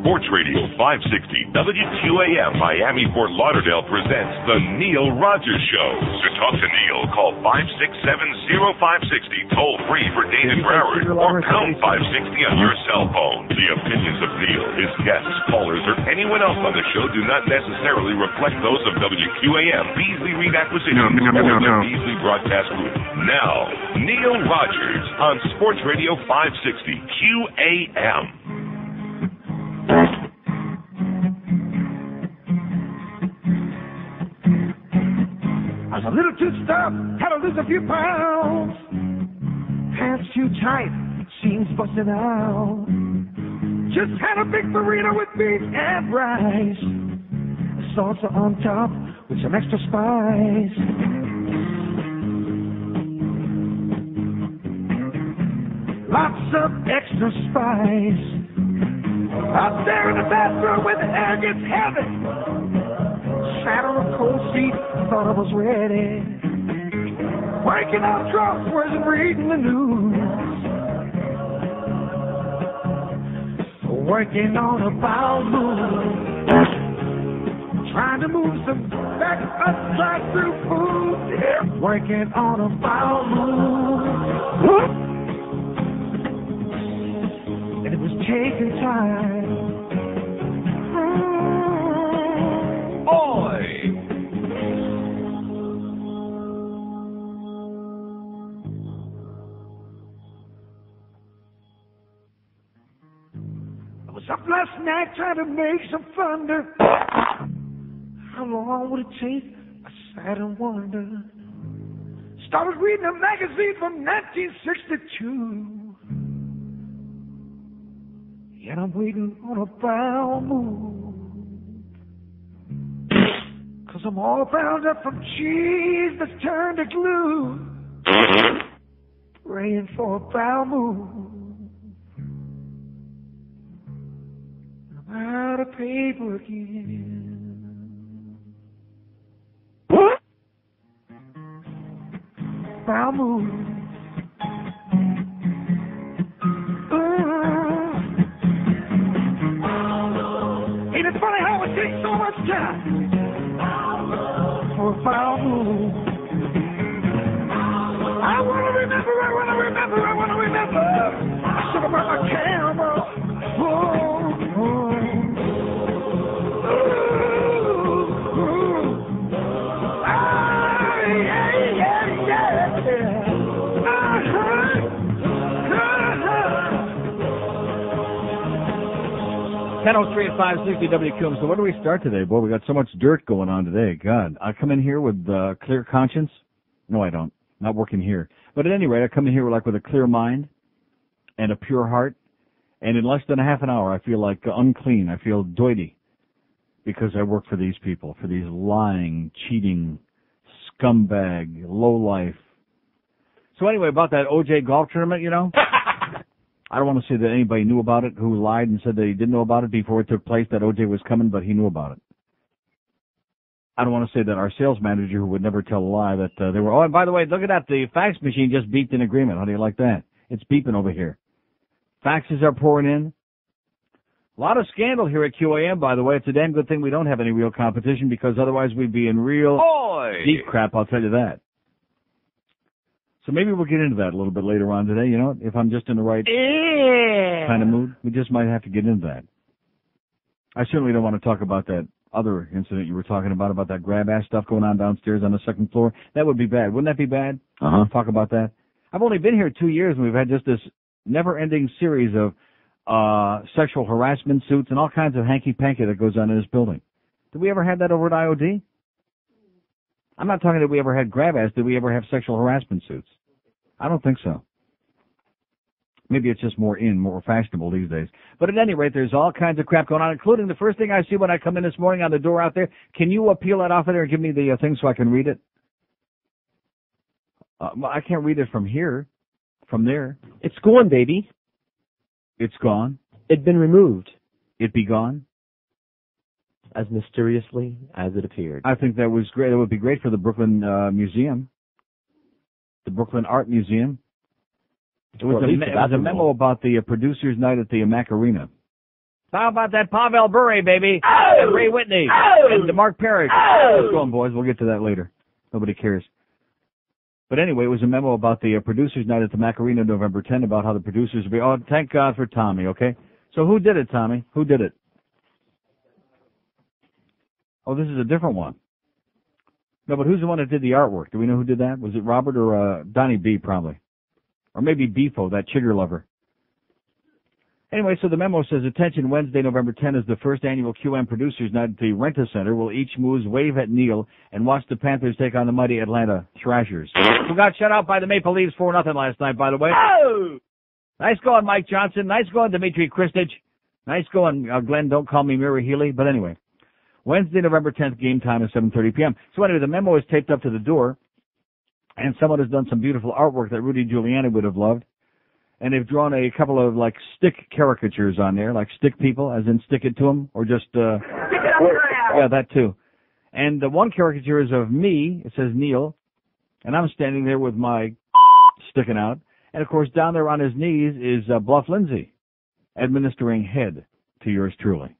Sports Radio 560 WQAM Miami Fort Lauderdale presents The Neil Rogers Show. To talk to Neil, call 567-0560, toll free for Dana Broward, or pound 560 on your cell phone. The opinions of Neil, his guests, callers, or anyone else on the show do not necessarily reflect those of WQAM, Beasley Reed Acquisition, or the Beasley Broadcast Group. Now, Neil Rogers on Sports Radio 560 QAM. I was a little too stuffed, had to lose a few pounds. Pants too tight, seams busting out. Just had a big burrito with beef and rice. Salsa on top with some extra spice. Lots of extra spice. Out there in the bathroom where the air gets heavy. Sat on a cold seat, thought I was ready. Waking up drunk, wasn't reading the news. Working on a bowel move. Trying to move some back up, drive-through food. Yeah. Working on a bowel move. And it was taking time. Oi! I was up last night trying to make some thunder. How long would it take? I sat and wondered. Started reading a magazine from 1962. Yet I'm waiting on a bowel move. 'Cause I'm all bound up from cheese that's turned to glue. Praying for a bowel move. I'm out of paper again. Bowel move. Ain't it funny how it takes so much time for a foul move? I wanna remember. I should have brought my camera. Ten 10:03 at 560 WQAM. So where do we start today? Boy, we got so much dirt going on today. God, I come in here with clear conscience. No, I don't. Not working here. But at any rate, I come in here with a clear mind and a pure heart. And in less than a half an hour, I feel like unclean. I feel doity because I work for these people, for these lying, cheating, scumbag, lowlife. So anyway, about that OJ golf tournament, I don't want to say that anybody knew about it who lied and said that he didn't know about it before it took place, that OJ was coming, but he knew about it. I don't want to say that our sales manager, who would never tell a lie, that they were, oh, and by the way, look at that, the fax machine just beeped an agreement. How do you like that? It's beeping over here. Faxes are pouring in. A lot of scandal here at QAM, by the way. It's a damn good thing we don't have any real competition, because otherwise we'd be in real deep crap, I'll tell you that. So maybe we'll get into that a little bit later on today, if I'm just in the right kind of mood. We just might have to get into that. I certainly don't want to talk about that other incident you were talking about that grab-ass stuff going on downstairs on the second floor. That would be bad. Wouldn't that be bad? Talk about that. I've only been here 2 years, and we've had just this never-ending series of sexual harassment suits and all kinds of hanky-panky that goes on in this building. Did we ever have that over at IOD? I'm not talking that we ever had grab-ass. Did we ever have sexual harassment suits? I don't think so. Maybe it's just more fashionable these days. But at any rate, there's all kinds of crap going on, including the first thing I see when I come in this morning on the door out there. Can you peel that off of there and give me the thing so I can read it? I can't read it from here. From there. It's gone, baby. It's gone. It'd been removed. It be gone? As mysteriously as it appeared. I think that was great. It would be great for the Brooklyn Museum. The Brooklyn Art Museum. It was a memo about the producers' night at the Macarena. How about that Pavel Bure, baby? And Ray Whitney. And Mark Parrish. Let's go on, boys. We'll get to that later. Nobody cares. But anyway, it was a memo about the producers' night at the Macarena November 10 about how the producers would be, oh, thank God for Tommy, okay? So who did it, Tommy? Who did it? Oh, this is a different one. No, but who's the one that did the artwork? Do we know who did that? Was it Robert or Donnie B, probably? Or maybe Beefo, that chigger lover. Anyway, so the memo says, attention, Wednesday, November 10 is the first annual QM Producers Night at the Rent-A-Center. Will each moves wave at Neil and watch the Panthers take on the mighty Atlanta Thrashers, who got shut out by the Maple Leafs 4-0 last night, by the way. Oh! Nice going, Mike Johnson. Nice going, Dimitri Kristich. Nice going, Glenn, don't call me Mira Healy. But anyway, Wednesday, November 10th, game time is 7:30 p.m. So anyway, the memo is taped up to the door, and someone has done some beautiful artwork that Rudy Giuliani would have loved. And they've drawn a couple of, like, stick caricatures on there, like stick people, as in stick it to them, or just, stick it up your ass. Yeah, that too. And the one caricature is of me, it says Neil, and I'm standing there with my sticking out. And, of course, down there on his knees is Bluff Lindsay, administering head to yours truly.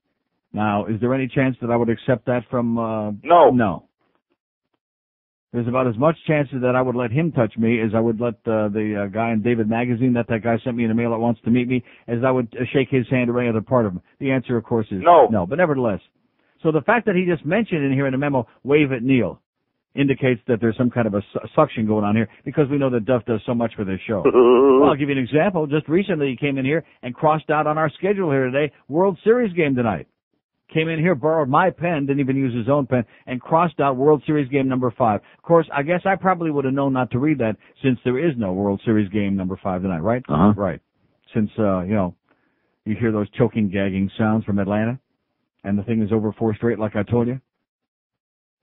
Now, is there any chance that I would accept that from, No. No. There's about as much chance that I would let him touch me as I would let the guy in David Magazine that guy sent me in a mail that wants to meet me, as I would shake his hand or any other part of him. The answer, of course, is no. But nevertheless. So the fact that he just mentioned in here in the memo, wave at Neil, indicates that there's some kind of a suction going on here, because we know that Duff does so much for this show. Well, I'll give you an example. Just recently he came in here and crossed out on our schedule here today, World Series game tonight. Came in here, borrowed my pen, didn't even use his own pen, and crossed out World Series game number 5. Of course, I guess I probably would have known not to read that, since there is no World Series game number 5 tonight, right? Uh-huh. Right. Since, you hear those choking, gagging sounds from Atlanta, and the thing is over 4 straight, like I told you.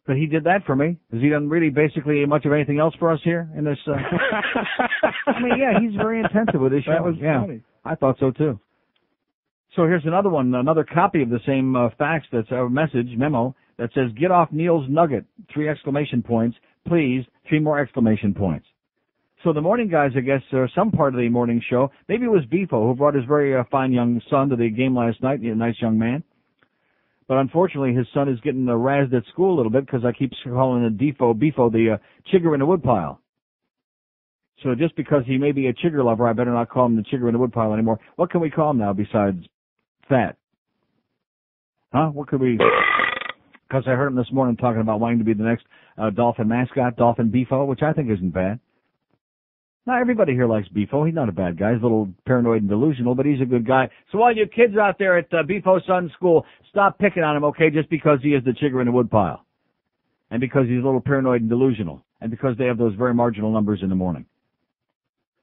But he did that for me. Has he done really basically much of anything else for us here in this? I mean, yeah, he's very intensive with his show. That was funny. I thought so too. So here's another one, another copy of the same fax that's a memo that says, get off Neil's nugget, 3 exclamation points, please, 3 more exclamation points. So the morning guys, I guess, some part of the morning show, maybe it was Beefo who brought his very fine young son to the game last night, a nice young man. But unfortunately, his son is getting razzed at school a little bit because I keep calling it Beefo, the chigger in the woodpile. So just because he may be a chigger lover, I better not call him the chigger in the woodpile anymore. What can we call him now besides fat? Huh? What could we? Because I heard him this morning talking about wanting to be the next Dolphin mascot, Dolphin Beefo, which I think isn't bad. Now, everybody here likes Beefo. He's not a bad guy. He's a little paranoid and delusional, but he's a good guy. So all you kids out there at Beefo's son's school, stop picking on him, okay, just because he is the chigger in the woodpile. And because he's a little paranoid and delusional. And because they have those very marginal numbers in the morning.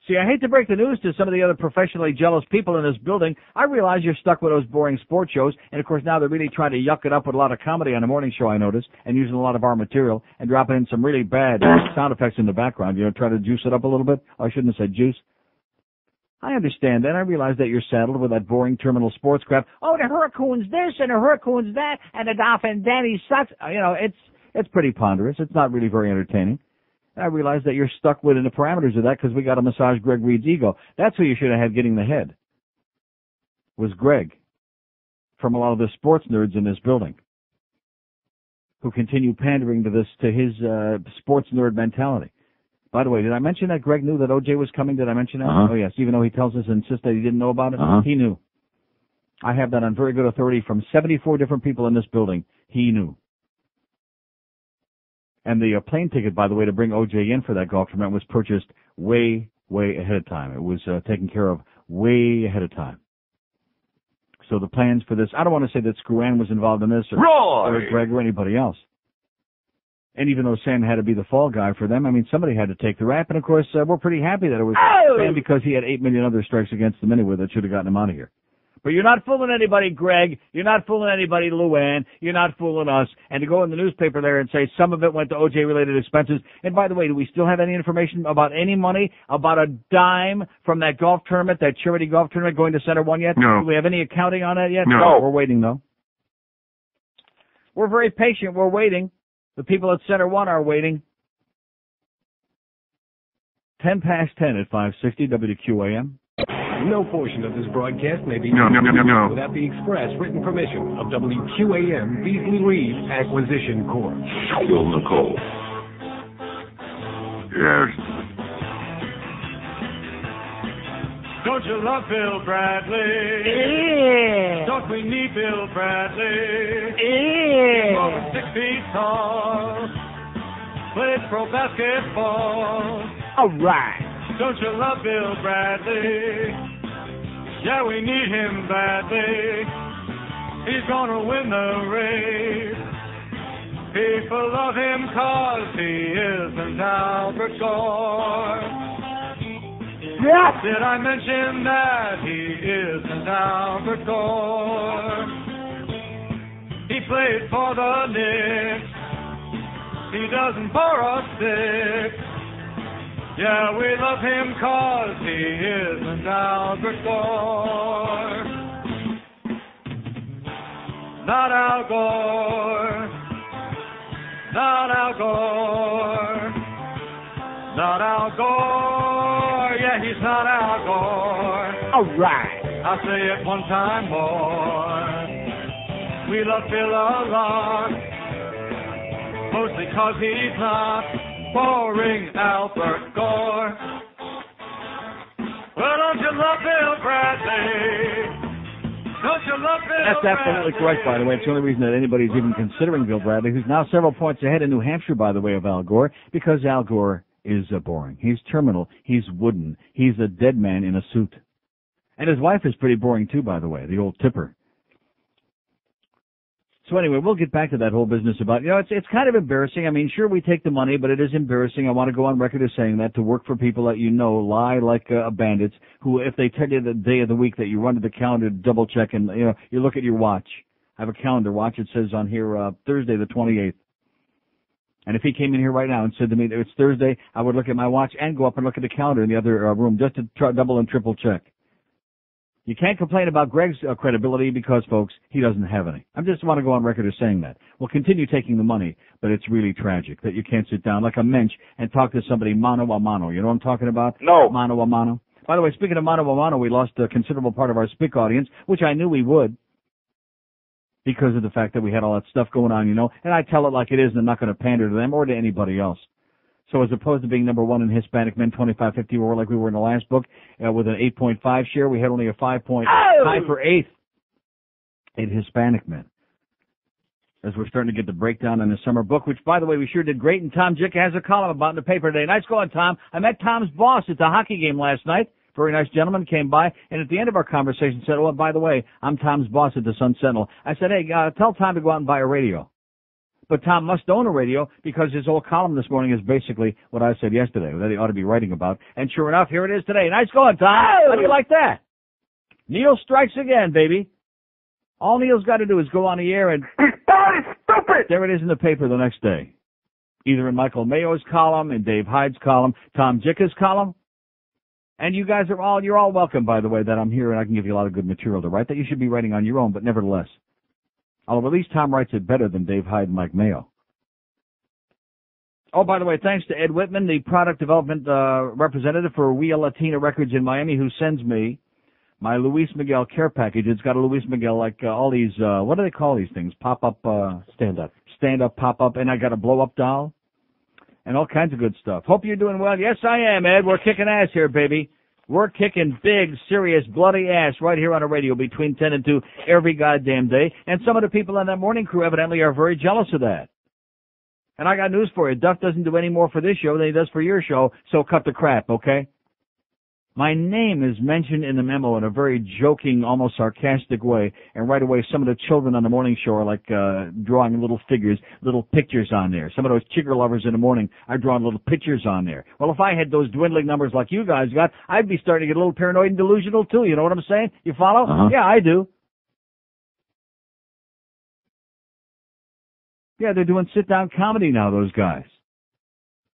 See, I hate to break the news to some of the other professionally jealous people in this building. I realize you're stuck with those boring sports shows, and of course now they're really trying to yuck it up with a lot of comedy on the morning show, I noticed, and using a lot of our material, and dropping in some really bad sound effects in the background, try to juice it up a little bit. Oh, I shouldn't have said juice. I understand that. I realize that you're saddled with that boring terminal sports crap. Oh, the Hurricanes this, and the Hurricanes that, and the Dolphin Danny sucks. It's pretty ponderous. It's not really very entertaining. I realize that you're stuck within the parameters of that because we got to massage Greg Reed's ego. That's who you should have had getting the head, was Greg, from a lot of the sports nerds in this building, who continue pandering to his sports nerd mentality. By the way, did I mention that Greg knew that OJ was coming? Did I mention that? Uh-huh. Oh, yes. Even though he tells us and insists that he didn't know about it, Uh-huh. He knew. I have that on very good authority from 74 different people in this building. He knew. And the plane ticket, by the way, to bring OJ in for that golf tournament was purchased way, way ahead of time. It was taken care of way ahead of time. So the plans for this, I don't want to say that Screwan was involved in this or Greg or anybody else. And even though Sam had to be the fall guy for them, I mean, somebody had to take the rap. And, of course, we're pretty happy that it was Sam because he had 8 million other strikes against him anyway that should have gotten him out of here. But you're not fooling anybody, Greg. You're not fooling anybody, Luann. You're not fooling us. And to go in the newspaper there and say some of it went to OJ-related expenses. And by the way, do we still have any information about any money, about a dime from that golf tournament, that charity golf tournament going to Center One yet? No. Do we have any accounting on that yet? No. We're waiting, though. We're very patient. We're waiting. The people at Center One are waiting. 10 past 10 at 560 WQAM. No portion of this broadcast may be No. without the express written permission of WQAM Beasley Reed Acquisition Corp. Bill Nicole. Yes. Don't you love Bill Bradley? Yeah. Don't we need Bill Bradley? Yeah. More than 6 feet tall. Played pro basketball. All right. Don't you love Bill Bradley? Yeah, we need him badly. He's gonna win the race. People love him 'cause he isn't Albert Gore. Yeah. Did I mention that he isn't Albert Gore? He played for the Knicks. He doesn't bore us sick. Yeah, we love him 'cause he isn't Albert Gore. Not Al Gore. Not Al Gore. Not Al Gore. Yeah, he's not Al Gore. All right. I'll say it one time more. We love Bill a lot. Mostly 'cause he's not boring Albert Gore. Well, don't you love Bill Bradley? Don't you love Bill That's absolutely correct, by the way. It's the only reason that anybody's even considering Bill Bradley, who's now several points ahead in New Hampshire, by the way, of Al Gore, because Al Gore is boring. He's terminal. He's wooden. He's a dead man in a suit. And his wife is pretty boring, too, by the way, the old tipper. So anyway, we'll get back to that whole business about, it's kind of embarrassing. I mean, sure, we take the money, but it is embarrassing. I want to go on record as saying that, to work for people that lie like bandits, who, if they tell you the day of the week that you run to the calendar to double check and, you look at your watch. I have a calendar watch. It says on here, Thursday the 28th. And if he came in here right now and said to me that it's Thursday, I would look at my watch and go up and look at the calendar in the other room just to double and triple check. You can't complain about Greg's credibility because, folks, he doesn't have any. I just want to go on record as saying that. We'll continue taking the money, but it's really tragic that you can't sit down like a mensch and talk to somebody mano a mano. You know what I'm talking about? No. Mano a mano. By the way, speaking of mano a mano, we lost a considerable part of our SPIC audience, which I knew we would, because of the fact that we had all that stuff going on, and I tell it like it is, and I'm not going to pander to them or to anybody else. So as opposed to being number one in Hispanic men, 25-54, like we were in the last book, with an 8.5 share, we had only a 5-point tie for eighth in Hispanic men. As we're starting to get the breakdown in the summer book, which, by the way, we sure did great, and Tom Jick has a column about in the paper today. Nice going, Tom. I met Tom's boss at the hockey game last night. Very nice gentleman came by, and at the end of our conversation said, and by the way, I'm Tom's boss at the Sun Sentinel. I said, hey, tell Tom to go out and buy a radio. But Tom must own a radio because his whole column this morning is basically what I said yesterday, that he ought to be writing about. And sure enough, here it is today. Nice going, Tom. How do you like that? Neil strikes again, baby. All Neil's got to do is go on the air and Stupid. there it is in the paper the next day. Either in Michael Mayo's column, in Dave Hyde's column, Tom Jicka's column. And you guys you're all welcome, by the way, that I'm here and I can give you a lot of good material to write that you should be writing on your own, but nevertheless. Although at least Tom writes it better than Dave Hyde and Mike Mayo. Oh, by the way, thanks to Ed Whitman, the product development representative for We Are Latina Records in Miami, who sends me my Luis Miguel care package. It's got a Luis Miguel, like all these, what do they call these things? Pop-up, stand-up, pop-up, and I got a blow-up doll and all kinds of good stuff. Hope you're doing well. Yes, I am, Ed. We're kicking ass here, baby. We're kicking big, serious, bloody ass right here on the radio between 10 and 2 every goddamn day. And some of the people on that morning crew evidently are very jealous of that. And I got news for you. Duff doesn't do any more for this show than he does for your show, so cut the crap, okay? My name is mentioned in the memo in a very joking, almost sarcastic way, and right away some of the children on the morning show are like drawing little figures, little pictures on there. Some of those chigger lovers in the morning are drawing little pictures on there. Well, if I had those dwindling numbers like you guys got, I'd be starting to get a little paranoid and delusional too. You know what I'm saying? You follow? Uh-huh. Yeah, I do. Yeah, they're doing sit-down comedy now, those guys.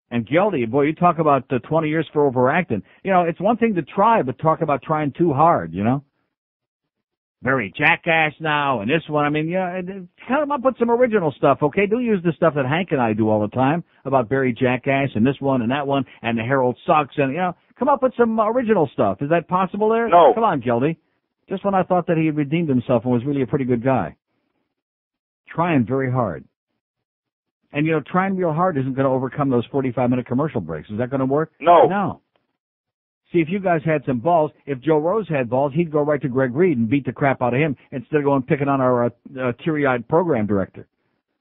And Geldy, boy, you talk about 20 years for overacting. It's one thing to try, but talk about trying too hard, Very jackass now, and this one, come up with some original stuff, okay? Do use the stuff that Hank and I do all the time about Barry Jackass and this one and that one and the Herald sucks, and, Come up with some original stuff. Is that possible there? No. Come on, Geldy. Just when I thought that he had redeemed himself and was really a pretty good guy. Trying very hard. And, trying real hard isn't going to overcome those 45-minute commercial breaks. Is that going to work? No. No. See, if you guys had some balls, if Joe Rose had balls, he'd go right to Greg Reed and beat the crap out of him instead of going picking on our teary-eyed program director.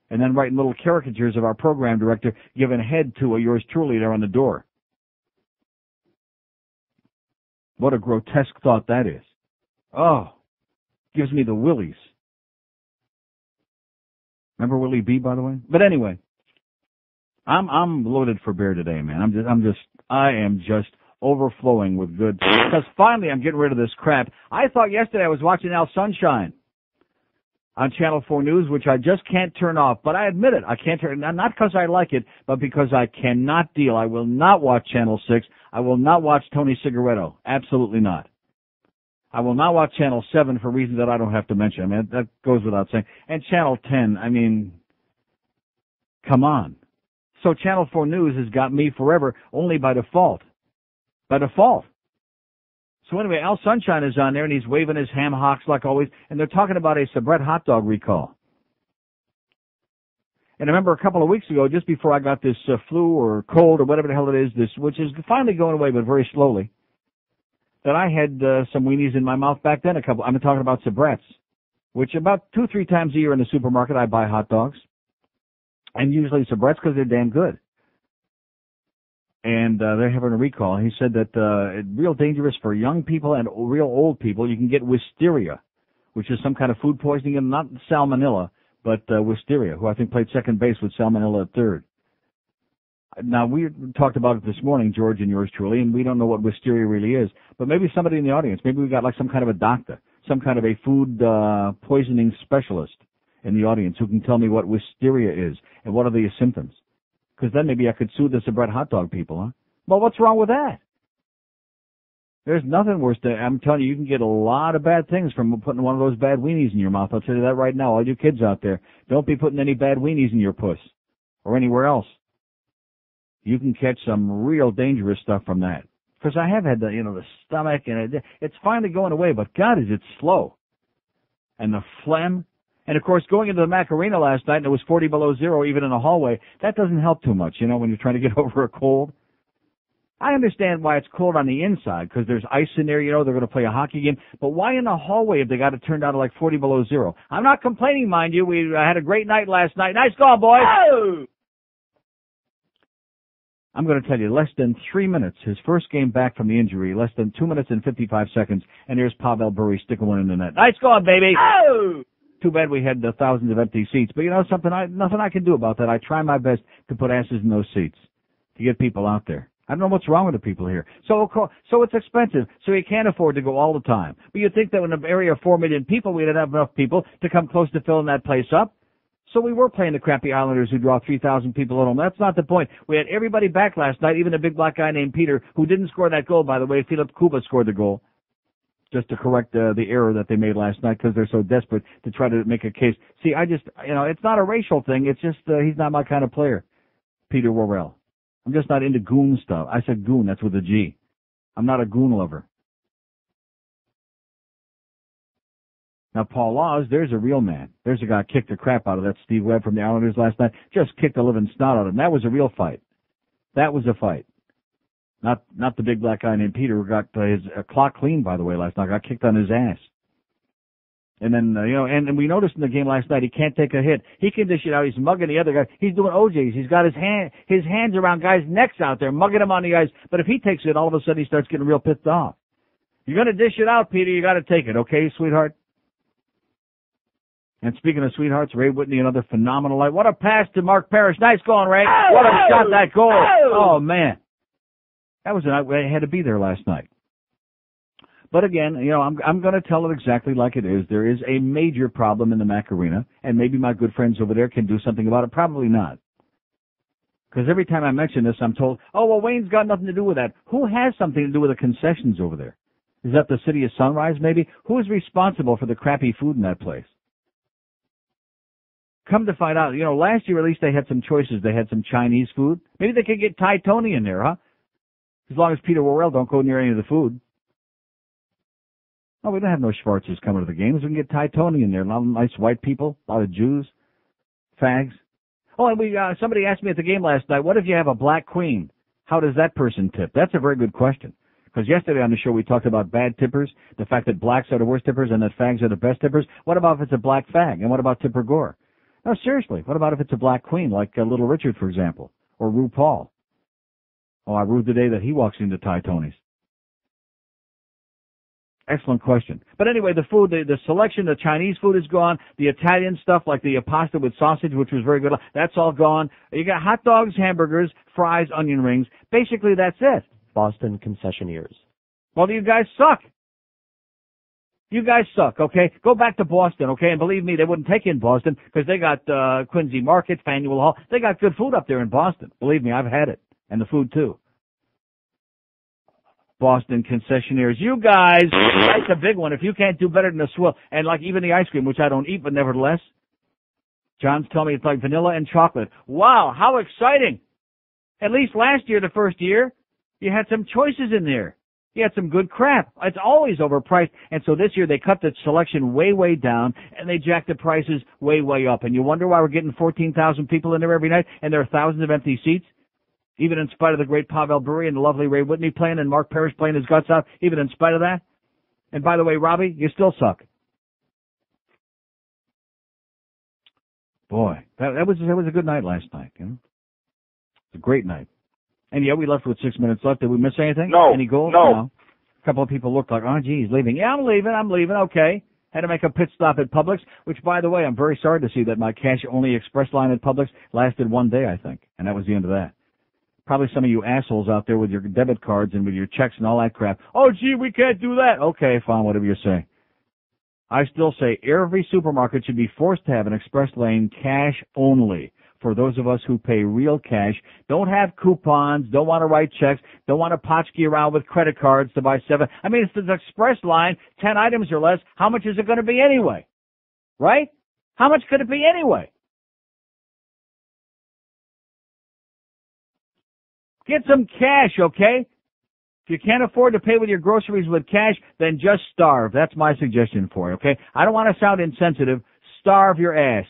And then writing little caricatures of our program director giving head to yours truly there on the door. What a grotesque thought that is. Oh, gives me the willies. Remember Willie B, by the way? But anyway, I'm loaded for bear today, man. I am just overflowing with good, because finally I'm getting rid of this crap. I thought yesterday I was watching Al Sunshine on Channel 4 News, which I just can't turn off, but I admit it, I can't turn it, not because I like it, but because I cannot deal. I will not watch Channel 6. I will not watch Tony Cigaretto. Absolutely not. I will not watch Channel 7 for reasons that I don't have to mention. I mean, that goes without saying. And Channel 10, I mean, come on. So Channel 4 News has got me forever only by default. By default. So anyway, Al Sunshine is on there, and he's waving his ham hocks like always, and they're talking about a Sabrett hot dog recall. And I remember a couple of weeks ago, just before I got this flu or cold or whatever the hell it is, which is finally going away, but very slowly, that I had some weenies in my mouth back then. I'm talking about Sabretts, which about 2-3 times a year in the supermarket I buy hot dogs, and usually Sabretts because they're damn good. And they're having a recall. He said that it's real dangerous for young people and real old people. You can get wisteria, which is some kind of food poisoning, and not salmonella, but wisteria, who I think played second base with salmonella at third. Now, we talked about it this morning, George and yours truly, and we don't know what wisteria really is. But maybe somebody in the audience, maybe we've got like some kind of a doctor, some kind of a food poisoning specialist in the audience who can tell me what wisteria is and what are the symptoms. Because then maybe I could sue the Sabrett hot dog people, huh? Well, what's wrong with that? There's nothing worse than, I'm telling you, you can get a lot of bad things from putting one of those bad weenies in your mouth. I'll tell you that right now. All you kids out there, don't be putting any bad weenies in your puss or anywhere else. You can catch some real dangerous stuff from that. Because I have had the stomach, and it's finally going away, but God, is it slow. And the phlegm. And, of course, going into the Macarena last night, and it was 40 below zero even in the hallway, that doesn't help too much, when you're trying to get over a cold. I understand why it's cold on the inside, because there's ice in there, they're going to play a hockey game. But why in the hallway if they got it turned down to like 40 below zero? I'm not complaining, mind you. We had a great night last night. Nice call, boys. Oh! I'm going to tell you, less than 3 minutes, his first game back from the injury, less than 2 minutes and 55 seconds, and here's Pavel Bure sticking one in the net. Nice call, baby. Oh! Too bad we had thousands of empty seats. But something, nothing I can do about that. I try my best to put asses in those seats to get people out there. I don't know what's wrong with the people here. So it's expensive, so you can't afford to go all the time. But you'd think that in an area of 4 million people, we'd have enough people to come close to filling that place up. So we were playing the crappy Islanders who draw 3,000 people at home. That's not the point. We had everybody back last night, even a big black guy named Peter, who didn't score that goal, by the way. Philip Kuba scored the goal. Just to correct the error that they made last night because they're so desperate to try to make a case. See, it's not a racial thing. It's just he's not my kind of player, Peter Worrell. I'm just not into goon stuff. I said goon, that's with a G. I'm not a goon lover. Now, Paul Laws, there's a real man. There's a guy who kicked the crap out of that Steve Webb from the Islanders last night. Just kicked the living snot out of him. That was a real fight. That was a fight. Not the big black guy named Peter who got his clock clean, by the way, last night. Got kicked on his ass. And then, and we noticed in the game last night, he can't take a hit. He can dish it out. He's mugging the other guy. He's doing OJs. He's got his hands around guys' necks out there, mugging them on the ice. But if he takes it, all of a sudden he starts getting real pissed off. You're going to dish it out, Peter. You got to take it, okay, sweetheart? And speaking of sweethearts, Ray Whitney, another phenomenal night. What a pass to Mark Parrish. Nice going, Ray. What a shot, that goal. Oh, man. That was a night where I had to be there last night. But again, I'm going to tell it exactly like it is. There is a major problem in the Macarena, and maybe my good friends over there can do something about it. Probably not. Because every time I mention this, I'm told, oh, well, Wayne's got nothing to do with that. Who has something to do with the concessions over there? Is that the city of Sunrise, maybe? Who is responsible for the crappy food in that place? Come to find out, last year at least they had some choices. They had some Chinese food. Maybe they could get Thai Tony in there, huh? As long as Peter Worrell don't go near any of the food. Oh, we don't have no Schwarzes coming to the games. We can get Ty Tony in there. A lot of nice white people, a lot of Jews, fags. Oh, and somebody asked me at the game last night, what if you have a black queen? How does that person tip? That's a very good question. Because yesterday on the show we talked about bad tippers, the fact that blacks are the worst tippers and that fags are the best tippers. What about if it's a black fag? And what about Tipper Gore? No, seriously, what about if it's a black queen, like Little Richard, for example, or RuPaul? Oh, I rue the day that he walks into Ty Tony's. Excellent question. But anyway, the food, the selection, the Chinese food is gone. The Italian stuff, like the pasta with sausage, which was very good, that's all gone. You got hot dogs, hamburgers, fries, onion rings. Basically, that's it. Boston concessionaires. Well, you guys suck. You guys suck, okay? Go back to Boston, okay? And believe me, they wouldn't take you in Boston because they got Quincy Market, Faneuil Hall. They got good food up there in Boston. Believe me, I've had it. And the food, too. Boston concessionaires. You guys, that's a big one. If you can't do better than a swill, and like even the ice cream, which I don't eat, but nevertheless, John's telling me it's like vanilla and chocolate. Wow, how exciting. At least last year, the first year, you had some choices in there. You had some good crap. It's always overpriced. And so this year they cut the selection way, way down, and they jacked the prices way, way up. And you wonder why we're getting 14,000 people in there every night, and there are thousands of empty seats? Even in spite of the great Pavel Bure and the lovely Ray Whitney playing and Mark Parrish playing his guts out, even in spite of that. And by the way, Robbie, you still suck. Boy, that was a good night last night, you know? It's a great night. And yeah, we left with 6 minutes left. Did we miss anything? No. Any goals? No. A couple of people looked like, oh, gee, he's leaving. Yeah, I'm leaving. Okay. Had to make a pit stop at Publix, which, by the way, I'm very sorry to see that my cash-only express line at Publix lasted one day, I think. And that was the end of that. Probably some of you assholes out there with your debit cards and with your checks and all that crap. Oh, gee, we can't do that. Okay, fine, whatever you say. I still say every supermarket should be forced to have an express lane cash only for those of us who pay real cash, don't have coupons, don't want to write checks, don't want to potchkey around with credit cards to buy 7. I mean, it's an express line, 10 items or less. How much is it going to be anyway? Right? How much could it be anyway? Get some cash, okay? If you can't afford to pay with your groceries with cash, then just starve. That's my suggestion for you, okay? I don't want to sound insensitive. Starve your ass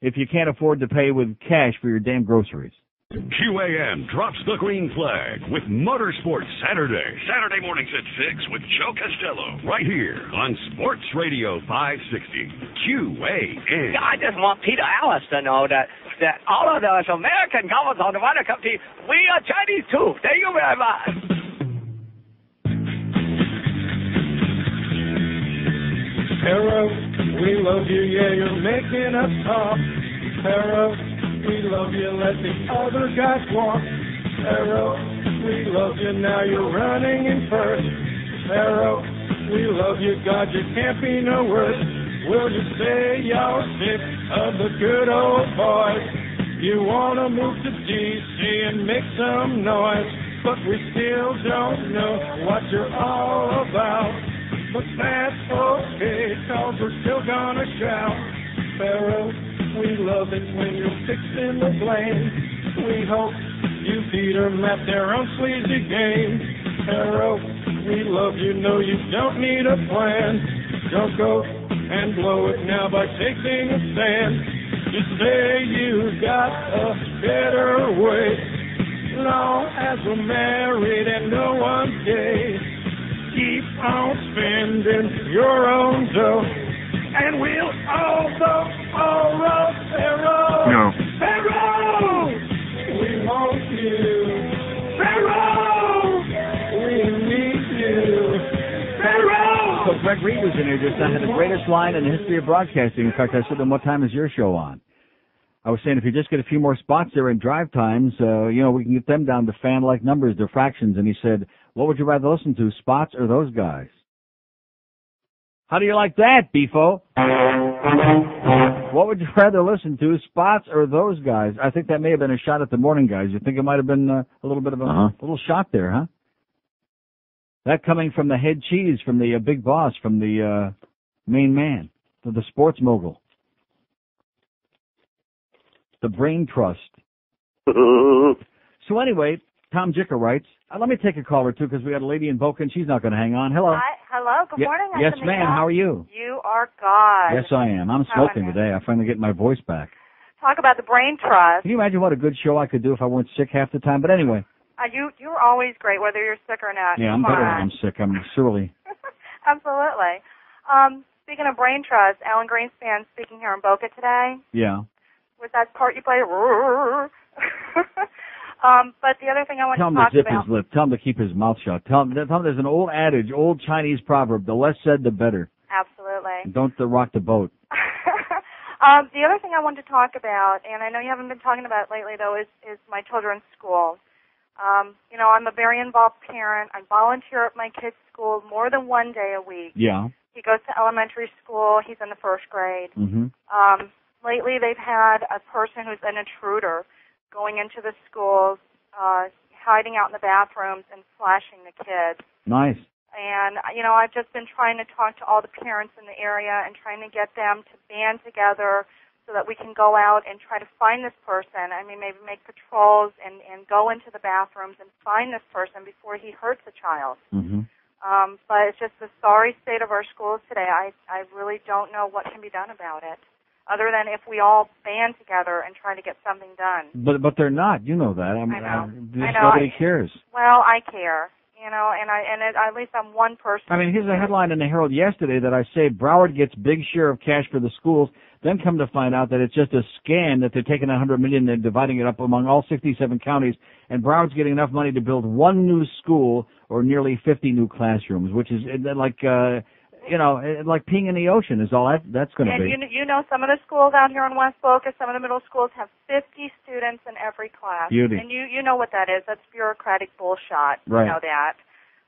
if you can't afford to pay with cash for your damn groceries. QAM drops the green flag with Motorsports Saturday mornings at 6 with Joe Costello. Right here on Sports Radio 560 QAM. I just want Peter Alice to know that all of those American governments on the water company, we are Chinese too. Thank you very much. Pharaoh, we love you, yeah, you're making us talk. Pharaoh, we love you, let the other guys walk. Pharaoh, we love you, now you're running in first. Pharaoh, we love you, God, you can't be no worse. Will you say you're sick of the good old boys? You wanna move to D.C. and make some noise, but we still don't know what you're all about. But that's okay, cause we're still gonna shout. Pharaoh, we love it when you're fixing the blame. We hope you beat them at their own sleazy game. Pharaoh, we love you, no you don't need a plan. Don't go and blow it now by taking a stand. You say you got a better way. Long as we're married and no one's gay, keep on spending your own dough, and we'll all go all around. Pharaoh. No. Pharaoh, we want you. Pharaoh, we need you. Pharaoh. So Greg Reed was in here just now, had the greatest line in the history of broadcasting. In fact, I said to him, what time is your show on? I was saying if you just get a few more spots there in drive times, we can get them down to fan-like numbers, they're fractions. And he said, what would you rather listen to, Spots or those guys? How do you like that, Beefo? What would you rather listen to, Spots or those guys? I think that may have been a shot at the morning guys. You think it might have been a little bit of a little shot there, huh? That coming from the head cheese, from the big boss, from the main man, the sports mogul. The brain trust. So anyway, Tom Jicker writes, let me take a call or two because we got a lady in Boca and she's not going to hang on. Hello. Hi. Hello. Good morning. Yes, ma'am. How are you? You are God. Yes, I am. I'm smoking today. I finally get my voice back. Talk about the brain trust. Can you imagine what a good show I could do if I weren't sick half the time? But anyway. You're always great, whether you're sick or not. Yeah, I'm better when I'm sick. I'm surely. Absolutely. Speaking of brain trust, Alan Greenspan speaking here in Boca today. Yeah. Was that part you played? But the other thing I want to talk about. Tell him to zip his lip. Tell him to keep his mouth shut. Tell him there's an old adage, old Chinese proverb, the less said, the better. Absolutely. Don't rock the boat. The other thing I wanted to talk about, and I know you haven't been talking about it lately, though, is my children's school. I'm a very involved parent. I volunteer at my kid's school more than one day a week. Yeah. He goes to elementary school. He's in the first grade. Mm-hmm. Lately, they've had a person who's an intruder going into the schools, hiding out in the bathrooms and flashing the kids. Nice. And, I've just been trying to talk to all the parents in the area and trying to get them to band together so that we can go out and try to find this person. I mean, maybe make patrols and go into the bathrooms and find this person before he hurts a child. Mm-hmm. But it's just the sorry state of our schools today. I really don't know what can be done about it, other than if we all band together and try to get something done. But they're not. You know that. I know. Nobody cares. Well, I care. At least I'm one person. I mean, here's a headline in the Herald yesterday that I say Broward gets big share of cash for the schools, then come to find out that it's just a scam, that they're taking $100 million and dividing it up among all 67 counties, and Broward's getting enough money to build one new school or nearly 50 new classrooms, which is like peeing in the ocean is all that's going to be. And some of the schools out here in West Boca, some of the middle schools have 50 students in every class. Beauty. And you know what that is. That's bureaucratic bullshit. Right. You know that.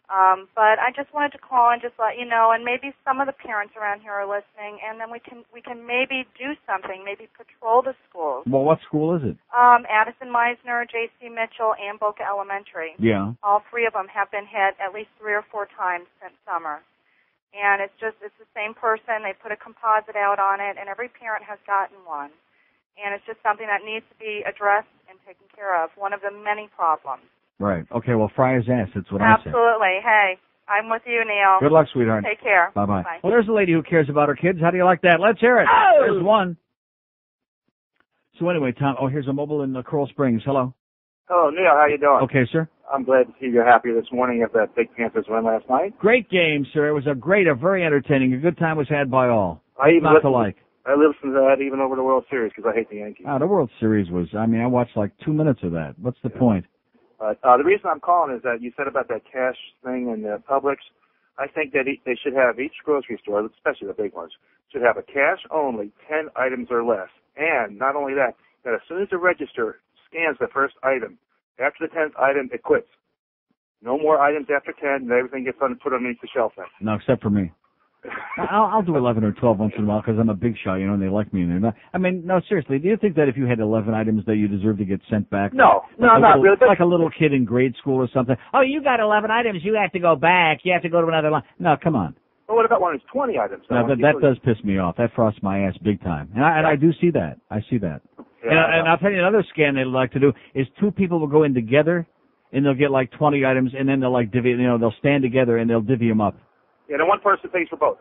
But I just wanted to call and just let you know, and maybe some of the parents around here are listening, and then we can maybe do something, maybe patrol the schools. Well, what school is it? Addison Meisner, J.C. Mitchell, and Boca Elementary. Yeah. All three of them have been hit at least 3 or 4 times since summer. And it's the same person. They put a composite out on it, and every parent has gotten one. And it's just something that needs to be addressed and taken care of, one of the many problems. Right. Okay, well, fry his ass. That's what I say. Absolutely. Hey, I'm with you, Neil. Good luck, sweetheart. Take care. Bye-bye. Bye. Well, there's a lady who cares about her kids. How do you like that? Let's hear it. Oh! There's one. So anyway, Tom, here's a mobile in Coral Springs. Hello. Hello, Neil. How you doing? Okay, sir. I'm glad to see you're happy this morning of that big Panthers win last night. Great game, sir. It was a very entertaining. A good time was had by all. I listened to that even over the World Series because I hate the Yankees. The World Series was, I watched like 2 minutes of that. What's the point? The reason I'm calling is that you said about that cash thing in the Publix. I think that they should have each grocery store, especially the big ones, should have a cash only 10 items or less. And not only that as soon as the register scans the first item, after the 10th item, it quits. No more items after 10, and everything gets put underneath the shelf then. No, except for me. I'll do 11 or 12 once in a while because I'm a big shot, and they like me. No, seriously, do you think that if you had 11 items that you deserve to get sent back? No, not really. Like a little kid in grade school or something. Oh, you got 11 items, you have to go back. You have to go to another line. No, come on. Well, what about when it's 20 items? No, that does piss me off. That frosts my ass big time. And I do see that. I see that. Yeah, and I'll tell you another scan they'd like to do is 2 people will go in together, and they'll get like 20 items, and then they'll like divvy. They'll stand together and they'll divvy them up. Yeah, then one person pays for both.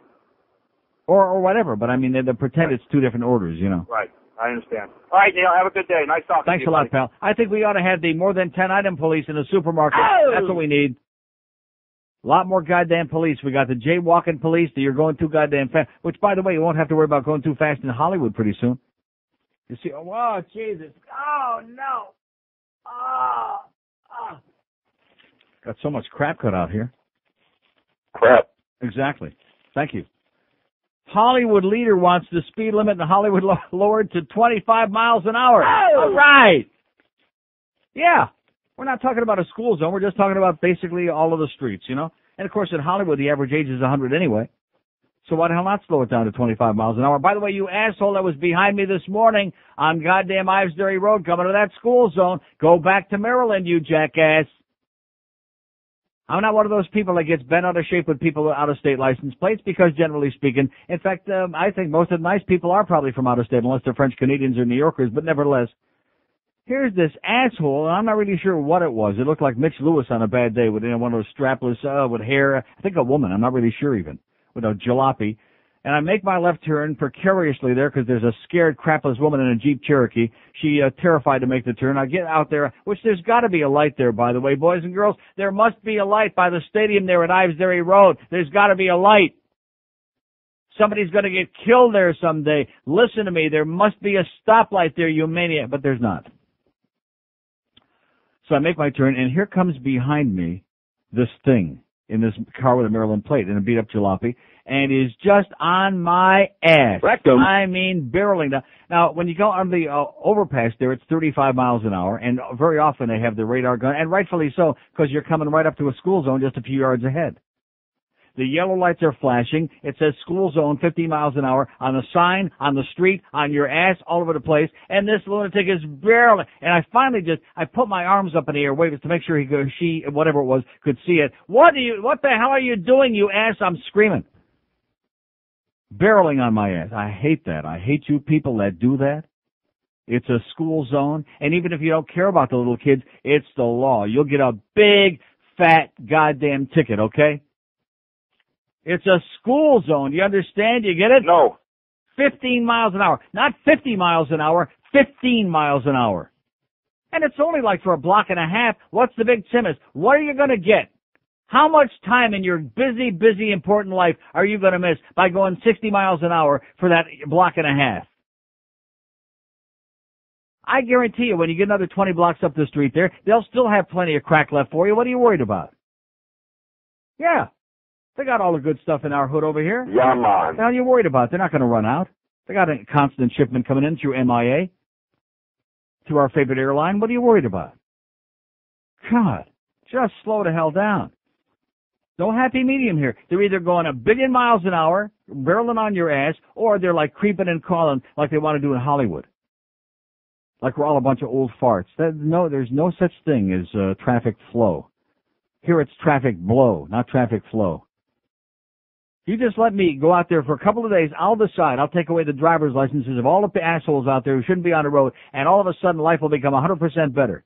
Or whatever, but they'll pretend it's 2 different orders, Right, I understand. All right, Neil, have a good day. Nice talking to you. Thanks a lot, pal. I think we ought to have the more than 10 item police in the supermarket. Oh! That's what we need. A lot more goddamn police. We got the jaywalking police that you're going too goddamn fast, which, by the way, you won't have to worry about going too fast in Hollywood pretty soon. You see, oh, Jesus. Oh, no. Oh. Got so much crap cut out here. Crap. Exactly. Thank you. Hollywood leader wants the speed limit in Hollywood lowered to 25 miles an hour. Oh! All right. Yeah. We're not talking about a school zone. We're just talking about basically all of the streets, And, of course, in Hollywood, the average age is 100 anyway. So why the hell not slow it down to 25 miles an hour? By the way, you asshole that was behind me this morning on goddamn Ivesbury Road coming to that school zone, go back to Maryland, you jackass. I'm not one of those people that gets bent out of shape with people with out-of-state license plates because, generally speaking, in fact, I think most of the nice people are probably from out of state unless they're French Canadians or New Yorkers, but nevertheless, Here's this asshole, and I'm not really sure what it was. It looked like Mitch Lewis on a bad day with one of those strapless, with hair. I think a woman. I'm not really sure even. With a jalopy. And I make my left turn precariously there because there's a scared, crapless woman in a Jeep Cherokee. She terrified to make the turn. I get out there, which there's got to be a light there, by the way. Boys and girls, there must be a light by the stadium there at Ivesbury Road. There's got to be a light. Somebody's going to get killed there someday. Listen to me. There must be a stoplight there, you maniac. But there's not. So I make my turn, and here comes behind me this thing in this car with a Maryland plate and a beat-up jalopy, and is just on my ass. Rectum. I mean, barreling down. Now, when you go on the overpass there, it's 35 miles an hour, and very often they have the radar gun, and rightfully so, because you're coming right up to a school zone just a few yards ahead. The yellow lights are flashing. It says school zone 50 miles an hour on the sign, on the street, on your ass, all over the place. And this lunatic is barreling. And I finally I put my arms up in the air, waving to make sure she, whatever it was, could see it. What the hell are you doing, you ass? I'm screaming. Barreling on my ass. I hate that. I hate you people that do that. It's a school zone. And even if you don't care about the little kids, it's the law. You'll get a big, fat, goddamn ticket, okay? It's a school zone. Do you understand? You get it? No. 15 miles an hour. Not 50 miles an hour, 15 miles an hour. And it's only like for a block and a half. What's the big Timmons? What are you going to get? How much time in your busy, important life are you going to miss by going 60 miles an hour for that block and a half? I guarantee you when you get another 20 blocks up the street there, they'll still have plenty of crack left for you. What are you worried about? Yeah. They got all the good stuff in our hood over here. Yeah, man. What the hell are you worried about? They're not going to run out. They got a constant shipment coming in through MIA, through our favorite airline. What are you worried about? God, just slow the hell down. No happy medium here. They're either going 1 billion miles an hour, barreling on your ass, or they're like creeping and crawling like they want to do in Hollywood. Like we're all a bunch of old farts. There's no such thing as traffic flow. Here it's traffic blow, not traffic flow. You just let me go out there for a couple of days. I'll decide. I'll take away the driver's licenses of all the assholes out there who shouldn't be on the road, and all of a sudden life will become 100% better.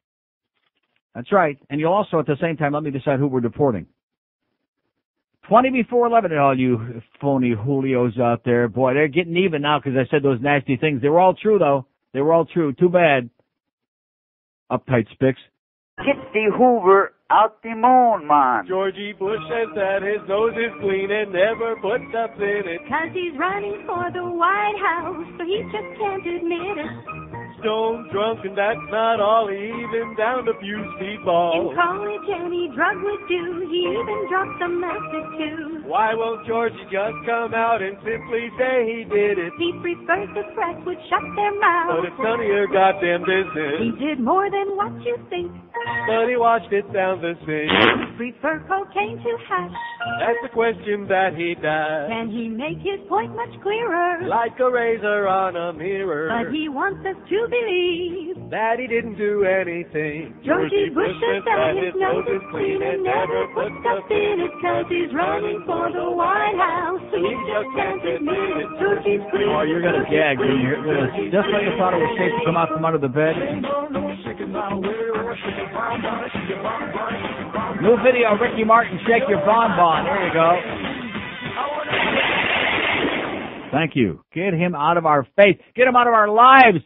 That's right. And you'll also at the same time let me decide who we're deporting. 20 before 11, all you phony Julios out there. Boy, they're getting even now because I said those nasty things. They were all true, though. They were all true. Too bad. Uptight spicks. Get the Hoover out the moon, man. Georgie Bush says that his nose is clean and never puts up in it. 'Cause he's running for the White House, so he just can't admit it. Stone drunk and that's not all, he even downed a few speedballs. In college any drug would do, he even dropped some acid too. Why won't Georgie just come out and simply say he did it? He prefers the press would shut their mouths. But it's none of your goddamn business. He did more than what you think. But he watched it sound the same. Prefer cocaine to hash. That's the question that he does. Can he make his point much clearer? Like a razor on a mirror. But he wants us to believe that he didn't do anything. Georgie Bush says that his nose is clean and never puts up in it 'cause he's running for the White House. So he just can't admit it. Georgie's clean. Oh, you're going to gag. Just like you thought it was safe to come out from under the bed. New video, Ricky Martin, Shake Your Bonbon. There you go. Thank you. Get him out of our face. Get him out of our lives.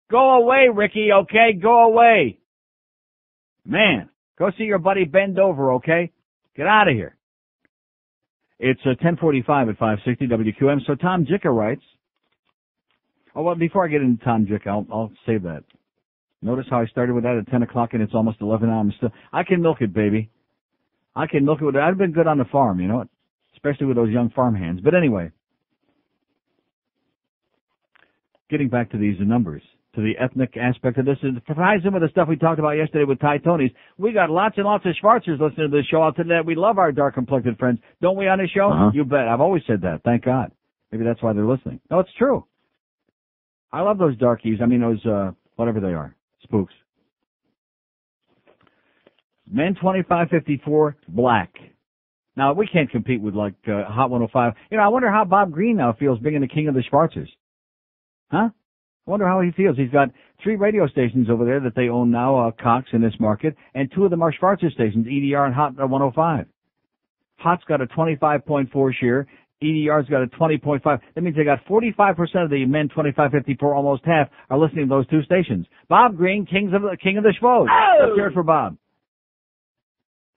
Go away, Ricky, okay? Go away. Man, go see your buddy Bend Over, okay? Get out of here. It's 10:45 at 560 WQAM. So Tom Jicka writes. Oh, well, before I get into Tom Jicka, I'll save that. Notice how I started with that at 10 o'clock and it's almost 11 now. I can milk it, baby. I can milk it with it. I've been good on the farm, you know, especially with those young farm hands. But anyway, getting back to these numbers, to the ethnic aspect of this, it ties in with the stuff we talked about yesterday with Ty Tonys. We got lots and lots of Schwarzers listening to this show out today. We love our dark-complected friends. Don't we on this show? Uh-huh. You bet. I've always said that. Thank God. Maybe that's why they're listening. No, it's true. I love those darkies. I mean, those, whatever they are. Spooks. Men 25-54, black. Now, we can't compete with, like, Hot 105. You know, I wonder how Bob Green now feels being the king of the Schwarzers. Huh? I wonder how he feels. He's got 3 radio stations over there that they own now, Cox in this market, and 2 of them are Schwarzer stations, EDR and Hot 105. Hot's got a 25.4 share. EDR's got a 20.5. That means they got 45% of the men 25-54, almost half, are listening to those 2 stations. Bob Green, king of the Schwoes. Oh! Let's hear it for Bob.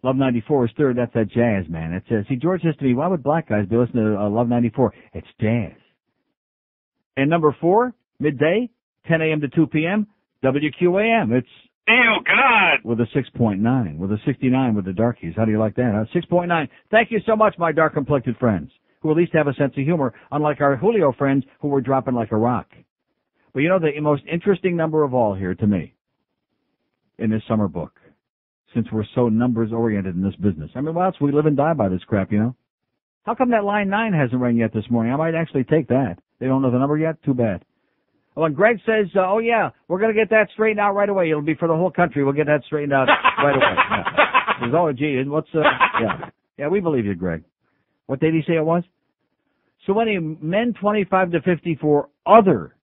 Love 94 is 3rd. That's that jazz, man. See, George says to me, why would black guys be listening to Love 94? It's jazz. And number 4, midday, 10 a.m. to 2 p.m., WQAM. It's Neil, God! with a 6.9, with a 69 with the darkies. How do you like that? 6.9. Thank you so much, my dark-complected friends, who at least have a sense of humor, unlike our Julio friends who were dropping like a rock. But you know, the most interesting number of all here to me in this summer book, since we're so numbers-oriented in this business. I mean, what else? We live and die by this crap, you know? How come that line 9 hasn't rang yet this morning? I might actually take that. They don't know the number yet? Too bad. Well, and Greg says, oh, yeah, we're going to get that straightened out right away. It'll be for the whole country. We'll get that straightened out right away. Yeah. There's all a G. What's, yeah, we believe you, Greg. What did he say it was? So many men 25 to 54, other.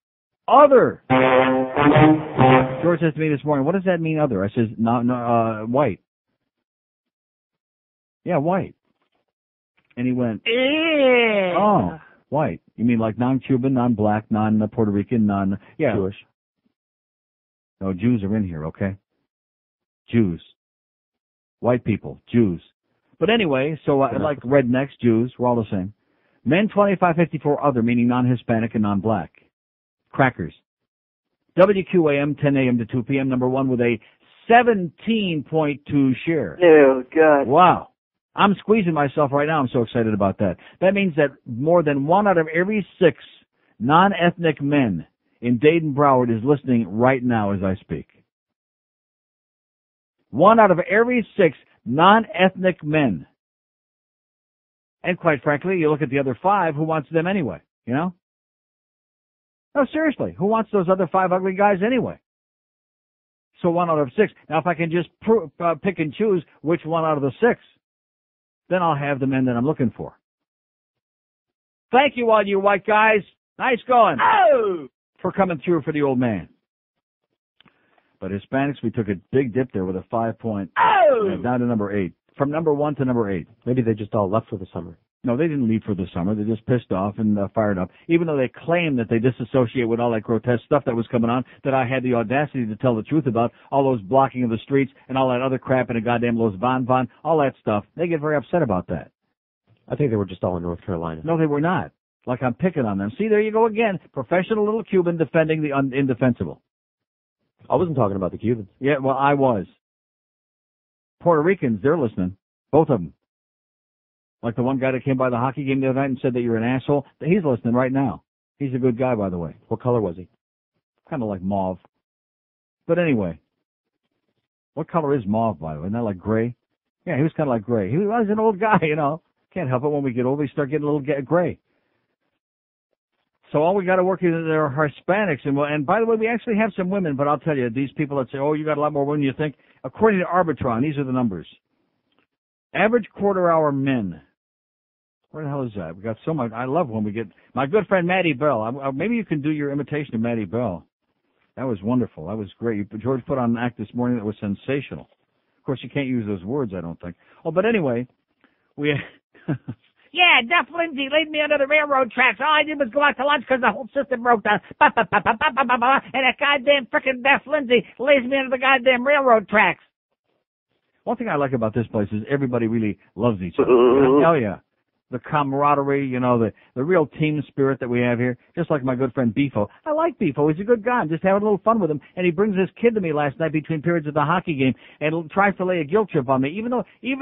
George says to me this morning, what does that mean, other? I says, no, white. Yeah, white. And he went, oh, white. You mean like non-Cuban, non-black, non-Puerto Rican, Jewish. No, Jews are in here, okay? Jews. White people, Jews. But anyway, so like rednecks, Jews, we're all the same. Men 25-54 other, meaning non-Hispanic and non-black. Crackers. WQAM, 10 a.m. to 2 p.m., number 1 with a 17.2 share. Oh, God. Wow. I'm squeezing myself right now. I'm so excited about that. That means that more than 1 out of every 6 non-ethnic men in Dayton Broward is listening right now as I speak. 1 out of every 6 non-ethnic men. And quite frankly, you look at the other 5, who wants them anyway, you know? No, seriously, who wants those other 5 ugly guys anyway? So 1 out of 6. Now, if I can just pick and choose which 1 out of the 6, then I'll have the men that I'm looking for. Thank you, all you white guys. Nice going. Oh! For coming through for the old man. But Hispanics, we took a big dip there with a 5 point. Oh! Down to number 8. From number 1 to number 8. Maybe they just all left for the summer. No, they didn't leave for the summer. They just pissed off and fired up. Even though they claim that they disassociate with all that grotesque stuff that was coming on, that I had the audacity to tell the truth about, all those blocking of the streets and all that other crap and a goddamn Los Van, all that stuff. They get very upset about that. I think they were just all in North Carolina. No, they were not. Like I'm picking on them. See, there you go again. Professional little Cuban defending the indefensible. I wasn't talking about the Cubans. Yeah, well, I was. Puerto Ricans, they're listening. Both of them. Like the one guy that came by the hockey game the other night and said that you're an asshole. He's listening right now. He's a good guy, by the way. What color was he? Kind of like mauve. But anyway. What color is mauve, by the way? Isn't that like gray? Yeah, he was kind of like gray. He was an old guy, you know. Can't help it. When we get old, we start getting a little gray. So all we got to work is are Hispanics. And by the way, we actually have some women, but I'll tell you, these people that say, oh, you got a lot more women than you think. According to Arbitron, these are the numbers. Average quarter-hour men. Where the hell is that? We got so much. I love when we get my good friend Maddie Bell. Maybe you can do your imitation of Maddie Bell. That was wonderful. That was great. George put on an act this morning that was sensational. Of course, you can't use those words, I don't think. Oh, but anyway, we. Yeah, Duff Lindsay laid me under the railroad tracks. All I did was go out to lunch because the whole system broke down. And that goddamn frickin' Duff Lindsay lays me under the goddamn railroad tracks. One thing I like about this place is everybody really loves each other. Hell yeah. The camaraderie, you know, the real team spirit that we have here. Just like my good friend Beefo. I like Beefo. He's a good guy. I'm just having a little fun with him. And he brings his kid to me last night between periods of the hockey game and tries to lay a guilt trip on me. Even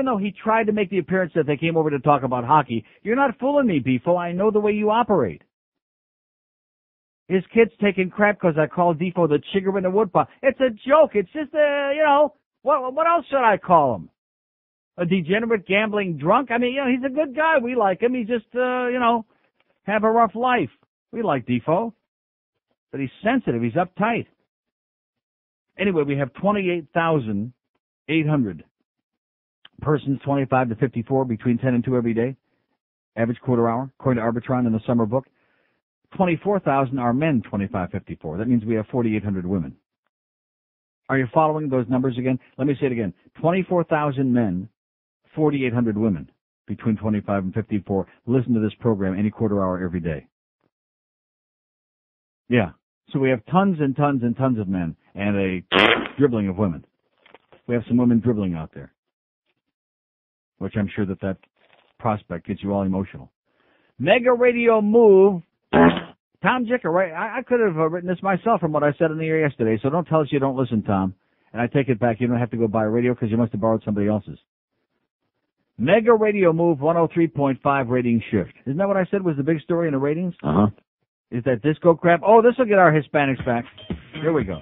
though he tried to make the appearance that they came over to talk about hockey. You're not fooling me, Beefo. I know the way you operate. His kid's taking crap because I called Beefo the chigger in the woodpile. It's a joke. It's just what else should I call him? A degenerate gambling drunk? I mean, you know, he's a good guy. We like him. He's just, have a rough life. We like Defoe. But he's sensitive. He's uptight. Anyway, we have 28,800 persons 25 to 54 between 10 and 2 every day. Average quarter hour, according to Arbitron in the summer book. 24,000 are men 25-54. That means we have 4,800 women. Are you following those numbers again? Let me say it again. 24,000 men, 4,800 women between 25 and 54 listen to this program any quarter hour every day. Yeah. So we have tons and tons and tons of men and a dribbling of women. We have some women dribbling out there, which I'm sure that prospect gets you all emotional. Mega radio move. Tom Schaefer, right? I could have written this myself from what I said in the air yesterday, so don't tell us you don't listen, Tom. And I take it back. You don't have to go buy a radio because you must have borrowed somebody else's. Mega radio move 103.5 rating shift. Isn't that what I said was the big story in the ratings? Uh-huh. Is that disco crap? Oh, this will get our Hispanics back. Here we go.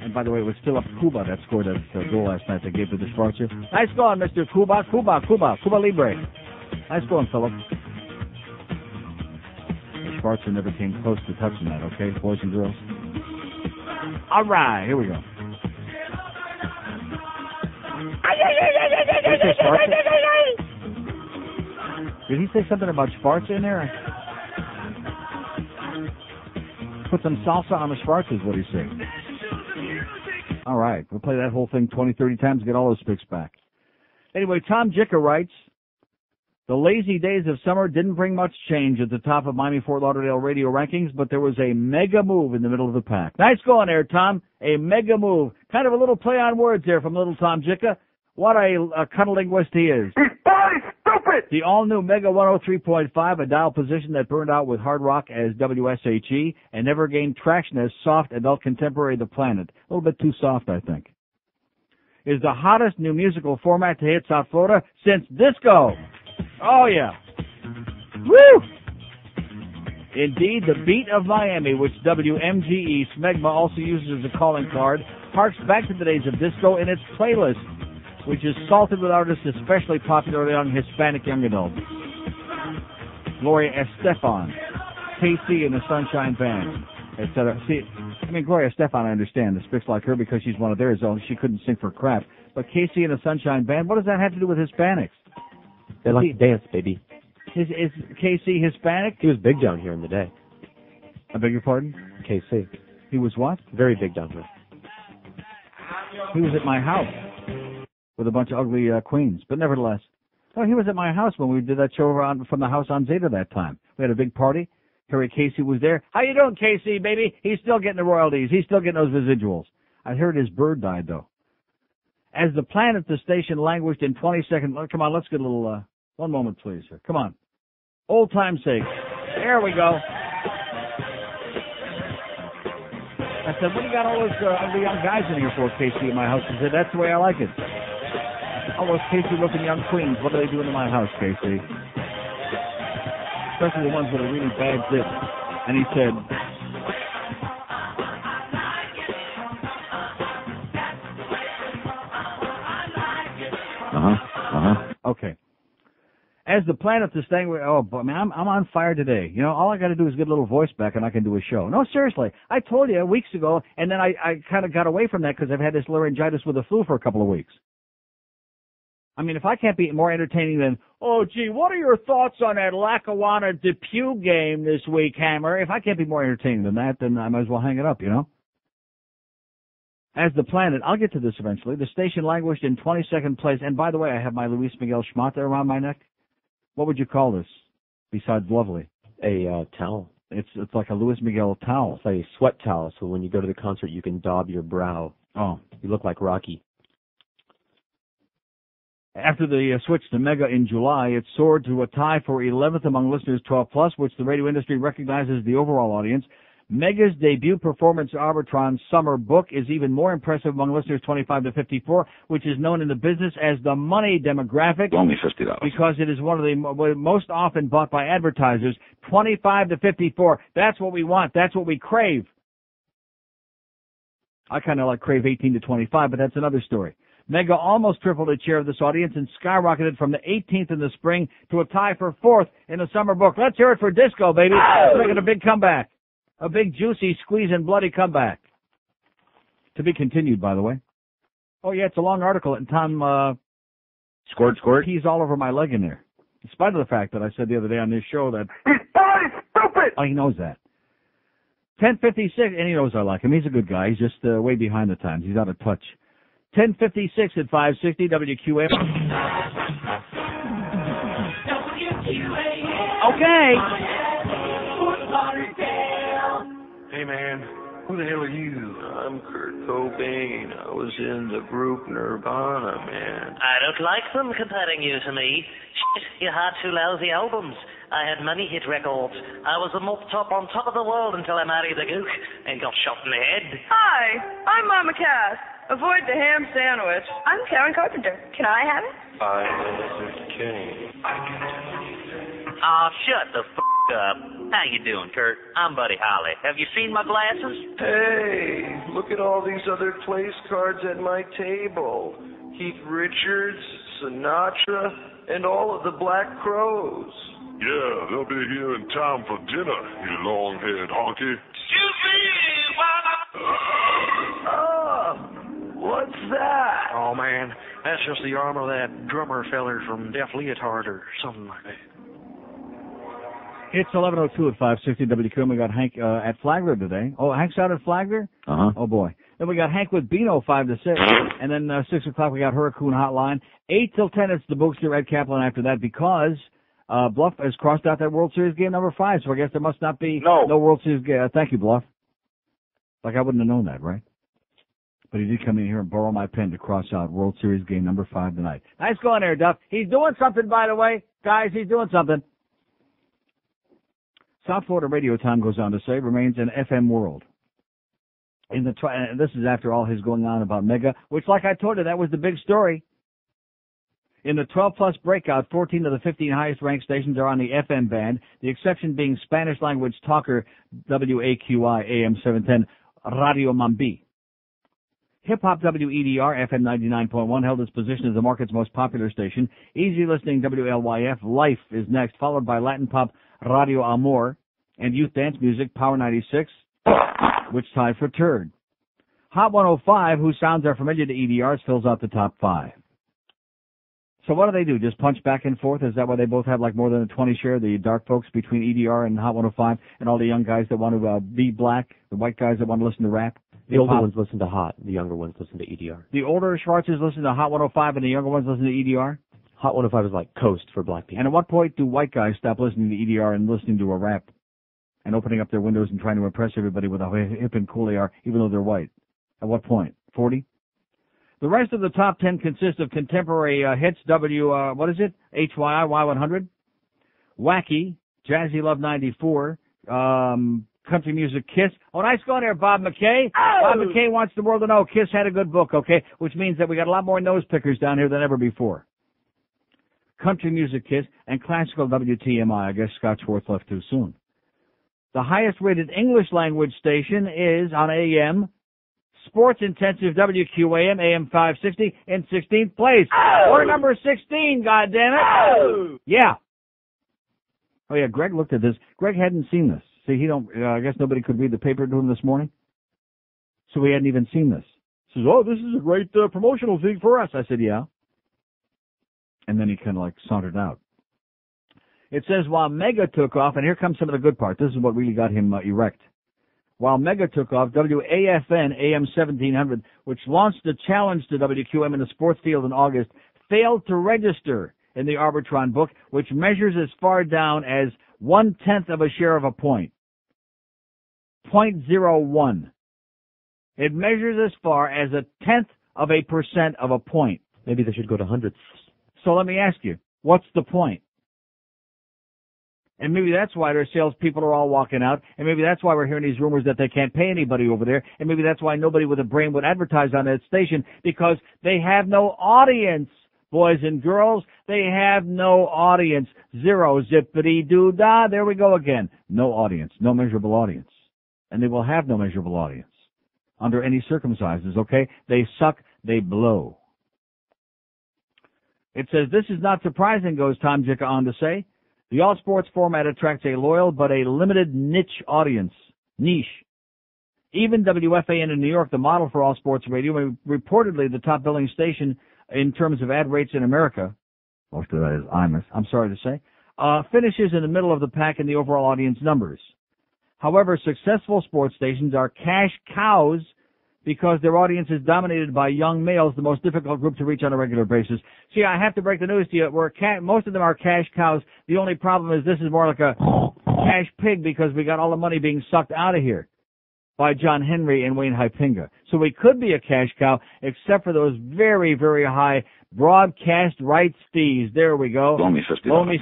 And by the way, it was Philip Cuba that scored that goal last night that gave to the Schwarzer. Nice going, Mr. Cuba Libre. Nice going, Philip. The Schwarzer never came close to touching that, okay, boys and girls? All right, here we go. Did he say something about Schwarzer in there? Put some salsa on the Schwarzer is what he said. All right, we'll play that whole thing 20, 30 times, get all those picks back. Anyway, Tom Schaefer writes, the lazy days of summer didn't bring much change at the top of Miami-Fort Lauderdale radio rankings, but there was a mega move in the middle of the pack. Nice going there, Tom. A mega move. Kind of a little play on words there from little Tom Schaefer. What a cunnilinguist he is. He's bloody stupid! The all-new Mega 103.5, a dial position that burned out with hard rock as WSHE and never gained traction as soft adult contemporary The Planet. A little bit too soft, I think. Is the hottest new musical format to hit South Florida since disco. Oh, yeah. Woo! Indeed, the beat of Miami, which WMGE Smegma also uses as a calling card, harks back to the days of disco in its playlist, which is salted with artists especially popular among Hispanic young adults. Gloria Estefan, KC and the Sunshine Band, etc. See, I mean, Gloria Estefan, I understand, the speaks like her because she's one of theirs, so she couldn't sing for crap. But KC and the Sunshine Band, what does that have to do with Hispanics? They like to dance, baby. Is KC Hispanic? He was big down here in the day. I beg your pardon? KC. He was what? Very big down here. He was at my house with a bunch of ugly queens, but nevertheless. Oh, he was at my house when we did that show from the house on Zeta that time. We had a big party. Harry Casey was there. How you doing, Casey, baby? He's still getting the royalties. He's still getting those residuals. I heard his bird died, though. As the plan at the station languished in 20 seconds. Come on, let's get a little, one moment, please, sir. Come on. Old time's sake. There we go. I said, what do you got all those ugly young guys in here for, Casey, in my house? He said, that's the way I like it. All those Casey-looking young queens, what are they doing in my house, Casey? Especially the ones with a really bad zip. And he said, okay. As the planet is staying, oh, but man, I'm on fire today. You know, all I got to do is get a little voice back and I can do a show. No, seriously. I told you weeks ago, and then I kind of got away from that because I've had this laryngitis with the flu for a couple of weeks. I mean, if I can't be more entertaining than, oh, gee, what are your thoughts on that Lackawanna Depew game this week, Hammer? If I can't be more entertaining than that, then I might as well hang it up, you know? As the planet, I'll get to this eventually, the station languished in 22nd place. And by the way, I have my Luis Miguel Schmata around my neck. What would you call this besides lovely? A towel. It's like a Luis Miguel towel. It's like a sweat towel, so when you go to the concert, you can daub your brow. Oh. You look like Rocky. After the switch to Mega in July, it soared to a tie for 11th among listeners 12+, which the radio industry recognizes the overall audience. Mega's debut performance Arbitron summer book is even more impressive among listeners 25 to 54, which is known in the business as the money demographic. Only $50. Because it is one of the most often bought by advertisers. 25 to 54. That's what we want. That's what we crave. I kind of like crave 18 to 25, but that's another story. Mega almost tripled its share of this audience and skyrocketed from the 18th in the spring to a tie for 4th in the summer book. Let's hear it for disco, baby. It's making a big comeback. A big, juicy, squeezing, bloody comeback. To be continued, by the way. Oh, yeah, it's a long article, and Tom, Squirt. He's all over my leg in there. In spite of the fact that I said the other day on this show that he's bloody stupid! Oh, he knows that. 10:56, and he knows I like him. He's a good guy. He's just way behind the times. He's out of touch. 10:56 at 560 WQAM. Okay. Hey, man. Who the hell are you? I'm Kurt Cobain. I was in the group Nirvana, man. I don't like them comparing you to me. Shit, you had 2 lousy albums. I had many hit records. I was on top of the world until I married the Gook and got shot in the head. Hi, I'm Mama Cass. Avoid the ham sandwich. I'm Karen Carpenter. Can I have it? I'm Mr. King. Aw, shut the f*** up. How you doing, Kurt? I'm Buddy Holly. Have you seen my glasses? Hey, look at all these other place cards at my table. Keith Richards, Sinatra, and all of the Black Crows. Yeah, they'll be here in time for dinner, you long-haired honky. Excuse me, what's that? Oh, man, that's just the arm of that drummer feller from Def Leotard or something like that. It's 11:02 at 560 WQAM. We got Hank at Flagler today. Oh, Hank's out at Flagler? Uh-huh. Oh, boy. Then we got Hank with Beano, 5 to 6. And then 6 o'clock, we got Hurricane Hotline. 8 till 10, it's the Bookster, Ed Kaplan after that because Bluff has crossed out that World Series game number 5, so I guess there must not be no World Series game. Thank you, Bluff. Like I wouldn't have known that, right? But he did come in here and borrow my pen to cross out World Series game number 5 tonight. Nice going there, Duff. He's doing something, by the way. Guys, he's doing something. South Florida Radio Time goes on to say remains an FM world. And this is after all his going on about Mega, which, like I told you, that was the big story. In the 12-plus breakout, 14 of the 15 highest-ranked stations are on the FM band, the exception being Spanish-language talker WAQI AM 710 Radio Mambi. Hip-hop WEDR FM 99.1 held its position as the market's most popular station. Easy listening WLYF Life is next, followed by Latin pop Radio Amor and youth dance music Power 96, which tied for third. Hot 105, whose sounds are familiar to EDRs, fills out the top 5. So what do? Just punch back and forth? Is that why they both have like more than a 20 share, the dark folks between EDR and Hot 105, and all the young guys that want to be black, the white guys that want to listen to rap? The older ones listen to Hot, the younger ones listen to EDR. The older Schwarzes listen to Hot 105 and the younger ones listen to EDR? Hot 105 is like Coast for black people. And at what point do white guys stop listening to EDR and listening to a rap and opening up their windows and trying to impress everybody with how hip and cool they are, even though they're white? At what point? 40? The rest of the top 10 consists of contemporary hits, HYI, Y100, Wacky, Jazzy Love 94, country music, Kiss. Oh, nice going there, Bob McKay. Oh! Bob McKay wants the world to know Kiss had a good book, okay, which means that we got a lot more nose pickers down here than ever before. Country music, Kiss, and classical WTMI. I guess Scott Schwartz left too soon. The highest-rated English-language station is on AM, sports-intensive WQAM, AM 560, in 16th place. Oh! We're number 16, goddammit. Oh! Yeah. Oh, yeah, Greg looked at this. Greg hadn't seen this. See, I guess nobody could read the paper to him this morning, so he hadn't even seen this. He says, oh, this is a great promotional thing for us. I said, yeah. And then he kind of like sauntered out. It says, while Mega took off, and here comes some of the good part. This is what really got him erect. While Mega took off, WAFN AM 1700, which launched a challenge to WQM in the sports field in August, failed to register in the Arbitron book, which measures as far down as 1/10 of a share of a point. 0.01. It measures as far as 0.1% of a point. Maybe they should go to hundredths. So let me ask you, what's the point? And maybe that's why their salespeople are all walking out, and maybe that's why we're hearing these rumors that they can't pay anybody over there, and maybe that's why nobody with a brain would advertise on that station, because they have no audience, boys and girls. They have no audience. Zero, zippity-doo-dah, there we go again. No audience, no measurable audience. And they will have no measurable audience under any circumstances, okay? They suck, they blow. It says, this is not surprising, goes Tom Jicka on to say. The all-sports format attracts a loyal but a limited niche audience. Niche. Even WFAN in New York, the model for all-sports radio, reportedly the top-billing station in terms of ad rates in America, most of that is Imus, I'm sorry to say, finishes in the middle of the pack in the overall audience numbers. However, successful sports stations are cash cows because their audience is dominated by young males, the most difficult group to reach on a regular basis. See, I have to break the news to you. Most of them are cash cows. The only problem is this is more like a cash pig because we got all the money being sucked out of here by John Henry and Wayne Hypinga. So we could be a cash cow, except for those very, very high broadcast rights fees. There we go. Loan me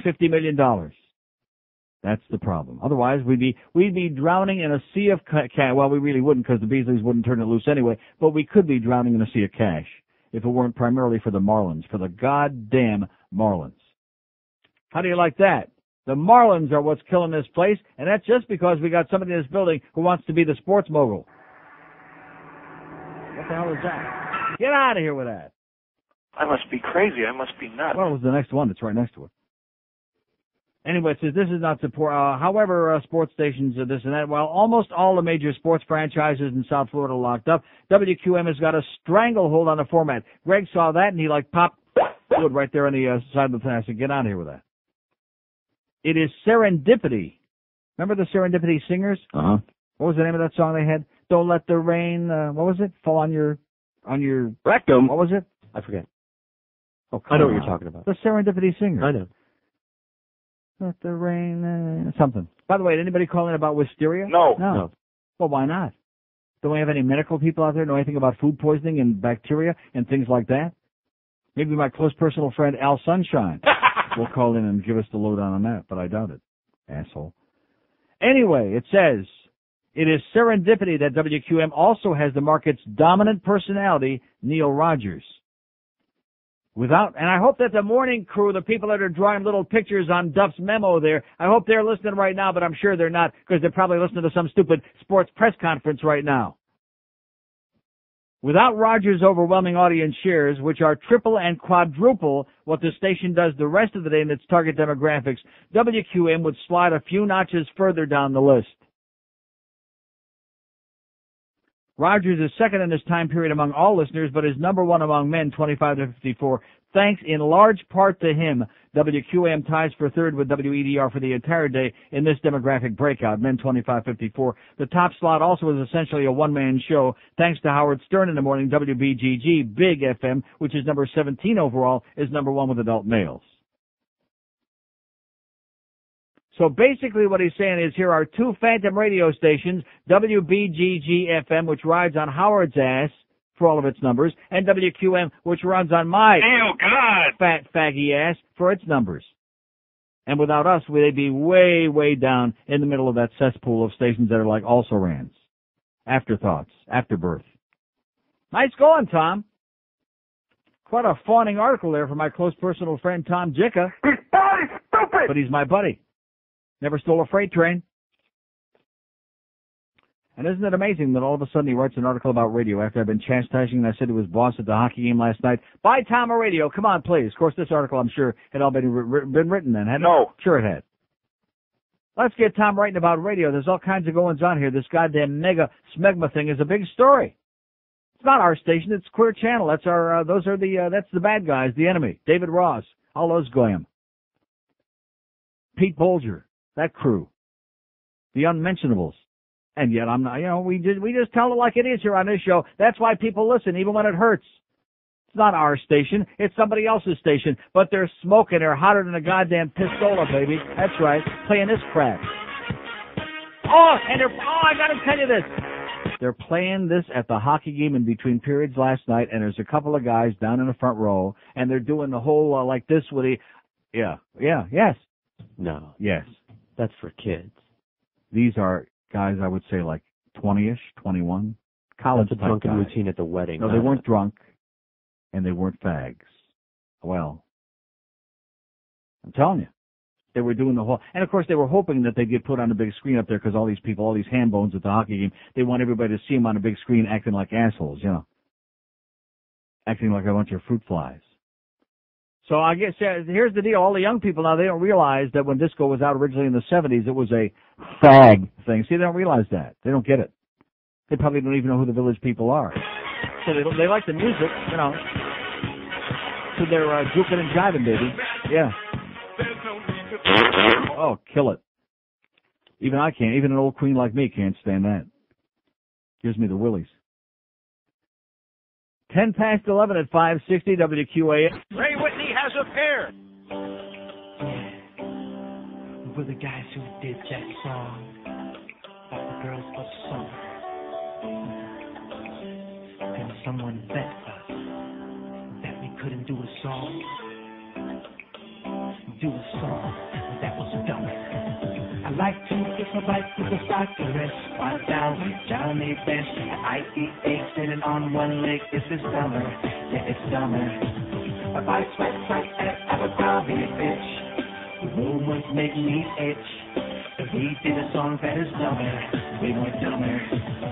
$50 million. That's the problem. Otherwise, we'd be drowning in a sea of cash. Well, we really wouldn't because the Beasleys wouldn't turn it loose anyway, but we could be drowning in a sea of cash if it weren't primarily for the Marlins, for the goddamn Marlins. How do you like that? The Marlins are what's killing this place, and that's just because we got somebody in this building who wants to be the sports mogul. What the hell is that? Get out of here with that. I must be crazy. I must be nuts. Well, it was the next one that's right next to it. Anyway, it says this is not support. However, sports stations are this and that. While almost all the major sports franchises in South Florida are locked up, WQM has got a stranglehold on the format. Greg saw that and he popped wood right there on the side of the thing. I said, get out of here with that. It is serendipity. Remember the Serendipity Singers? Uh-huh. What was the name of that song they had? Don't let the rain, what was it? Fall on your rectum. What was it? I forget. Oh, I know what you're talking about. The Serendipity Singers. I know. Let the rain, something. By the way, did anybody call in about wisteria? No. Well, why not? Don't we have any medical people out there know anything about food poisoning and bacteria and things like that? Maybe my close personal friend Al Sunshine will call in and give us the lowdown on that, but I doubt it. Asshole. Anyway, it says, it is serendipity that WQM also has the market's dominant personality, Neil Rogers. And I hope that the morning crew, the people that are drawing little pictures on Duff's memo there, I hope they're listening right now, but I'm sure they're not because they're probably listening to some stupid sports press conference right now. Without Rogers' overwhelming audience shares, which are triple and quadruple what the station does the rest of the day in its target demographics, WQM would slide a few notches further down the list. Rogers is second in this time period among all listeners, but is number one among men 25 to 54. Thanks in large part to him, WQAM ties for third with WEDR for the entire day in this demographic breakout, men 25-54. The top slot also is essentially a one-man show. Thanks to Howard Stern in the morning, WBGG, Big FM, which is number 17 overall, is number one with adult males. So basically what he's saying is here are two phantom radio stations, WBGG-FM, which rides on Howard's ass for all of its numbers, and WQM, which runs on my fat faggy ass for its numbers. And without us, they'd be way, way down in the middle of that cesspool of stations that are like also-rans, afterthoughts, afterbirth. Nice going, Tom. Quite a fawning article there for my close personal friend Tom Jicka. He's bloody stupid! But he's my buddy. Never stole a freight train. And isn't it amazing that all of a sudden he writes an article about radio after I've been chastising and I said to his boss at the hockey game last night, buy Tom a radio, come on, please. Of course, this article, I'm sure, had all been written then, hadn't it? No. Sure it had. Let's get Tom writing about radio. There's all kinds of goings on here. This goddamn mega smegma thing is a big story. It's not our station, it's Queer Channel. That's our, that's the bad guys, the enemy. David Ross, all those goyim. Pete Bolger. That crew. The unmentionables. And yet I'm not, we just tell it like it is here on this show. That's why people listen, even when it hurts. It's not our station. It's somebody else's station. But they're smoking. They're hotter than a goddamn pistola, baby. That's right. Playing this crap. I gotta tell you this. They're playing this at the hockey game in between periods last night, and there's a couple of guys down in the front row, and they're doing the whole, like this with yes. No. Yes. That's for kids. These are guys, I would say, like 20-ish, 21. College That's a drunken routine at the wedding. No, they weren't drunk, and they weren't fags. Well, I'm telling you. They were doing the whole... And, of course, they were hoping that they'd get put on a big screen up there because all these people, all these ham bones at the hockey game, they want everybody to see them on a big screen acting like assholes, acting like a bunch of fruit flies. So I guess here's the deal. All the young people now, they don't realize that when disco was out originally in the 70s, it was a fag thing. See, they don't realize that. They don't get it. They probably don't even know who the Village People are. So they like the music, So they're juking and jiving, baby. Yeah. Oh, kill it. Even I can't. Even an old queen like me can't stand that. Gives me the willies. 11 at 560 WQAM. Ray Whitney has a pair. We're the guys who did that song about the girls of summer. And someone bet us that we couldn't do a song that was dumb. I like to kiss my bike with a cyclist, while down with Johnny Bench. I eat eggs sitting on one leg. This is dumber, yeah, it's dumber. My bike's right at Abercrombie, bitch. The rumors make me itch. If we did a song that is dumber, we were dumber.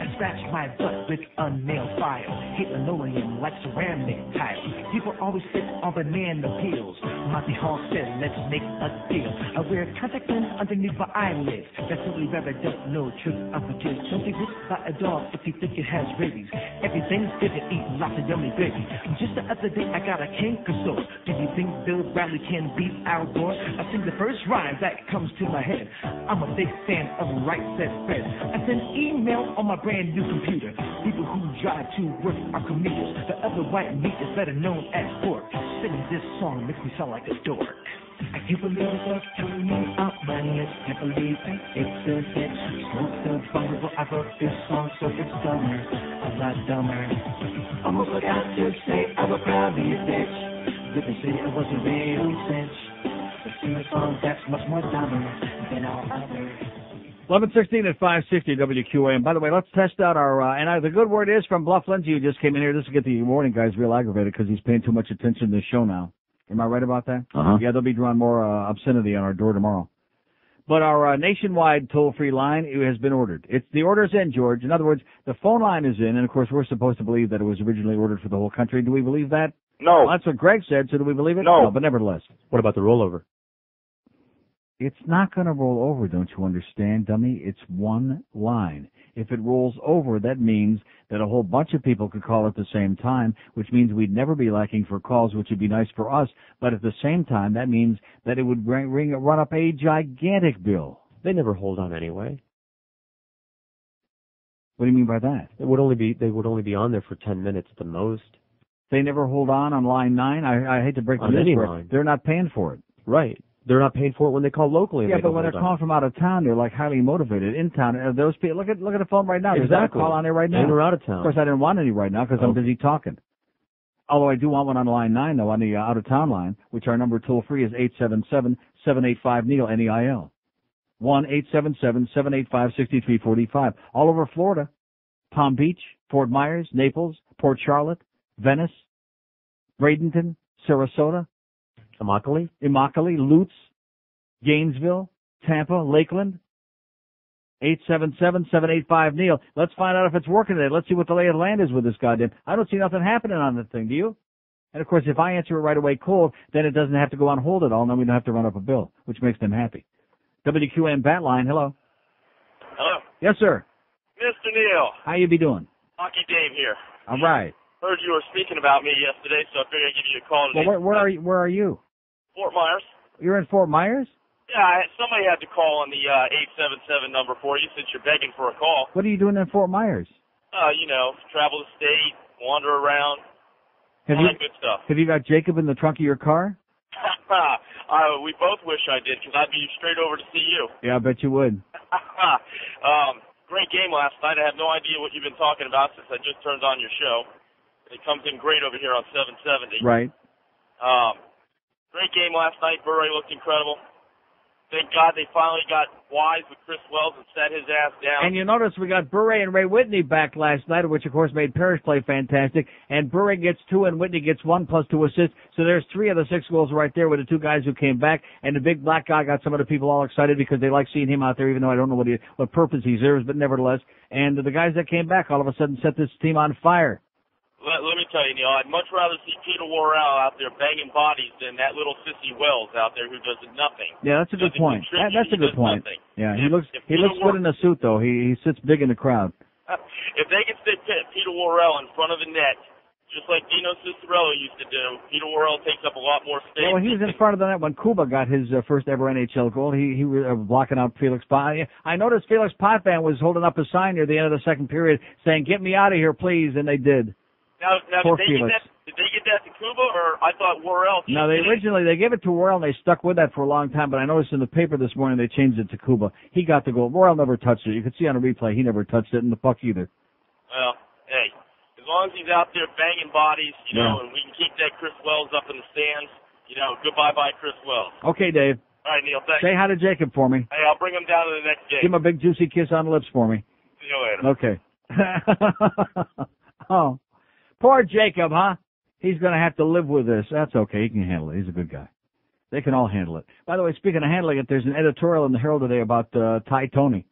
I scratch my butt with a nail file, hit linoleum like ceramic tile. People always sit on banana peels. Monty Hall said, let's make a deal. I wear contact lenses underneath my eyelids. That's only rabbit don't know trick of the kids. Don't be whipped by a dog if you think it has rabies. Every Thanksgiving eat lots of yummy gravy. Just the other day I got a canker sore. Do you think Bill Bradley can beat Al Gore? I sing the first rhyme that comes to my head. I'm a big fan of Right Said Fred. I send email on my brand new computer. People who drive to work are commuters. The other white meat is better known as pork. Singing this song makes me sound like a dork. I can't believe it's telling me out my list. Can't believe that it's a hit. Smoke the Bible, I wrote this song so it's dumber, a lot dumber. Almost forgot to say I would probably a bitch. Didn't say it was a real cinch. But sing a song that's much more dumber than all others. 11:16 at 560 WQAM. By the way, let's test out our, the good word is from Bluff Lindsay, who just came in here. This will get the morning guys real aggravated because he's paying too much attention to the show now. Am I right about that? Uh-huh. Yeah, they'll be drawing more obscenity on our door tomorrow. But our nationwide toll-free line has been ordered. The order's in, George. In other words, the phone line is in, and of course we're supposed to believe that it was originally ordered for the whole country. Do we believe that? No. Well, that's what Greg said, so do we believe it? No. But nevertheless. What about the rollover? It's not going to roll over, don't you understand, dummy? It's one line. If it rolls over, that means that a whole bunch of people could call at the same time, which means we'd never be lacking for calls, which would be nice for us. But at the same time, that means that it would run up a gigantic bill. They never hold on anyway. What do you mean by that? They would only be on there for 10 minutes at the most. They never hold on line 9? I hate to break the news for it. They're not paying for it. Right. They're not paying for it when they call locally. Yeah, but when they're calling from out of town, they're like highly motivated. In town, those people, look at the phone right now. Exactly. There's a call on there right now. In or out of town. Of course, I didn't want any right now because I'm busy talking. Although I do want one on line 9, though, on the out-of-town line, which our number toll-free is 877-785-NEIL, N-E-I-L. 1-877-785-6345. All over Florida. Palm Beach, Fort Myers, Naples, Port Charlotte, Venice, Bradenton, Sarasota, Immokalee, Lutz, Gainesville, Tampa, Lakeland. 877-785-NEIL. Let's find out if it's working today. Let's see what the lay of the land is with this goddamn. I don't see nothing happening on the thing, do you? And, of course, if I answer it right away cold, then it doesn't have to go on hold at all, and then we don't have to run up a bill, which makes them happy. WQAM Bat Line, hello. Hello. Yes, sir. Mr. Neil. How you be doing? Hockey Dave here. All right. Heard you were speaking about me yesterday, so I figured I'd give you a call today. Well, where are you? Fort Myers. You're in Fort Myers? Yeah, somebody had to call on the 877 number for you since you're begging for a call. What are you doing in Fort Myers? Travel the state, wander around, all that good stuff. Have you got Jacob in the trunk of your car? We both wish I did, because I'd be straight over to see you. Yeah, I bet you would. Great game last night. I have no idea what you've been talking about since I just turned on your show. It comes in great over here on 770. Right. Great game last night. Bure looked incredible. Thank God they finally got wise with Chris Wells and sat his ass down. And you notice we got Bure and Ray Whitney back last night, which, of course, made Parrish play fantastic. And Bure gets 2 and Whitney gets 1 plus 2 assists. So there's 3 of the 6 goals right there with the 2 guys who came back. And the big black guy got some of the people all excited because they like seeing him out there, even though I don't know what purpose he serves, but nevertheless. And the guys that came back all of a sudden set this team on fire. Let me tell you, Neil, I'd much rather see Peter Worrell out there banging bodies than that little sissy Wells out there who does nothing. Yeah, that's a good point. That's a good point. Nothing. Yeah, he looks good in a suit, though. He sits big in the crowd. If they can stick Peter Worrell in front of the net just like Dino Cicerello used to do. Peter Worrell takes up a lot more space. Yeah, well, he was in front of the net when Cuba got his first ever NHL goal. He was blocking out Felix Pot. I noticed Felix Potvin was holding up a sign near the end of the second period saying, "Get me out of here, please," and they did. Now Poor did they Felix. get that to Cuba, or I thought Worrell? No, they gave it to Worrell, and they stuck with that for a long time, but I noticed in the paper this morning they changed it to Cuba. He got the goal. Worrell never touched it. You could see on a replay he never touched it, and the puck either. Well, hey, as long as he's out there banging bodies, you know, and we can keep that Chris Wells up in the stands, you know, goodbye, Chris Wells. Okay, Dave. All right, Neil, thanks. Say hi to Jacob for me. Hey, I'll bring him down to the next game. Give him a big juicy kiss on the lips for me. See you later. Okay. Oh, poor Jacob, huh? He's going to have to live with this. That's okay. He can handle it. He's a good guy. They can all handle it. By the way, speaking of handling it, there's an editorial in the Herald today about Ty Toney.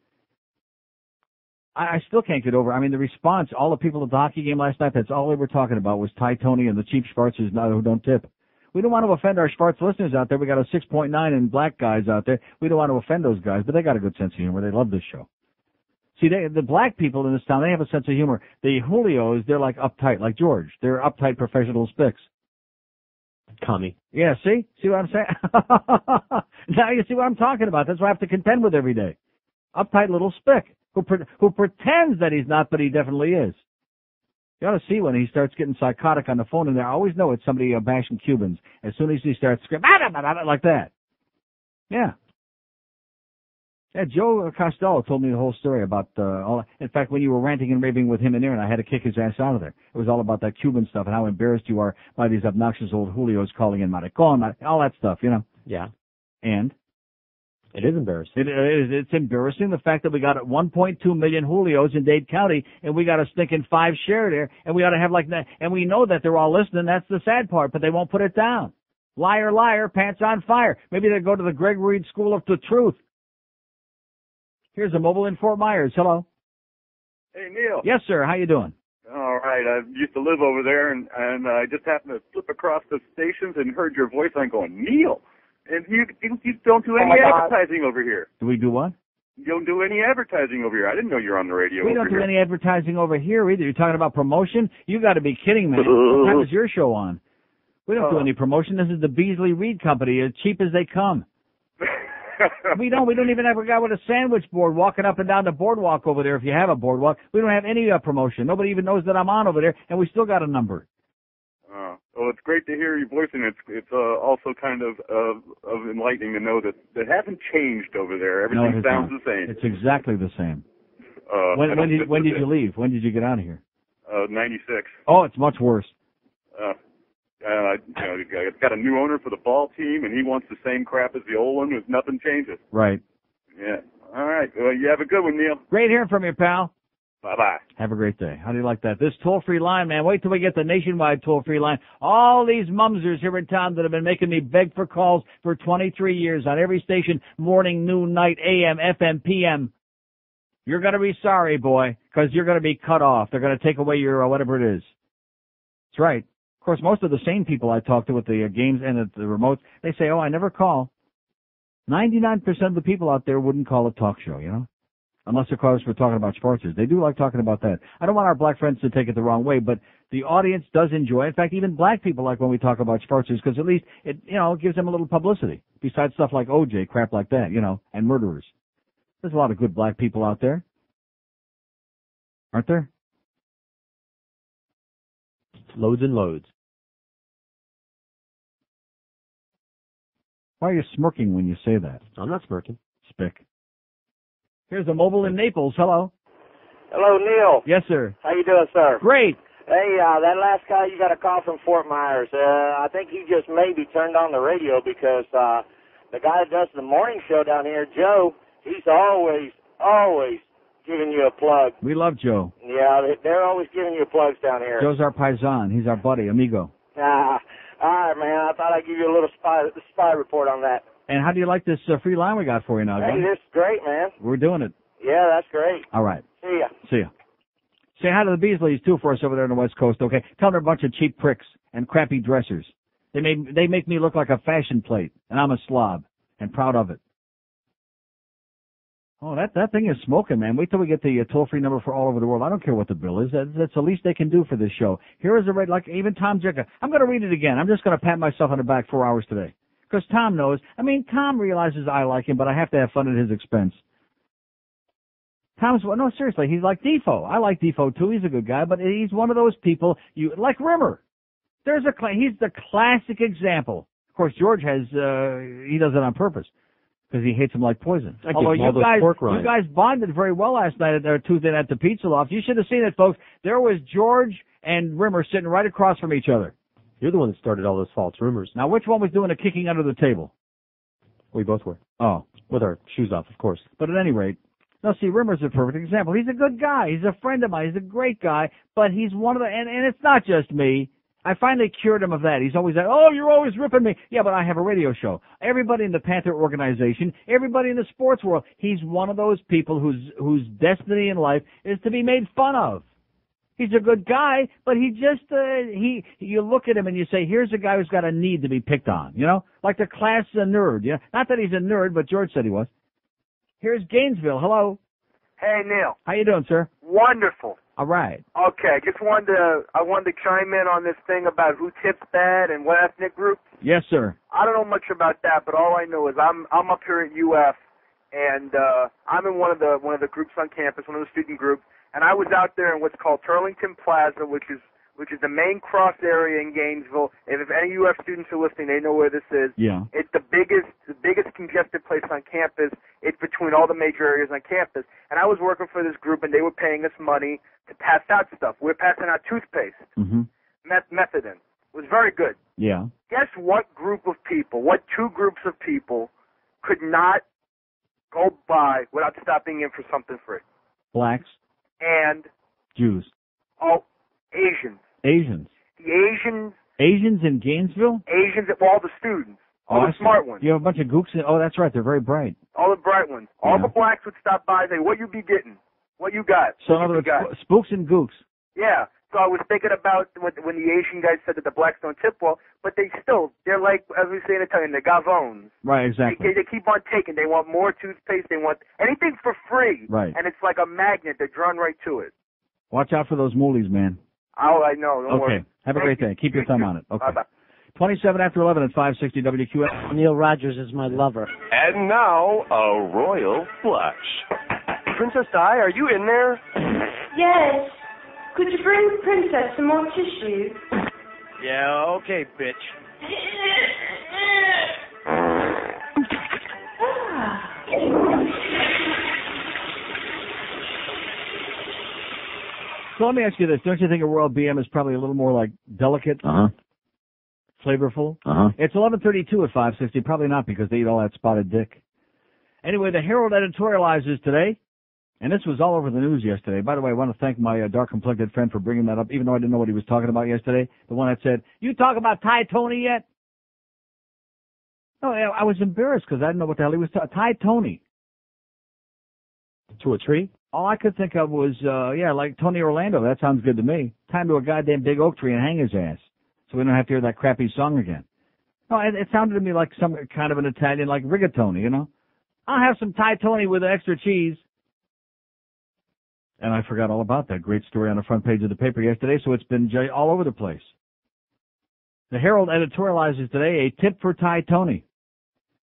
I still can't get over. I mean, the response, all the people at the hockey game last night, that's all they were talking about was Ty Toney and the cheap Schwarzers who don't tip. We don't want to offend our Schwartz listeners out there. We got a 6.9 and black guys out there. We don't want to offend those guys, but they got a good sense of humor. They love this show. See, the black people in this town, they have a sense of humor. The Julios, they're like uptight, like George. They're uptight professional spicks. Commie. Yeah, see? See what I'm saying? Now you see what I'm talking about. That's what I have to contend with every day. Uptight little spick who pretends that he's not, but he definitely is. You ought to see when he starts getting psychotic on the phone, and I always know it's somebody bashing Cubans. As soon as he starts screaming, like that. Yeah. Yeah, Joe Costello told me the whole story about in fact, when you were ranting and raving with him and Aaron, I had to kick his ass out of there. It was all about that Cuban stuff and how embarrassed you are by these obnoxious old Julios calling in maricon, all that stuff, you know. Yeah. And? It is embarrassing. It's embarrassing, the fact that we got 1.2 million Julios in Dade County, and we got a stinking 5 share there, and we ought to have like that, and we know that they're all listening. That's the sad part, but they won't put it down. Liar, liar, pants on fire. Maybe they'll go to the Greg Reed School of the Truth. Here's a mobile in Fort Myers. Hello. Hey, Neil. Yes, sir. How you doing? All right. I used to live over there, and I just happened to flip across the stations and heard your voice. I'm going, Neil. And you don't do any advertising over here. Do we do what? You don't do any advertising over here. I didn't know you were on the radio over We here. don't do any advertising over here either. You're talking about promotion? You got to be kidding me. What time is your show on? We don't do any promotion. This is the Beasley Reed Company, as cheap as they come. We don't even have a guy with a sandwich board walking up and down the boardwalk over there if you have a boardwalk. We don't have any promotion. Nobody even knows that I'm on over there, and we still got a number. Well, it's great to hear your voice, and it's also kind of enlightening to know that it hasn't changed over there. Everything sounds the same. It's exactly the same. When did you leave? When did you get out of here? 96. Oh, it's much worse. Got a new owner for the ball team, and he wants the same crap as the old one. With nothing changes. Right. Yeah. All right. Well, you have a good one, Neil. Great hearing from you, pal. Bye-bye. Have a great day. How do you like that? This toll-free line, man. Wait till we get the nationwide toll-free line. All these mumsers here in town that have been making me beg for calls for 23 years on every station, morning, noon, night, AM, FM, PM. You're going to be sorry, boy, because you're going to be cut off. They're going to take away your whatever it is. That's right. Of course, most of the sane people I talk to at the games and at the remotes, they say, oh, I never call. 99% of the people out there wouldn't call a talk show, you know? Unless, of course, we're talking about Schwarzers. They do like talking about that. I don't want our black friends to take it the wrong way, but the audience does enjoy. In fact, even black people like when we talk about Schwarzers because at least it, gives them a little publicity. Besides stuff like OJ, crap like that, and murderers. There's a lot of good black people out there. Aren't there? Loads and loads. Why are you smirking when you say that? I'm not smirking. Spick. Here's a mobile in Naples. Hello. Hello, Neil. Yes, sir. How you doing, sir? Great. Hey, that last guy you got a call from Fort Myers. I think he just maybe turned on the radio because the guy that does the morning show down here, Joe, he's always giving you a plug. We love Joe. Yeah, they're always giving you plugs down here. Joe's our paisan. He's our buddy, amigo. All right, man. I thought I'd give you a little spy report on that. And how do you like this free line we got for you now, Hey, guys? this is great, man. We're doing it. Yeah, that's great. All right. See ya. See ya. Say hi to the Beasleys, too, for us over there on the West Coast, okay? Tell them they're a bunch of cheap pricks and crappy dressers. They make me look like a fashion plate, and I'm a slob, and proud of it. Oh, that thing is smoking, man. Wait till we get the toll-free number for all over the world. I don't care what the bill is. That's the least they can do for this show. Here is the rate, like even Tom Schaefer. I'm going to read it again. I'm just going to pat myself on the back 4 hours today. Because Tom knows. I mean, Tom realizes I like him, but I have to have fun at his expense. No, seriously, he's like Defoe. I like Defoe, too. He's a good guy, but he's one of those people, like Rimmer. He's the classic example. Of course, George he does it on purpose. Because he hates him like poison. Although you guys bonded very well last night at Tuesday night at the Pizza Loft. You should have seen it, folks. There was George and Rimmer sitting right across from each other. You're the one that started all those false rumors. Now, which one was doing the kicking under the table? We both were. Oh. With our shoes off, of course. But at any rate, now see, Rimmer's a perfect example. He's a good guy. He's a friend of mine. He's a great guy. But he's one of the, and it's not just me. I finally cured him of that. He's always like, oh, you're always ripping me. Yeah, but I have a radio show. Everybody in the Panther organization, everybody in the sports world, he's one of those people whose destiny in life is to be made fun of. He's a good guy, but he just, you look at him and you say, here's a guy who's got a need to be picked on, you know? Like the class nerd, you know? Not that he's a nerd, but George said he was. Here's Gainesville. Hello. Hey, Neil. How you doing, sir? Wonderful. All right. Okay, I wanted to chime in on this thing about who tips bad and what ethnic groups. Yes, sir. I don't know much about that, but all I know is I'm up here at UF, and I'm in one of the groups on campus, one of the student groups, and I was out there in what's called Turlington Plaza, which is the main cross area in Gainesville. If any UF students are listening, they know where this is. Yeah. It's the biggest congested place on campus. It's between all the major areas on campus. And I was working for this group, and they were paying us money to pass out stuff. We were passing out toothpaste, methadone. It was very good. Yeah. Guess what two groups of people could not go by without stopping in for something free? Blacks. And Jews. Oh, Asians. Asians. The Asians. Asians in Gainesville? Asians, all the students. All the smart ones. You have a bunch of gooks. Oh, that's right. They're very bright. All the bright ones. All the blacks would stop by and say, what you be getting? What you got? So in other words, spooks and gooks. Yeah. So I was thinking about when the Asian guys said that the blacks don't tip well, but they're like, as we say in Italian, they're gavones. Right, exactly. They keep on taking. They want more toothpaste. They want anything for free. Right. And it's like a magnet. They're drawn right to it. Watch out for those moolies, man. Oh, I know. Don't worry. Okay. Have a great day. Keep your thumb on it. Okay. Bye-bye. 27 after 11 at 560 WQAM. Neil Rogers is my lover. And now, a royal flush. Princess Di, are you in there? Yes. Could you bring the princess some more tissue? Yeah, okay, bitch. So let me ask you this. Don't you think a Royal BM is probably a little more like delicate? Flavorful? It's 11:32 at 560. Probably not because they eat all that spotted dick. Anyway, the Herald editorializes today, and this was all over the news yesterday. By the way, I want to thank my dark-complected friend for bringing that up, even though I didn't know what he was talking about yesterday. The one that said, you talk about Ty Tony yet? No, I was embarrassed because I didn't know what the hell he was talking about. Ty Tony. To a tree? All I could think of was, like Tony Orlando. That sounds good to me. Time to a goddamn big oak tree and hang his ass, so we don't have to hear that crappy song again. No, it sounded to me like some kind of an Italian, like rigatoni, you know? I'll have some Thai Tony with extra cheese. And I forgot all about that great story on the front page of the paper yesterday, so it's been all over the place. The Herald editorializes today, a tip for Thai Tony.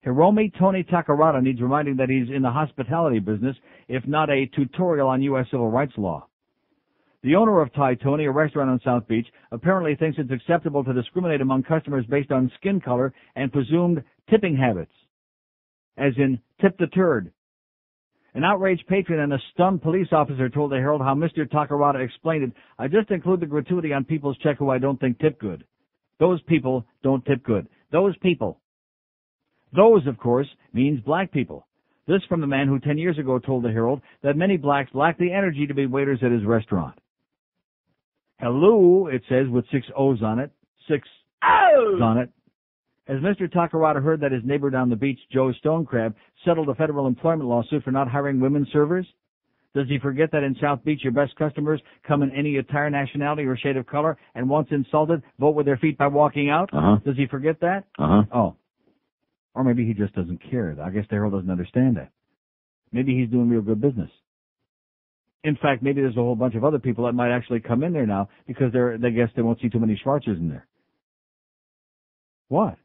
Hiromi Tony Takarada needs reminding that he's in the hospitality business, if not a tutorial on U.S. civil rights law. The owner of Thai Tony, a restaurant on South Beach, apparently thinks it's acceptable to discriminate among customers based on skin color and presumed tipping habits, as in tip the turd. An outraged patron and a stunned police officer told the Herald how Mr. Takarada explained it. I just include the gratuity on people's check who I don't think tip good. Those people don't tip good. Those people. Those, of course, means black people. This from the man who 10 years ago told the Herald that many blacks lack the energy to be waiters at his restaurant. Hello, it says with 6 O's on it. 6 O's on it. As Mr. Takarada heard that his neighbor down the beach, Joe Stonecrab, settled a federal employment lawsuit for not hiring women servers? Does he forget that in South Beach your best customers come in any attire, nationality, or shade of color, and once insulted, vote with their feet by walking out? Does he forget that? Oh. Or maybe he just doesn't care. I guess the Herald doesn't understand that. Maybe he's doing real good business. In fact, maybe there's a whole bunch of other people that might actually come in there now because they guess they won't see too many Schwarzers in there. What?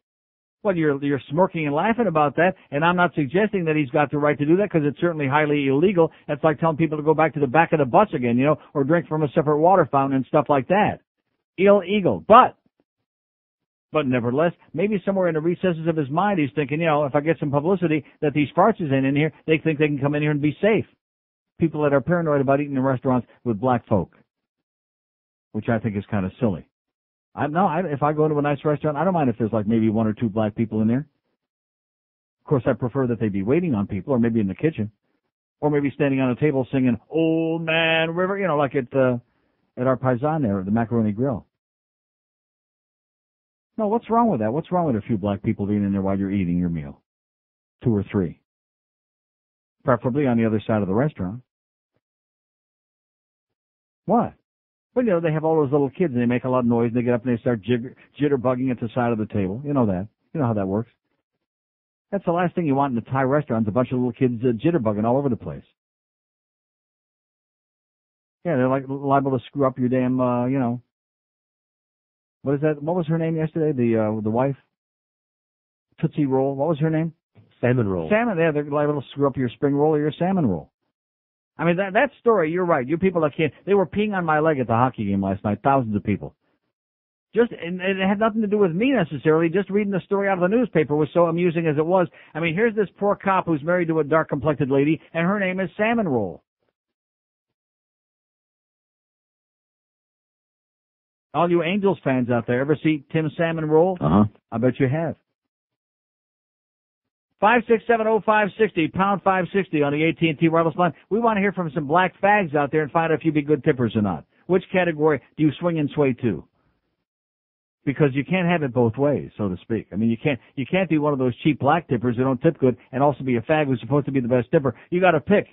Well, you're smirking and laughing about that, and I'm not suggesting that he's got the right to do that because it's certainly highly illegal. That's like telling people to go back to the back of the bus again, or drink from a separate water fountain and stuff like that. Illegal. But nevertheless, maybe somewhere in the recesses of his mind he's thinking, if I get some publicity that these Schwarzers ain't in here, they think they can come in here and be safe. People that are paranoid about eating in restaurants with black folk, which I think is kind of silly. If I go to a nice restaurant, I don't mind if there's like maybe one or two black people in there. Of course, I prefer that they be waiting on people, or maybe in the kitchen, or maybe standing on a table singing "Old Man River," like at our Paisan there, at the Macaroni Grill. No, what's wrong with that? What's wrong with a few black people being in there while you're eating your meal? 2 or 3. Preferably on the other side of the restaurant. What? Well, they have all those little kids and they make a lot of noise and they get up and they start jitterbugging at the side of the table. You know that. You know how that works. That's the last thing you want in a Thai restaurant, is a bunch of little kids jitterbugging all over the place. Yeah, they're like liable to screw up your damn, what is that? What was her name yesterday? The wife? Tootsie Roll. What was her name? Salmon roll. Salmon, yeah, they're liable to screw up your spring roll or your salmon roll. I mean, that story, you're right. You people that they were peeing on my leg at the hockey game last night, thousands of people. And it had nothing to do with me necessarily. Just reading the story out of the newspaper was so amusing as it was. I mean, here's this poor cop who's married to a dark-complected lady, and her name is Salmon Roll. All you Angels fans out there, ever see Tim Salmon Roll? Uh-huh. I bet you have. 5670560, pound 560 on the AT&T wireless line. We want to hear from some black fags out there and find out if you be good tippers or not. Which category do you swing and sway to? Because you can't have it both ways, so to speak. I mean, you can't be one of those cheap black tippers who don't tip good and also be a fag who's supposed to be the best tipper. You got to pick.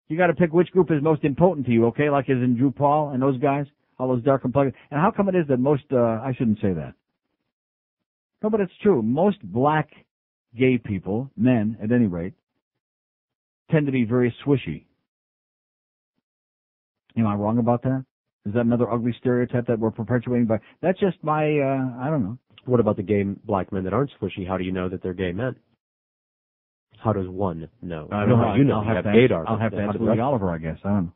You got to pick which group is most important to you, okay? Like as in Drew Paul and those guys, all those dark complected. And how come it is that most, I shouldn't say that. No, but it's true. Most black gay people, men at any rate, tend to be very swishy. Am I wrong about that? Is that another ugly stereotype that we're perpetuating by? That's just my, I don't know. What about the gay black men that aren't swishy? How do you know that they're gay men? How does one know? I don't know. You know. I'll have to ask Lee Oliver, I guess. I don't know.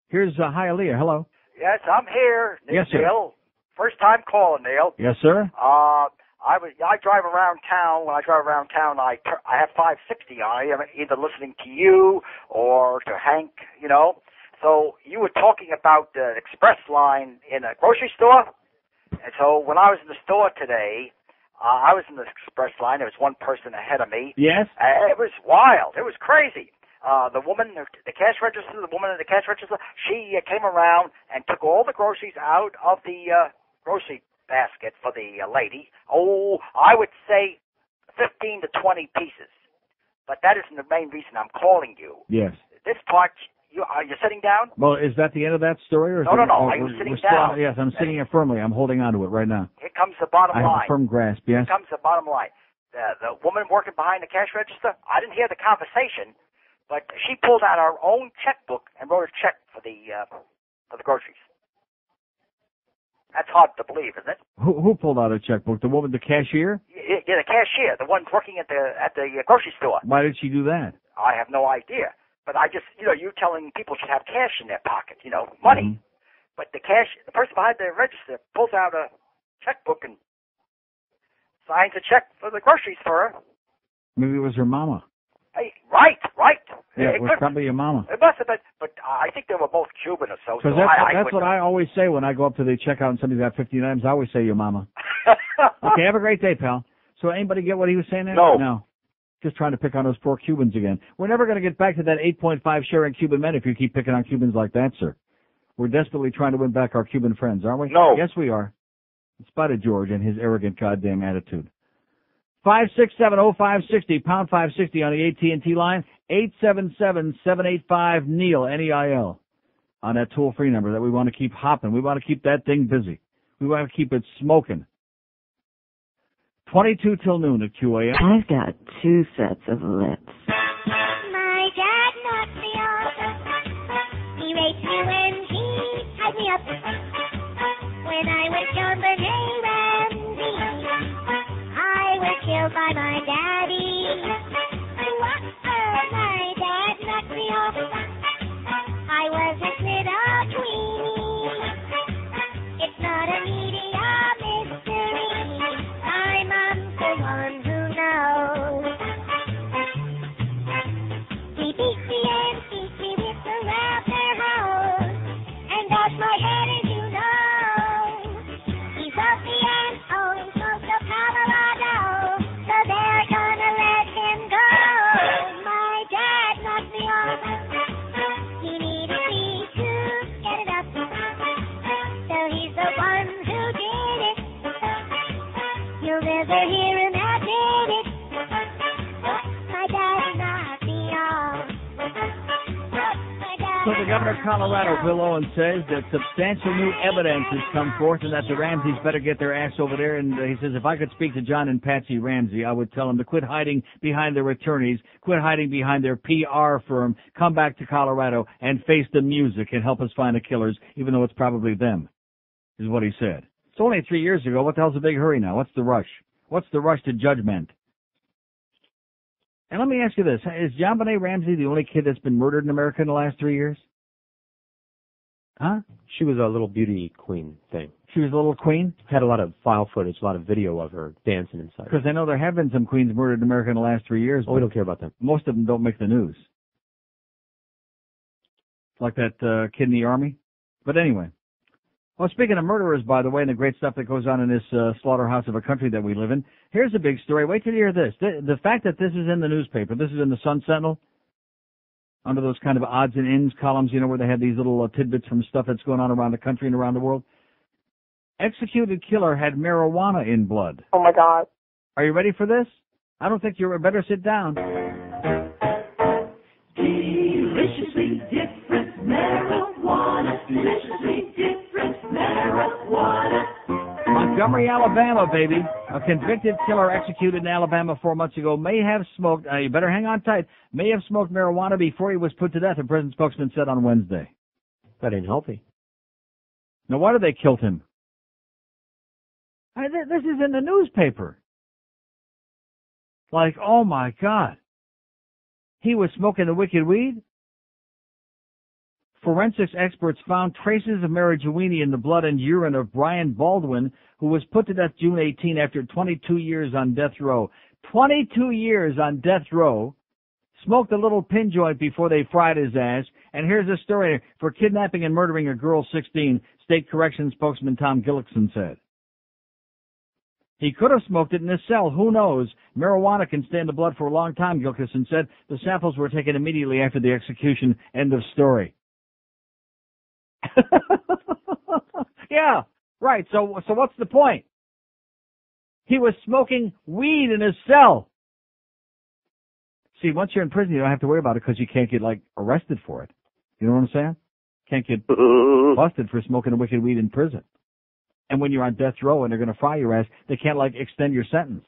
Here's hi, Aaliyah. Hello. Yes, I'm here. Yes, sir. Neil. First time calling, Neil. Yes, sir. I drive around town. When I drive around town, I have 560 on. I'm either listening to you or to Hank, So you were talking about the express line in a grocery store. And so when I was in the store today, I was in the express line. There was one person ahead of me. Yes. It was wild. It was crazy. The woman, the cash register, she came around and took all the groceries out of the grocery basket for the lady. Oh, I would say 15 to 20 pieces. But that isn't the main reason I'm calling you. Yes. This part, are you sitting down? Well, is that the end of that story? Or No. Are you sitting down? Yes, I'm sitting here firmly. I'm holding on to it right now. Here comes the bottom line. I have a firm grasp, yes. Here comes the bottom line. The woman working behind the cash register, I didn't hear the conversation, but she pulled out her own checkbook and wrote a check for the groceries. That's hard to believe, isn't it? Who pulled out a checkbook? The woman, the cashier? Yeah, the cashier, the one working at the grocery store. Why did she do that? I have no idea. But I just, you telling people should have cash in their pocket, money. Mm-hmm. But the person behind the register pulls out a checkbook and signs a check for the groceries for her. Maybe it was her mama. Hey, right. Yeah, it was probably your mama. It must have been, but I think they were both Cuban or so. Because that's what I always say when I go up to the checkout and somebody's got 15 items. I always say your mama. Okay, have a great day, pal. So anybody get what he was saying there? No. Just trying to pick on those poor Cubans again. We're never going to get back to that 8.5 sharing Cuban men if you keep picking on Cubans like that, sir. We're desperately trying to win back our Cuban friends, aren't we? No. Yes, we are. In spite of George and his arrogant goddamn attitude. 5670560, pound 560 on the AT&T line, 877-785-NEIL, N-E-I-L, on that toll-free number that we want to keep hopping. We want to keep that thing busy. We want to keep it smoking. 22 till noon at QAM. I've got 2 sets of lips. My dad knocked me off. He raped me when he tied me up. When I was young, Benet Ramsey, I was killed by my daddy. My dad knocked me off. I was a little tweenie. It's not a media mystery. My mom's the one who knows. He beat me and beat me with the rapper hose and bashed my head, as you know. He's wealthy and owns most of Colorado, so they're gonna let him go. My dad knocked me off. He needed me to get it up, so he's the one who did it. You'll never hear him admit it. My dad knocked me off. So the governor of Colorado, Bill Owen, says that substantial new evidence has come forth and that the Ramseys better get their ass over there. And he says, if I could speak to John and Patsy Ramsey, I would tell them to quit hiding behind their attorneys, quit hiding behind their PR firm, come back to Colorado and face the music and help us find the killers, even though it's probably them, is what he said. It's only 3 years ago. What the hell's the big hurry now? What's the rush? What's the rush to judgment? And let me ask you this. Is John Benet Ramsey the only kid that's been murdered in America in the last 3 years? Huh? She was a little beauty queen thing. She was a little queen? Had a lot of file footage, a lot of video of her dancing inside. Because I know there have been some queens murdered in America in the last 3 years. Oh, we don't care about them. Most of them don't make the news. Like that kid in the Army. But anyway. Well, speaking of murderers, by the way, and the great stuff that goes on in this slaughterhouse of a country that we live in, here's a big story. Wait till you hear this. The fact that this is in the newspaper, this is in the Sun Sentinel, under those kind of odds and ends columns, you know, where they have these little tidbits from stuff that's going on around the country and around the world. Executed killer had marijuana in blood. Oh, my God. Are you ready for this? I don't think you better sit down. Deliciously different marijuana. Deliciously different marijuana. Montgomery, Alabama, baby. A convicted killer executed in Alabama 4 months ago may have smoked, you better hang on tight, may have smoked marijuana before he was put to death, a prison spokesman said on Wednesday. That ain't healthy. Now, why did they kill him? This is in the newspaper. Like, oh my God. He was smoking the wicked weed? Forensics experts found traces of marijuana in the blood and urine of Brian Baldwin, who was put to death June 18 after 22 years on death row. 22 years on death row. Smoked a little pin joint before they fried his ass. And here's a story for kidnapping and murdering a girl 16, State Corrections spokesman Tom Gillickson said. He could have smoked it in his cell. Who knows? Marijuana can stay in the blood for a long time, Gillickson said. The samples were taken immediately after the execution. End of story. Yeah, right. So what's the point? He was smoking weed in his cell. See, once you're in prison, you don't have to worry about it because you can't get, arrested for it. You know what I'm saying? Can't get busted for smoking a wicked weed in prison. And when you're on death row and they're going to fry your ass, they can't, extend your sentence.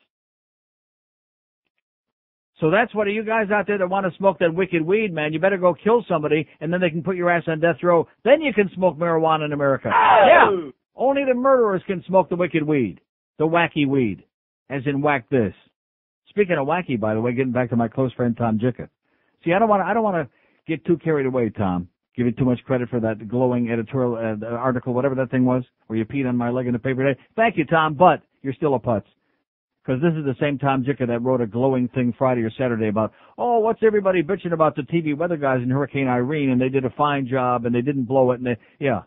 So that's what you guys out there that want to smoke that wicked weed, man, you better go kill somebody, and then they can put your ass on death row. Then you can smoke marijuana in America. Oh! Yeah, only the murderers can smoke the wicked weed, the wacky weed, as in whack this. Speaking of wacky, by the way, getting back to my close friend Tom Jicha. See, I don't want to get too carried away, Tom. Give you too much credit for that glowing editorial article, whatever that thing was, where you peed on my leg in the paper today. Thank you, Tom, but you're still a putz. Because this is the same Tom Jicha that wrote a glowing thing Friday or Saturday about, what's everybody bitching about the TV weather guys in Hurricane Irene, and they did a fine job, and they didn't blow it, and yeah.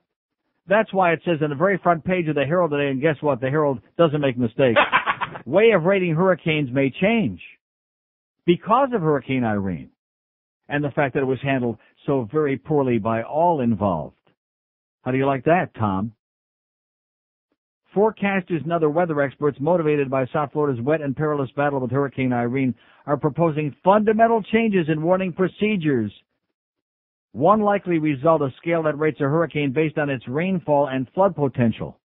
That's why it says on the very front page of the Herald today, and guess what? The Herald doesn't make mistakes. Way of rating hurricanes may change because of Hurricane Irene and the fact that it was handled so very poorly by all involved. How do you like that, Tom? Forecasters and other weather experts motivated by South Florida's wet and perilous battle with Hurricane Irene are proposing fundamental changes in warning procedures. One likely result, a scale that rates a hurricane based on its rainfall and flood potential.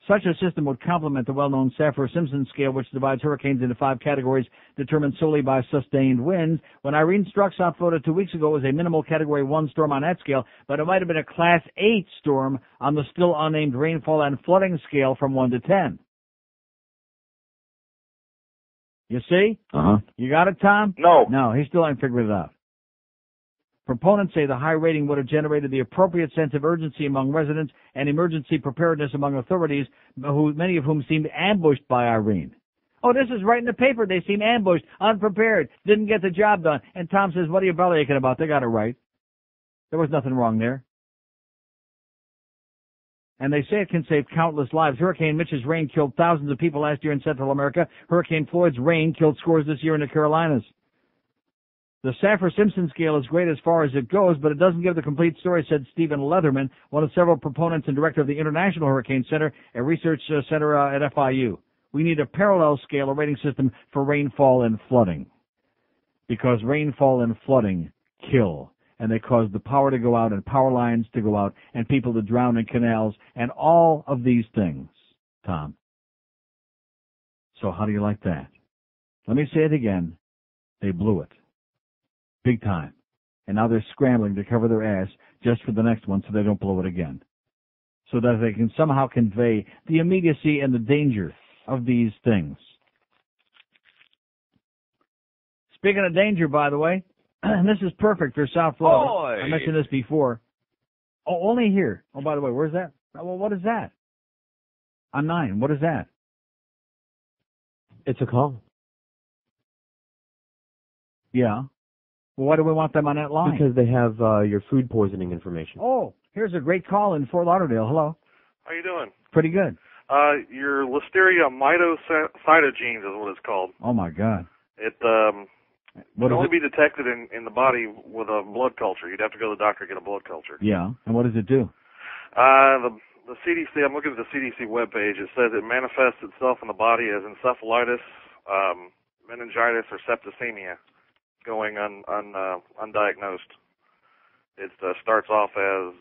Such a system would complement the well-known Saffir-Simpson scale, which divides hurricanes into 5 categories determined solely by sustained winds. When Irene struck South Florida 2 weeks ago, it was a minimal Category 1 storm on that scale, but it might have been a Class 8 storm on the still unnamed rainfall and flooding scale from 1 to 10. You see? Uh-huh. You got it, Tom? No. No, he still ain't figured it out. Proponents say the high rating would have generated the appropriate sense of urgency among residents and emergency preparedness among authorities, many of whom seemed ambushed by Irene. Oh, this is right in the paper. They seem ambushed, unprepared, didn't get the job done. And Tom says, what are you bellyaching about? They got it right. There was nothing wrong there. And they say it can save countless lives. Hurricane Mitch's rain killed thousands of people last year in Central America. Hurricane Floyd's rain killed scores this year in the Carolinas. The Saffir-Simpson scale is great as far as it goes, but it doesn't give the complete story, said Stephen Leatherman, one of several proponents and director of the International Hurricane Center, a research center at FIU. We need a parallel scale, a rating system for rainfall and flooding. Because rainfall and flooding kill. And they cause the power to go out and power lines to go out and people to drown in canals and all of these things, Tom. So how do you like that? Let me say it again. They blew it. Big time. And now they're scrambling to cover their ass just for the next one so they don't blow it again. So that they can somehow convey the immediacy and the danger of these things. Speaking of danger, by the way, this is perfect for South Florida. Oy. I mentioned this before. Oh, only here. Oh, by the way, where's that? Well, what is that? On 9. What is that? It's a call. Yeah. Well, why do we want them on that line? Because they have your food poisoning information. Oh, here's a great call in Fort Lauderdale. Hello. How you doing? Pretty good. Your Listeria mitocytogenes is what it's called. Oh, my God. It What can is only it? be detected in the body with a blood culture. You'd have to go to the doctor and get a blood culture. Yeah. And what does it do? The CDC, I'm looking at the CDC webpage. It says it manifests itself in the body as encephalitis, meningitis, or septicemia, going undiagnosed. It starts off as,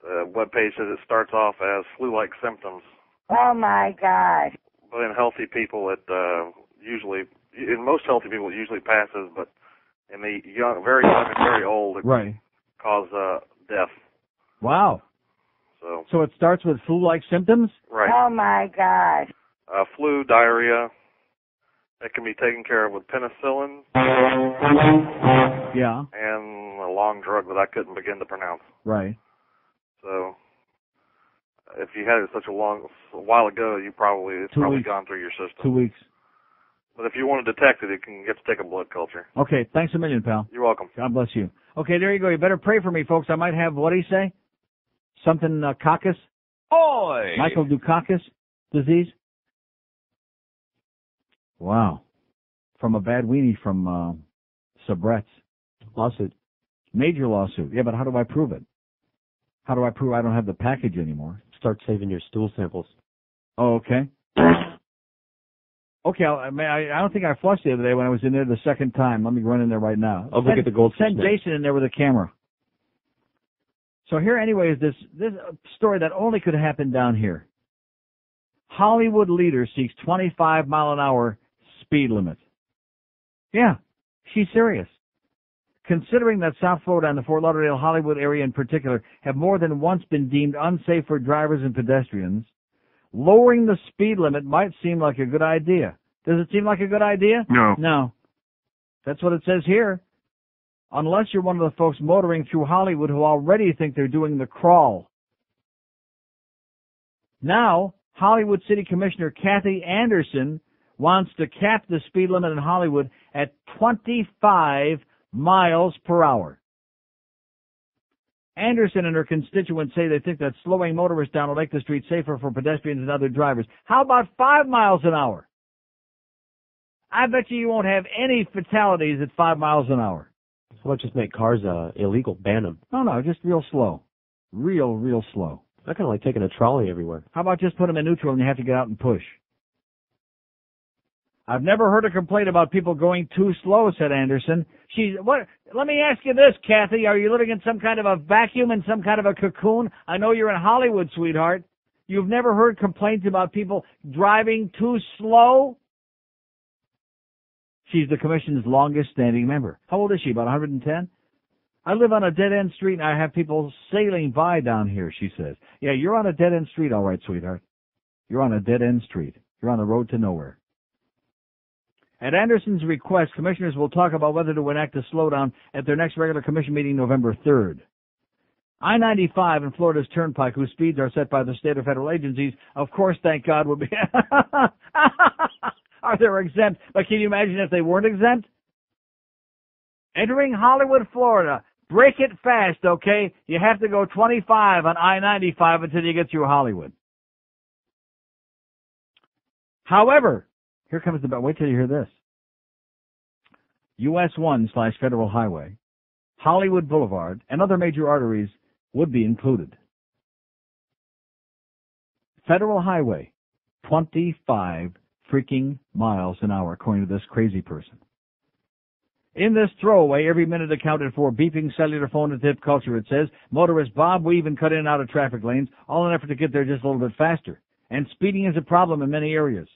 the webpage says it starts off as flu-like symptoms. Oh my God. But in healthy people, it in most healthy people, it usually passes, but in the young, very young and very old, it Right. can cause death. Wow. So it starts with flu-like symptoms? Right. Oh my God. Flu, diarrhea, that can be taken care of with penicillin. Yeah. And a long drug that I couldn't begin to pronounce. Right. So, if you had it a while ago, it's probably gone through your system. 2 weeks. But if you want to detect it, you can get to take a blood culture. Okay, thanks a million, pal. You're welcome. God bless you. Okay, there you go. You better pray for me, folks. I might have, what do you say? Something, coccus? Oy! Michael Dukakis disease? Wow. From a bad weenie from, Sabret's. Lawsuit. Major lawsuit. Yeah, but how do I prove it? How do I prove I don't have the package anymore? Start saving your stool samples. Oh, okay. Okay, I don't think I flushed the other day when I was in there the second time. Let me run in there right now. I'll look at the goldfish Send next. Jason in there with a camera. So here anyway is this story that only could happen down here. Hollywood leader seeks 25-mile-an-hour speed limit. Yeah, she's serious. Considering that South Florida and the Fort Lauderdale Hollywood area in particular have more than once been deemed unsafe for drivers and pedestrians, lowering the speed limit might seem like a good idea. Does it seem like a good idea? No. No. That's what it says here. Unless you're one of the folks motoring through Hollywood who already think they're doing the crawl. Now, Hollywood City Commissioner Kathy Anderson wants to cap the speed limit in Hollywood at 25 miles per hour. Anderson and her constituents say they think that slowing motorists down will make the street safer for pedestrians and other drivers. How about 5 miles an hour? I bet you won't have any fatalities at 5 miles an hour. How about just make cars illegal? Ban them. No, just real slow. Real slow. I kind of like taking a trolley everywhere. How about just put them in neutral and you have to get out and push? I've never heard a complaint about people going too slow, said Anderson. Let me ask you this, Kathy. Are you living in some kind of a vacuum, in some kind of a cocoon? I know you're in Hollywood, sweetheart. You've never heard complaints about people driving too slow? She's the commission's longest-standing member. How old is she, about 110? I live on a dead-end street, and I have people sailing by down here, she says. Yeah, you're on a dead-end street, all right, sweetheart. You're on a dead-end street. You're on the road to nowhere. At Anderson's request, commissioners will talk about whether to enact a slowdown at their next regular commission meeting November 3rd. I-95 and Florida's Turnpike, whose speeds are set by the state or federal agencies, of course, thank God, would be are they exempt. But can you imagine if they weren't exempt? Entering Hollywood, Florida. Break it fast, okay? You have to go 25 on I-95 until you get through Hollywood. However, here comes the, wait till you hear this. US 1/Federal Highway, Hollywood Boulevard, and other major arteries would be included. Federal Highway, 25 freaking miles an hour, according to this crazy person. In this throwaway, every minute accounted for, beeping cellular phone and tip culture, it says. Motorist Bob weave and cut in and out of traffic lanes, all in an effort to get there just a little bit faster. And speeding is a problem in many areas.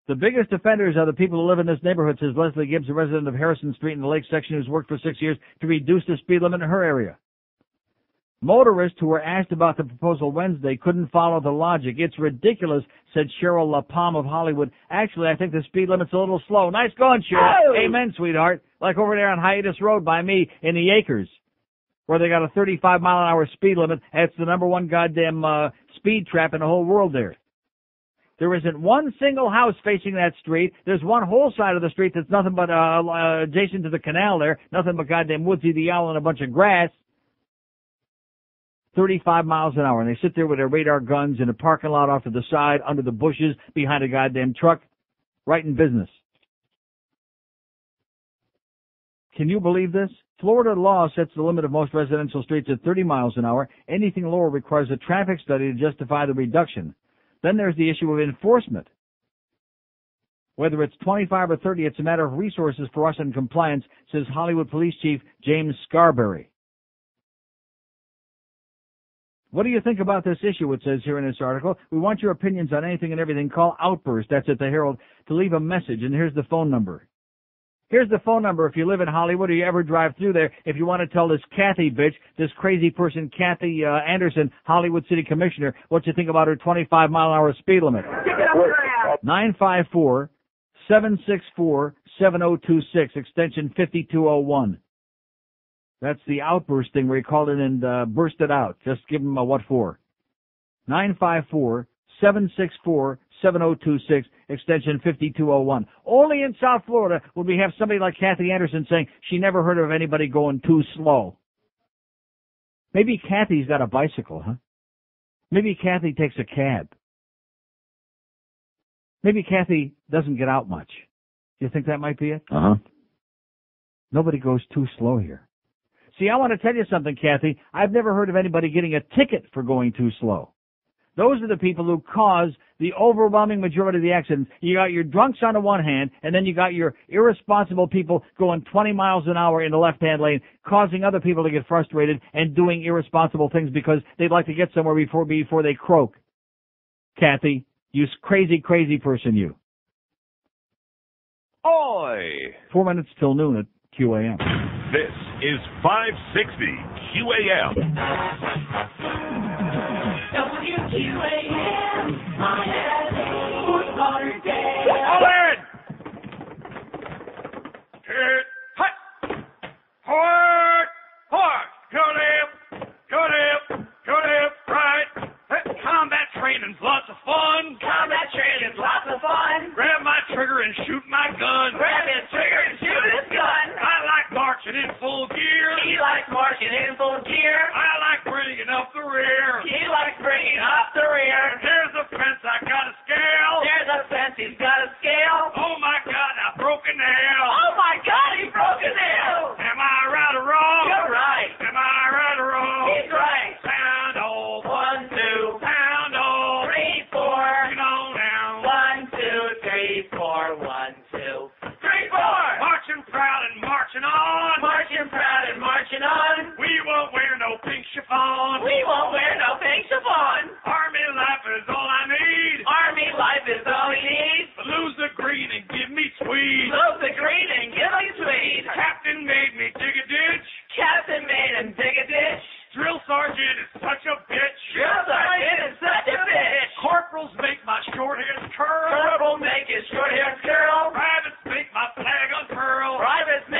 The biggest offenders are the people who live in this neighborhood, says Leslie Gibbs, a resident of Harrison Street in the Lake section who's worked for 6 years to reduce the speed limit in her area. Motorists who were asked about the proposal Wednesday couldn't follow the logic. It's ridiculous, said Cheryl LaPalm of Hollywood. Actually, I think the speed limit's a little slow. Nice going, Cheryl. Oh. Amen, sweetheart. Like over there on Hiatus Road by me in the Acres, where they got a 35-mile-an-hour speed limit. That's the number one goddamn speed trap in the whole world there. There isn't one single house facing that street. There's one whole side of the street that's nothing but adjacent to the canal there, nothing but goddamn Woodsy the Owl and a bunch of grass. 35 miles an hour, and they sit there with their radar guns in a parking lot off to the side, under the bushes, behind a goddamn truck, right in business. Can you believe this? Florida law sets the limit of most residential streets at 30 miles an hour. Anything lower requires a traffic study to justify the reduction. Then there's the issue of enforcement. Whether it's 25 or 30, it's a matter of resources for us in compliance, says Hollywood Police Chief James Scarberry. What do you think about this issue, it says here in this article? We want your opinions on anything and everything. Call Outburst, that's at the Herald, to leave a message, and here's the phone number. Here's the phone number if you live in Hollywood or you ever drive through there, if you want to tell this Kathy bitch, this crazy person, Kathy Anderson, Hollywood City Commissioner, what you think about her 25-mile-an-hour speed limit. 954-764-7026, extension 5201. That's the outburst thing where you called in and burst it out. Just give them a what for. 954-764-7026, extension 5201. Only in South Florida would we have somebody like Kathy Anderson saying she never heard of anybody going too slow. Maybe Kathy's got a bicycle, huh? Maybe Kathy takes a cab. Maybe Kathy doesn't get out much. You think that might be it? Uh-huh. Nobody goes too slow here. See, I want to tell you something, Kathy. I've never heard of anybody getting a ticket for going too slow. Those are the people who cause the overwhelming majority of the accidents. You got your drunks on the one hand, and then you got your irresponsible people going 20 miles an hour in the left-hand lane, causing other people to get frustrated and doing irresponsible things because they'd like to get somewhere before they croak. Kathy, you crazy, crazy person, you. Oi! 4 minutes till noon at QAM. This is 560 QAM. WQAM, Miami, Fort Lauderdale. All in! Hit! Hut! Hard! Hard! Go left, right. Combat training's lots of fun. Combat training's lots of fun. Grab my trigger and shoot my gun. Grab his trigger and shoot his gun. I like marching in full gear. He likes marching in full gear. I like bringing up the rear. He likes bringing up the rear. There's a fence I gotta scale. There's a fence he's gotta scale. Oh my God, I broke a nail. Oh my God, he broke a nail. Am I right or wrong? You're right. Am I right or wrong? He's right. Sound old. 1, 2. Pound old. 3, 4. You know now. 1, 2, 3, 4. 1, 2, 3, 4. Marching proud and marching on. Marching proud and marching on. We won't wear no pink chiffon. We won't wear no pink chiffon. Army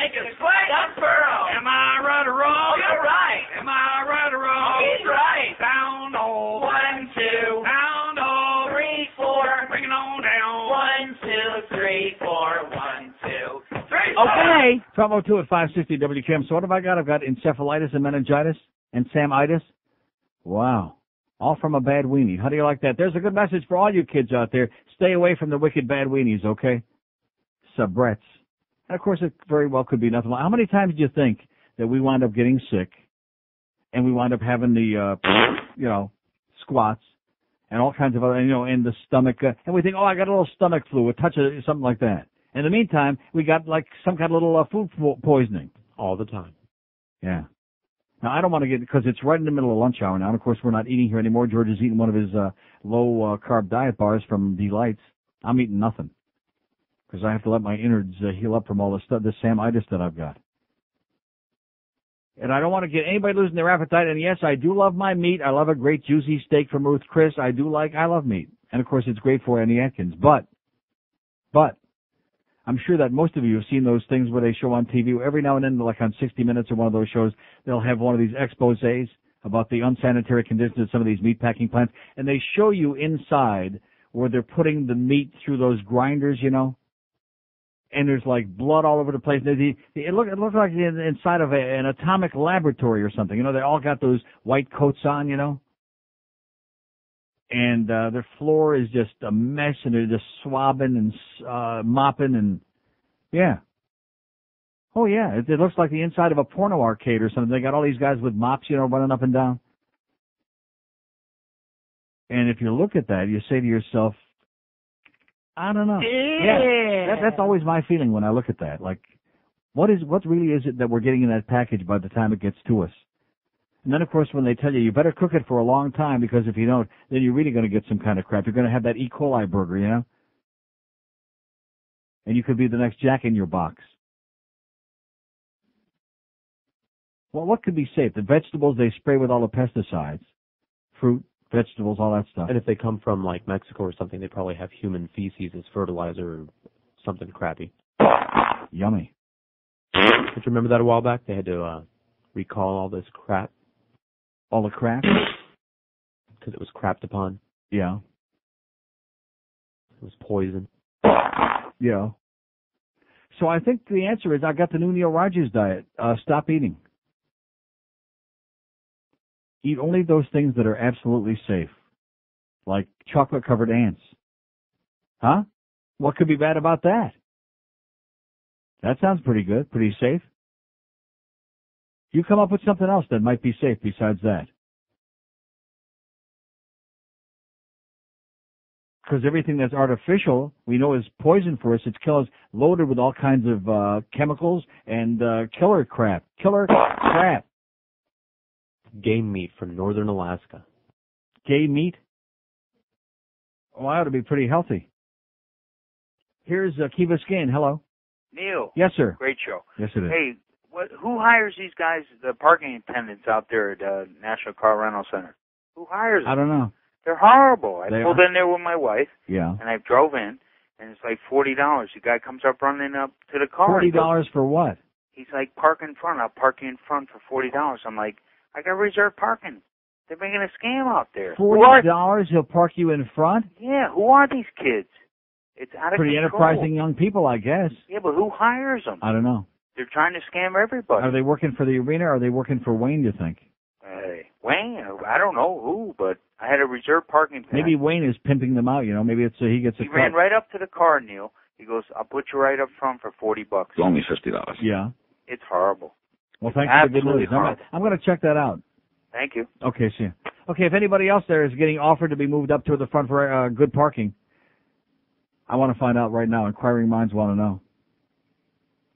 make a square up furrow. Am I right or wrong? You're right. Am I right or wrong? He's right. Down, oh. 1, 2. Down, oh. 3, 4. Bring it on down. 1, 2, 3, 4. 1, 2, 3, 4. Okay. 1202 at 560 WQAM. So what have I got? I've got encephalitis and meningitis and Samitis. Wow. All from a bad weenie. How do you like that? There's a good message for all you kids out there. Stay away from the wicked bad weenies, okay? Subrets. And, of course, it very well could be nothing. How many times do you think that we wind up getting sick and we wind up having the, squats and all kinds of other, in the stomach, and we think, I got a little stomach flu, a touch of something like that. In the meantime, we got like some kind of little food poisoning. All the time. Yeah. Now, I don't want to get, because it's right in the middle of lunch hour now, and of course we're not eating here anymore. George is eating one of his low-carb diet bars from Delights. I'm eating nothing, because I have to let my innards heal up from all this Samitis that I've got. And I don't want to get anybody losing their appetite, and yes, I do love my meat. I love a great juicy steak from Ruth Chris. I love meat. And of course it's great for Annie Atkins. But, I'm sure that most of you have seen those things where they show on TV. Every now and then, like on 60 Minutes or one of those shows, they'll have one of these exposés about the unsanitary conditions of some of these meatpacking plants. And they show you inside where they're putting the meat through those grinders, and there's like blood all over the place. It looks like inside of an atomic laboratory or something. They all got those white coats on, And their floor is just a mess, and they're just swabbing and mopping, and yeah. Oh, yeah, it looks like the inside of a porno arcade or something. They got all these guys with mops, running up and down. And if you look at that, you say to yourself, I don't know. Yeah, that's always my feeling when I look at that. Like, what really is it that we're getting in that package by the time it gets to us? And then, of course, when they tell you better cook it for a long time, because if you don't, then you're really going to get some kind of crap. You're going to have that E. coli burger, And you could be the next Jack in your box. Well, what could be safe? The vegetables they spray with all the pesticides. Fruit, vegetables, all that stuff. And if they come from, like, Mexico or something, they probably have human feces as fertilizer or something crappy. Yummy. Don't you remember that a while back? They had to recall all this crap. All the crap? Because it was crapped upon. Yeah. It was poison. Yeah. So I think the answer is I got the new Neil Rogers diet. Stop eating. Eat only those things that are absolutely safe, like chocolate-covered ants. Huh? What could be bad about that? That sounds pretty good, pretty safe. You come up with something else that might be safe besides that. Because everything that's artificial, we know is poison for us. It's loaded with all kinds of chemicals and killer crap. Killer crap. Game meat from northern Alaska. Gay meat? Oh, I ought to be pretty healthy. Here's Kiva Skin. Hello. Neil. Yes, sir. Great show. Yes, it is. Hey, who hires these guys, the parking attendants out there at National Car Rental Center? Who hires them? I don't know. They're horrible. I They pulled are? in there with my wife, Yeah. and I drove in, and it's like $40. The guy comes up running up to the car. $40 for what? He's like, park in front. I'll park you in front for $40. I'm like, I got reserved parking. They're making a scam out there. $40 he'll park you in front? Yeah, who are these kids? It's out of Pretty control. enterprising young people, I guess. Yeah, but who hires them? I don't know. They're trying to scam everybody. Are they working for the arena or are they working for Wayne, do you think? Wayne, I don't know who, but I had a reserved parking pass. Maybe Wayne is pimping them out, Maybe it's he gets a He cut. ran right up to the car, Neil. He goes, I'll put you right up front for $40. It's only $50. Yeah. It's horrible. Well, thanks for the good Absolutely news. horrible. I'm going to check that out. Thank you. Okay, see you. Okay, if anybody else there is getting offered to be moved up to the front for good parking, I want to find out right now. Inquiring minds want to know.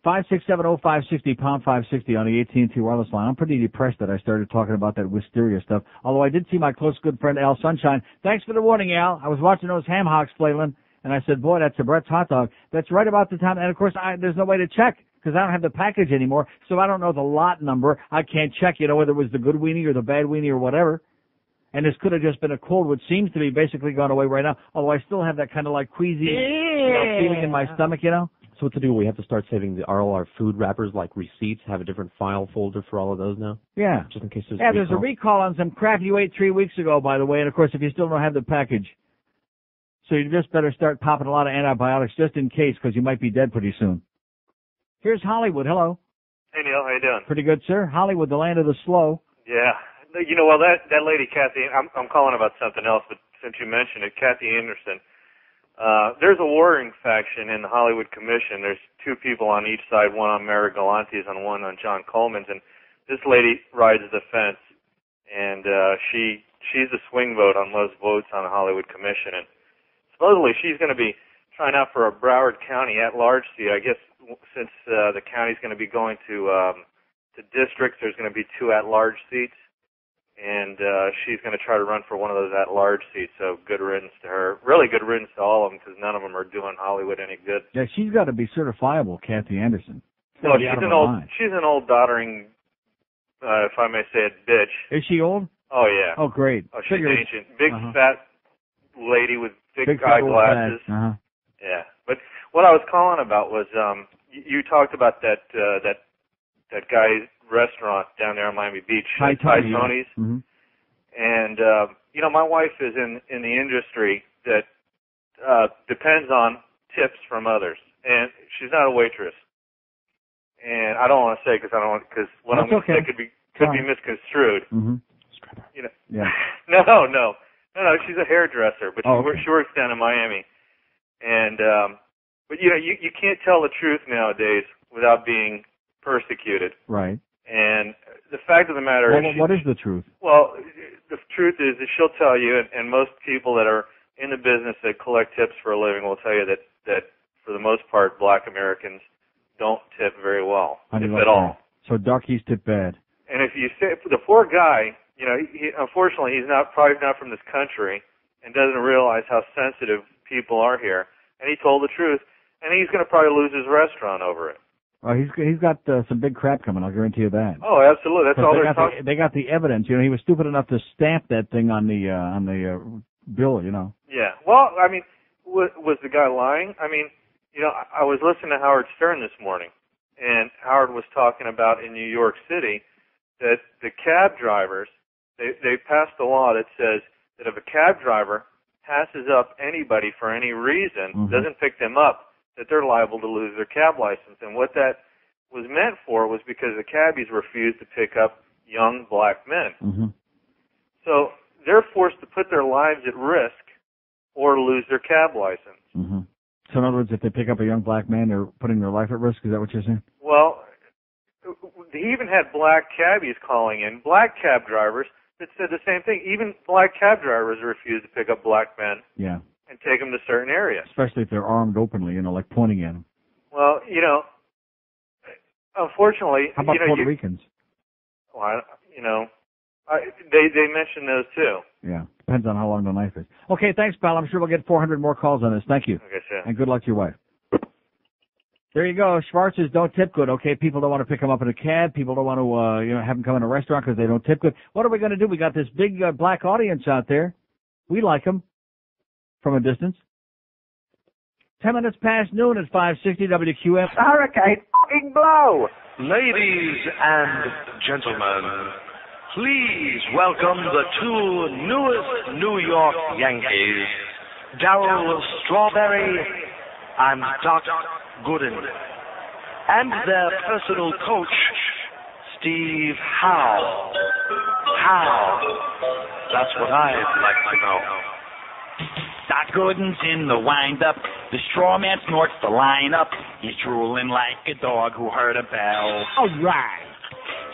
5670560, pound 560 on the AT&T wireless line. I'm pretty depressed that I started talking about that wisteria stuff. Although I did see my close good friend Al Sunshine. Thanks for the warning, Al. I was watching those ham hocks flailing, and I said, boy, that's a Brett's hot dog. That's right about the time. And, of course, there's no way to check because I don't have the package anymore, so I don't know the lot number. I can't check, whether it was the good weenie or the bad weenie or whatever. And this could have just been a cold, which seems to be basically gone away right now, although I still have that kind of like queasy feeling in my stomach, So what's the deal? We have to start saving all our food wrappers, like receipts, have a different file folder for all of those now? Yeah. Just in case there's there's a recall on some crap you ate 3 weeks ago, by the way, and of course, if you still don't have the package. So you just better start popping a lot of antibiotics just in case, because you might be dead pretty soon. Here's Hollywood. Hello. Hey, Neil. How you doing? Pretty good, sir. Hollywood, the land of the slow. Yeah. You know, well, that lady, Kathy, I'm calling about something else, but since you mentioned it, Kathy Anderson, there's a warring faction in the Hollywood Commission. There's two people on each side, one on Mary Galante's and one on John Coleman's, and this lady rides the fence, and she's the swing vote on most votes on the Hollywood Commission, and supposedly she's going to be trying out for a Broward County at-large seat. I guess since the county's going to be going to districts, there's going to be 2 at-large seats. And she's going to try to run for one of those at-large seats, so good riddance to her. Really good riddance to all of them, because none of them are doing Hollywood any good. Yeah, she's got to be certifiable, Kathy Anderson. No, she's an old doddering, if I may say it, bitch. Is she old? Oh, yeah. Oh, great. Oh, she's ancient. Big, fat lady with big eyeglasses. Yeah. But what I was calling about was, you talked about that guy's restaurant down there on Miami Beach, Ty Tony's. Mm-hmm. And, you know, my wife is in the industry that depends on tips from others. And she's not a waitress. And I don't want to say because what I'm going to say could be misconstrued. Mm-hmm. You know. Yeah. No. She's a hairdresser, but she works down in Miami. And, but, you know, you can't tell the truth nowadays without being persecuted. Right. And the fact of the matter is... What is the truth? Well, the truth is that she'll tell you, and most people that are in the business that collect tips for a living will tell you that for the most part, Black Americans don't tip very well, if at all. So darkies tip bad. And if you say, the poor guy, you know, unfortunately he's probably not from this country and doesn't realize how sensitive people are here. And he told the truth, and he's going to probably lose his restaurant over it. Oh, he's got some big crap coming. I'll guarantee you that. Oh, absolutely. That's all they're talking. They got the evidence. You know, he was stupid enough to stamp that thing on the bill. You know. Yeah. Well, I mean, was the guy lying? I mean, you know, I was listening to Howard Stern this morning, and Howard was talking about in New York City that the cab drivers they passed a law that says that if a cab driver passes up anybody for any reason, doesn't pick them up, that they're liable to lose their cab license. And what that was meant for was because the cabbies refused to pick up young Black men. Mm-hmm. So they're forced to put their lives at risk or lose their cab license. Mm-hmm. So in other words, if they pick up a young Black man, they're putting their life at risk? Is that what you're saying? Well, he even had Black cabbies calling in, Black cab drivers that said the same thing. Even Black cab drivers refused to pick up Black men. Yeah. And take them to certain areas. Especially if they're armed openly, you know, like pointing at them. Well, you know, unfortunately... How about Puerto Ricans? Ricans? Well, you know, they mentioned those too. Yeah, depends on how long the knife is. Okay, thanks, pal. I'm sure we'll get 400 more calls on this. Thank you. Okay, sure. And good luck to your wife. There you go. Schwarz's don't tip good. Okay, people don't want to pick them up in a cab. People don't want to, have them come in a restaurant because they don't tip good. What are we going to do? We got this big Black audience out there. We like them. From a distance. 10 minutes past noon at 560 WQAM. Hurricane fucking blow! Ladies and gentlemen, please welcome the 2 newest New York Yankees, Darryl Strawberry and Doc Gooden, and their personal coach, Steve Howe. That's what I'd like to know. Doc Gooden's in the wind-up. The straw man snorts the lineup. He's drooling like a dog who heard a bell. All right.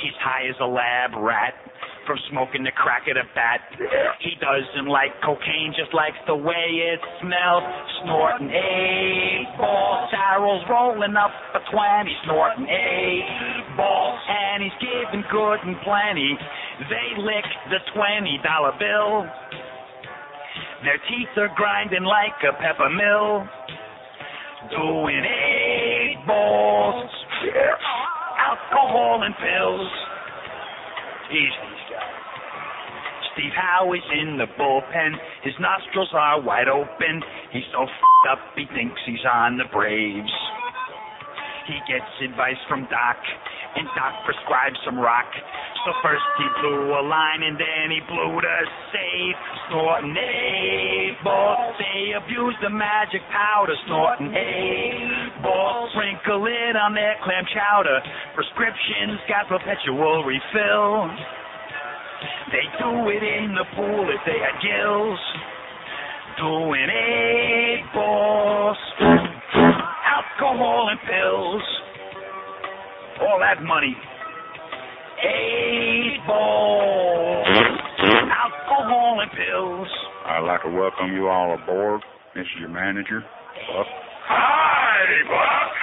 He's high as a lab rat from smoking the crack of the bat. He doesn't like cocaine, just likes the way it smells. Snorting 8 balls. Darryl's rolling up a 20, snorting 8 balls. And he's giving Gooden plenty. They lick the $20 bill. Their teeth are grinding like a pepper mill. Doing 8 balls. Alcohol and pills. Easy, these guys. Steve Howe is in the bullpen. His nostrils are wide open. He's so f***ed up he thinks he's on the Braves. he gets advice from Doc, and Doc prescribes some rock. So first he blew a line, and then he blew the safe. Snorting eight-ball, they abused the magic powder. Snorting eight-ball, sprinkle it on their clam chowder. Prescriptions got perpetual refill. They do it in the pool if they had gills. Doing 8 balls, alcohol and pills, all that money. 8 balls, alcohol and pills. I'd like to welcome you all aboard. This is your manager, Buck. Hi, Buck.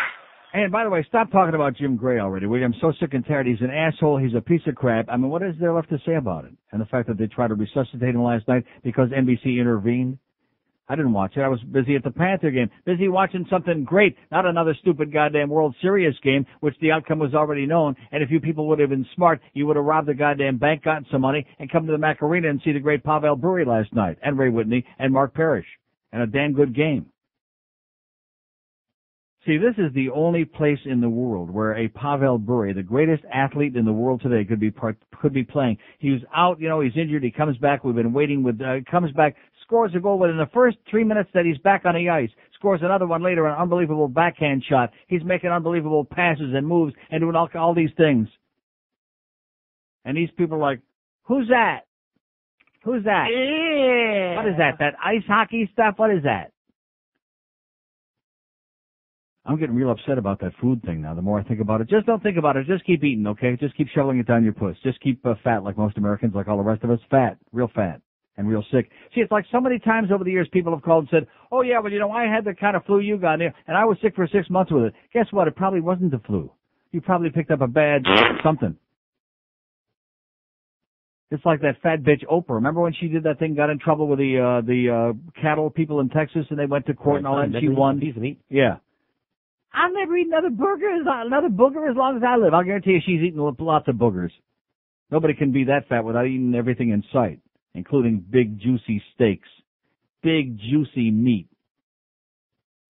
And by the way, stop talking about Jim Gray already, William. I'm so sick and tired. He's an asshole. He's a piece of crap. I mean, what is there left to say about it? And the fact that they tried to resuscitate him last night because NBC intervened. I didn't watch it. I was busy at the Panther game. Busy watching something great, not another stupid goddamn World Series game, which the outcome was already known. And if you people would have been smart, you would have robbed the goddamn bank, gotten some money, and come to the Mac Arena and see the great Pavel Bure last night, and Ray Whitney, and Mark Parrish. And a damn good game. See, this is the only place in the world where a Pavel Bure, the greatest athlete in the world today, could be playing. He was out, he's injured. He comes back. We've been waiting comes back, scores a goal within the first 3 minutes that he's back on the ice. Scores another one later, an unbelievable backhand shot. He's making unbelievable passes and moves and doing all these things. And these people are like, who's that? Who's that? Yeah. What is that? That ice hockey stuff? What is that? I'm getting real upset about that food thing now. The more I think about it, just don't think about it. Just keep eating, okay? Just keep shoveling it down your puss. Just keep fat like most Americans, like all the rest of us. Fat, real fat, and real sick. See, it's like so many times over the years people have called and said, oh, yeah, well, I had the kind of flu you got, and I was sick for 6 months with it. Guess what? It probably wasn't the flu. You probably picked up a bad something. It's like that fat bitch Oprah. Remember when she did that thing, got in trouble with the cattle people in Texas, and they went to court and all that, and she won? Yeah. I'll never eat another booger as long as I live. I'll guarantee you she's eating lots of boogers. Nobody can be that fat without eating everything in sight, including big, juicy steaks, big, juicy meat,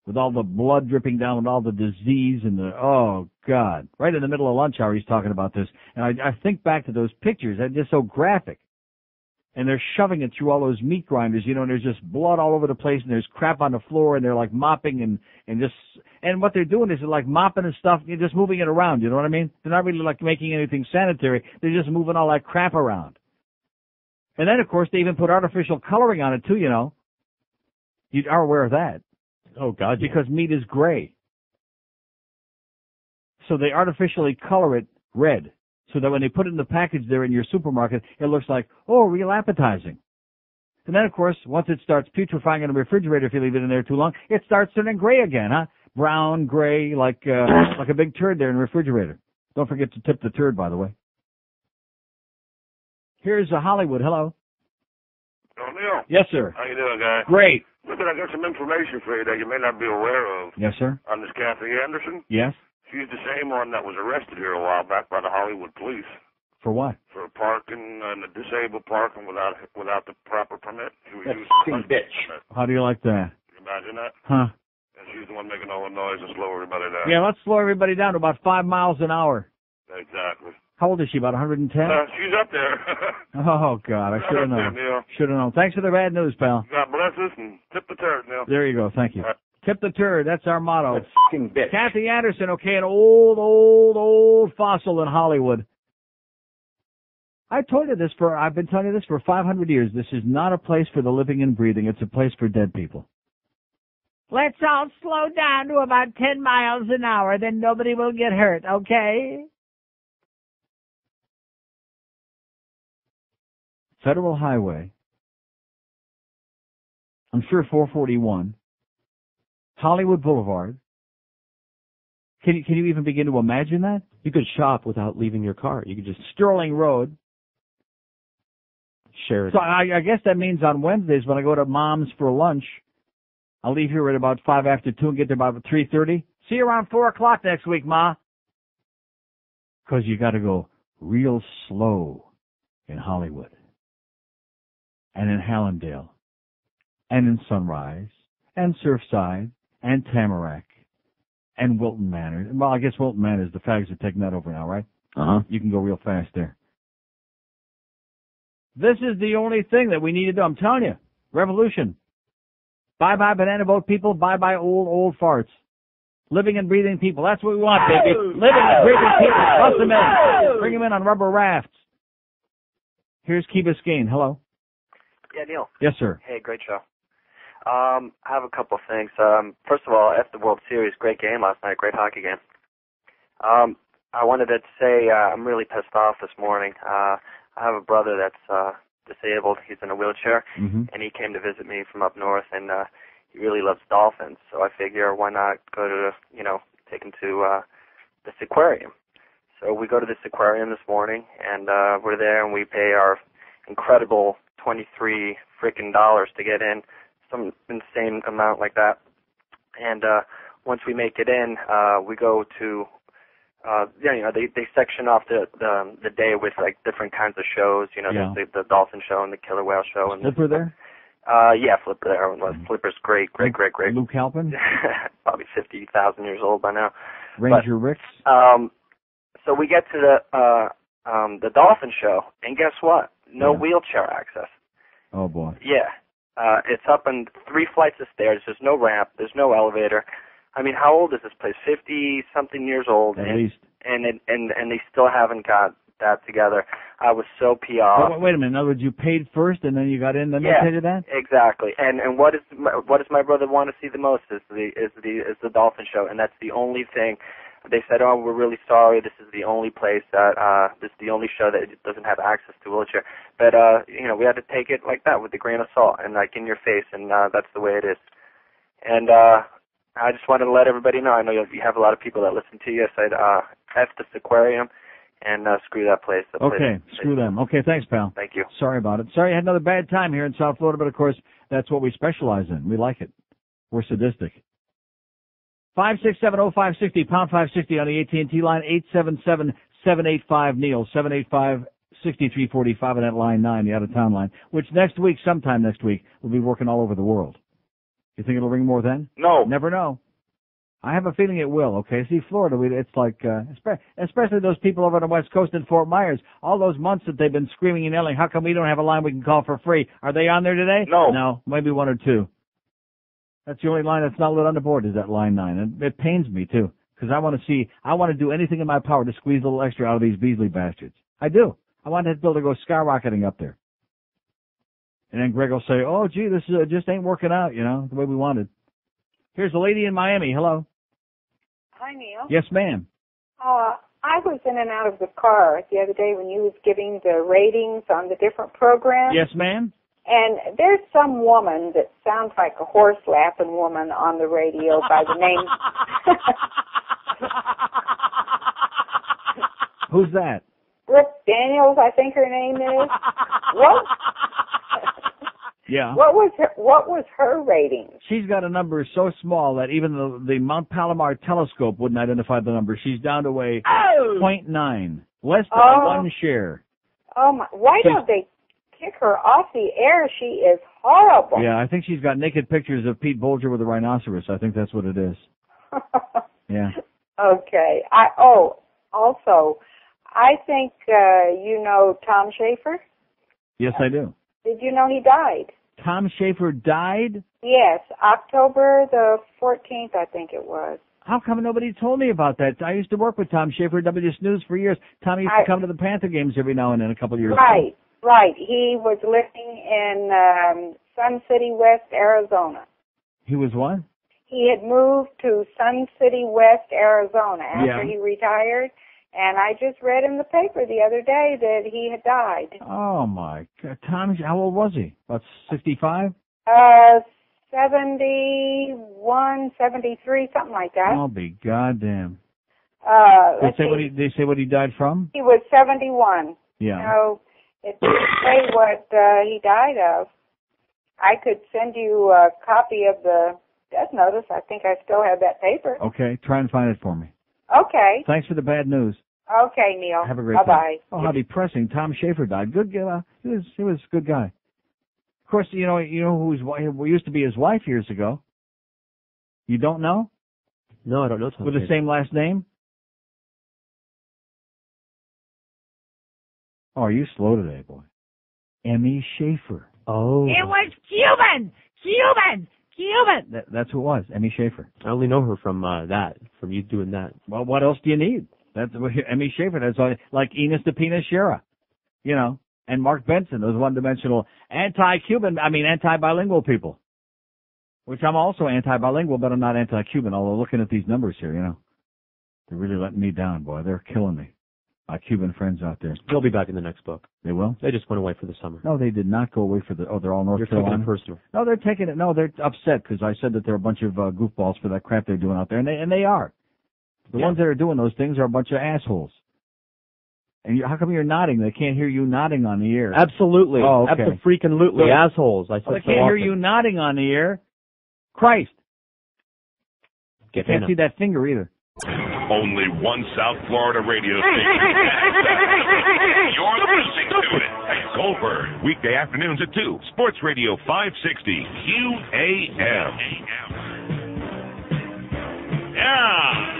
with all the blood dripping down with all the disease and oh, God. Right in the middle of lunch hour he's talking about this. And I think back to those pictures. They're just so graphic. And they're shoving it through all those meat grinders, and there's just blood all over the place, and there's crap on the floor, and they're like mopping and what they're doing is they're like mopping and stuff, you're just moving it around, you know what I mean? They're not really like making anything sanitary, they're just moving all that crap around. And then, of course, they even put artificial coloring on it, too, You are aware of that. Oh, God. Because meat is gray. So they artificially color it red. So that when they put it in the package there in your supermarket, it looks like, real appetizing. And then, of course, once it starts putrefying in the refrigerator, if you leave it in there too long, it starts turning gray again, huh? Brown, gray, like a big turd there in the refrigerator. Don't forget to tip the turd, by the way. Here's Hollywood. Hello. Oh, Neil. Yes, sir. How you doing, guy? Great. Listen, I got some information for you that you may not be aware of. Yes, sir. On this Kathy Anderson. Yes. She's the same one that was arrested here a while back by the Hollywood police. For what? For parking in a disabled parking without the proper permit. That f***ing bitch. How do you like that? Can you imagine that? Huh. And she's the one making all the noise and slow everybody down. Yeah, let's slow everybody down to about 5 miles an hour. Exactly. How old is she, about 110? She's up there. Oh, God, I should have known. Should have known. Thanks for the bad news, pal. God bless us and tip the turd, Neil. There you go. Thank you. Tip the turd. That's our motto. That f***ing bitch. Kathy Anderson, okay, an old fossil in Hollywood. I've been telling you this for 500 years. This is not a place for the living and breathing. It's a place for dead people. Let's all slow down to about 10 miles an hour, then nobody will get hurt, okay? Federal Highway. I'm sure 441. Hollywood Boulevard. Can you even begin to imagine that? You could shop without leaving your car. You could just Sterling Road. Share it. So I guess that means on Wednesdays when I go to Mom's for lunch, I'll leave here at about 5 after 2 and get there about 3:30. See you around 4 o'clock next week, Ma. Because you got to go real slow in Hollywood and in Hallandale and in Sunrise and Surfside and Tamarack And Wilton Manor. Well, I guess Wilton Manor, the fags are taking that over now, right? Uh-huh. You can go real fast there. This is the only thing that we need to do. I'm telling you. Revolution. Bye-bye banana boat people. Bye-bye old farts. Living and breathing people. That's what we want, baby. Living and breathing people. Bust them in. Bring them in on rubber rafts. Here's Key Biscayne. Hello. Yeah, Neil. Yes, sir. Hey, great show. I have a couple of things. First of all, after the World Series, great game last night, great hockey game. I wanted to say I'm really pissed off this morning. I have a brother that's disabled. He's in a wheelchair, and he came to visit me from up north, and he really loves dolphins. So I figure, why not go to, take him to this aquarium. So we go to this aquarium this morning, and we're there, and we pay our incredible $23 freaking dollars to get in, some insane amount like that. And once we make it in, we go to, they section off the day with like different kinds of shows. The dolphin show and the killer whale show. And Flipper there? Yeah, Flipper there. Flipper's great. Luke Halpin? Probably 50,000 years old by now. Ranger Ricks? So we get to the dolphin show, and guess what? No wheelchair access. Oh, boy. Yeah. It's up on 3 flights of stairs. There's no ramp. There's no elevator. I mean, how old is this place? 50-something years old. At least. And they still haven't got that together. I was so PR'd. Wait a minute. In other words, you paid first and then you got in, then they paid you that? Exactly. And what does my brother want to see the most is the dolphin show, and that's the only thing. They said, "Oh, we're really sorry. This is the only place that this is the only show that doesn't have access to a wheelchair." But we had to take it like that with a grain of salt and like in your face, and that's the way it is. And I just wanted to let everybody know. I know you have a lot of people that listen to you. I said, "F this aquarium," and screw that place. Okay, screw them. Okay, thanks, pal. Thank you. Sorry about it. Sorry, I had another bad time here in South Florida, but of course that's what we specialize in. We like it. We're sadistic. 5670560, pound 560 on the AT&T line, 877-785-NEIL, 785-6345 on that line 9, the out-of-town line, which sometime next week, will be working all over the world. You think it'll ring more then? No. Never know. I have a feeling it will, okay? See, Florida, it's like, especially those people over on the West Coast in Fort Myers, all those months that they've been screaming and yelling, how come we don't have a line we can call for free? Are they on there today? No. No, maybe 1 or 2. That's the only line that's not lit on the board is that line 9. And it pains me, too, because I want to do anything in my power to squeeze a little extra out of these Beasley bastards. I do. I want that bill to go skyrocketing up there. And then Greg will say, oh, gee, this just ain't working out, the way we wanted. Here's a lady in Miami. Hello. Hi, Neil. Yes, ma'am. I was in and out of the car the other day when you was giving the ratings on the different programs. Yes, ma'am. And there's some woman that sounds like a horse-laughing woman on the radio by the name... Who's that? Brooke Daniels, I think her name is. What? Yeah. What was her rating? She's got a number so small that even the Mount Palomar telescope wouldn't identify the number. She's down to a 0.9, less than 1 share. Oh my! Why don't they kick her off the air? She is horrible. Yeah, I think she's got naked pictures of Pete Bolger with a rhinoceros. I think that's what it is. Yeah. Okay. Also, I think you know Tom Schaefer? Yes, I do. Did you know he died? Tom Schaefer died? Yes, October the 14th, I think it was. How come nobody told me about that? I used to work with Tom Schaefer at W Snooze for years. Tom used to come to the Panther games every now and then a couple of years ago. Right. He was living in Sun City West, Arizona. He was what? He had moved to Sun City West, Arizona after he retired. And I just read in the paper the other day that he had died. Oh, my God. Tom, how old was he? About 65? 71, 73, something like that. I'll be goddamn. They say what he died from? He was 71. Yeah. So it didn't say what he died of. I could send you a copy of the death notice. I think I still have that paper. Okay, try and find it for me. Okay. Thanks for the bad news. Okay, Neil. Have a great Bye-bye. day. Oh, how depressing. Tom Schaefer died. Good guy. He was a good guy. Of course, who used to be his wife years ago. You don't know? No, I don't know Tom With the Schaefer. same last name? Oh, are you slow today, boy? Emmy Schaefer. Oh. It was Cuban! Cuban! Cuban! That's who it was, Emmy Schaefer. I only know her from from you doing that. Well, what else do you need? That's Emmy Schaefer. That's all, like Enos the Penis Shera, you know, and Mark Benson, those one-dimensional anti-bilingual people. Which I'm also anti-bilingual, but I'm not anti-Cuban. Although looking at these numbers here, you know, they're really letting me down, boy. They're killing me. My Cuban friends out there. They'll be back in the next book. They will? They just went away for the summer. No, they did not go away for the. Oh, they're all North Carolina. You're taking it personal. No, they're taking it. No, they're upset because I said that they're a bunch of goofballs for that crap they're doing out there, and they are. The ones that are doing those things are a bunch of assholes. And how come you're nodding? They can't hear you nodding on the air. Absolutely. Oh, okay. Absolutely. Assholes. I said They can't hear you nodding on the air. Christ. Can't see that finger either. Only one South Florida radio station. You're listening to it. Goldberg, weekday afternoons at 2. Sports Radio 560, QAM. Yeah.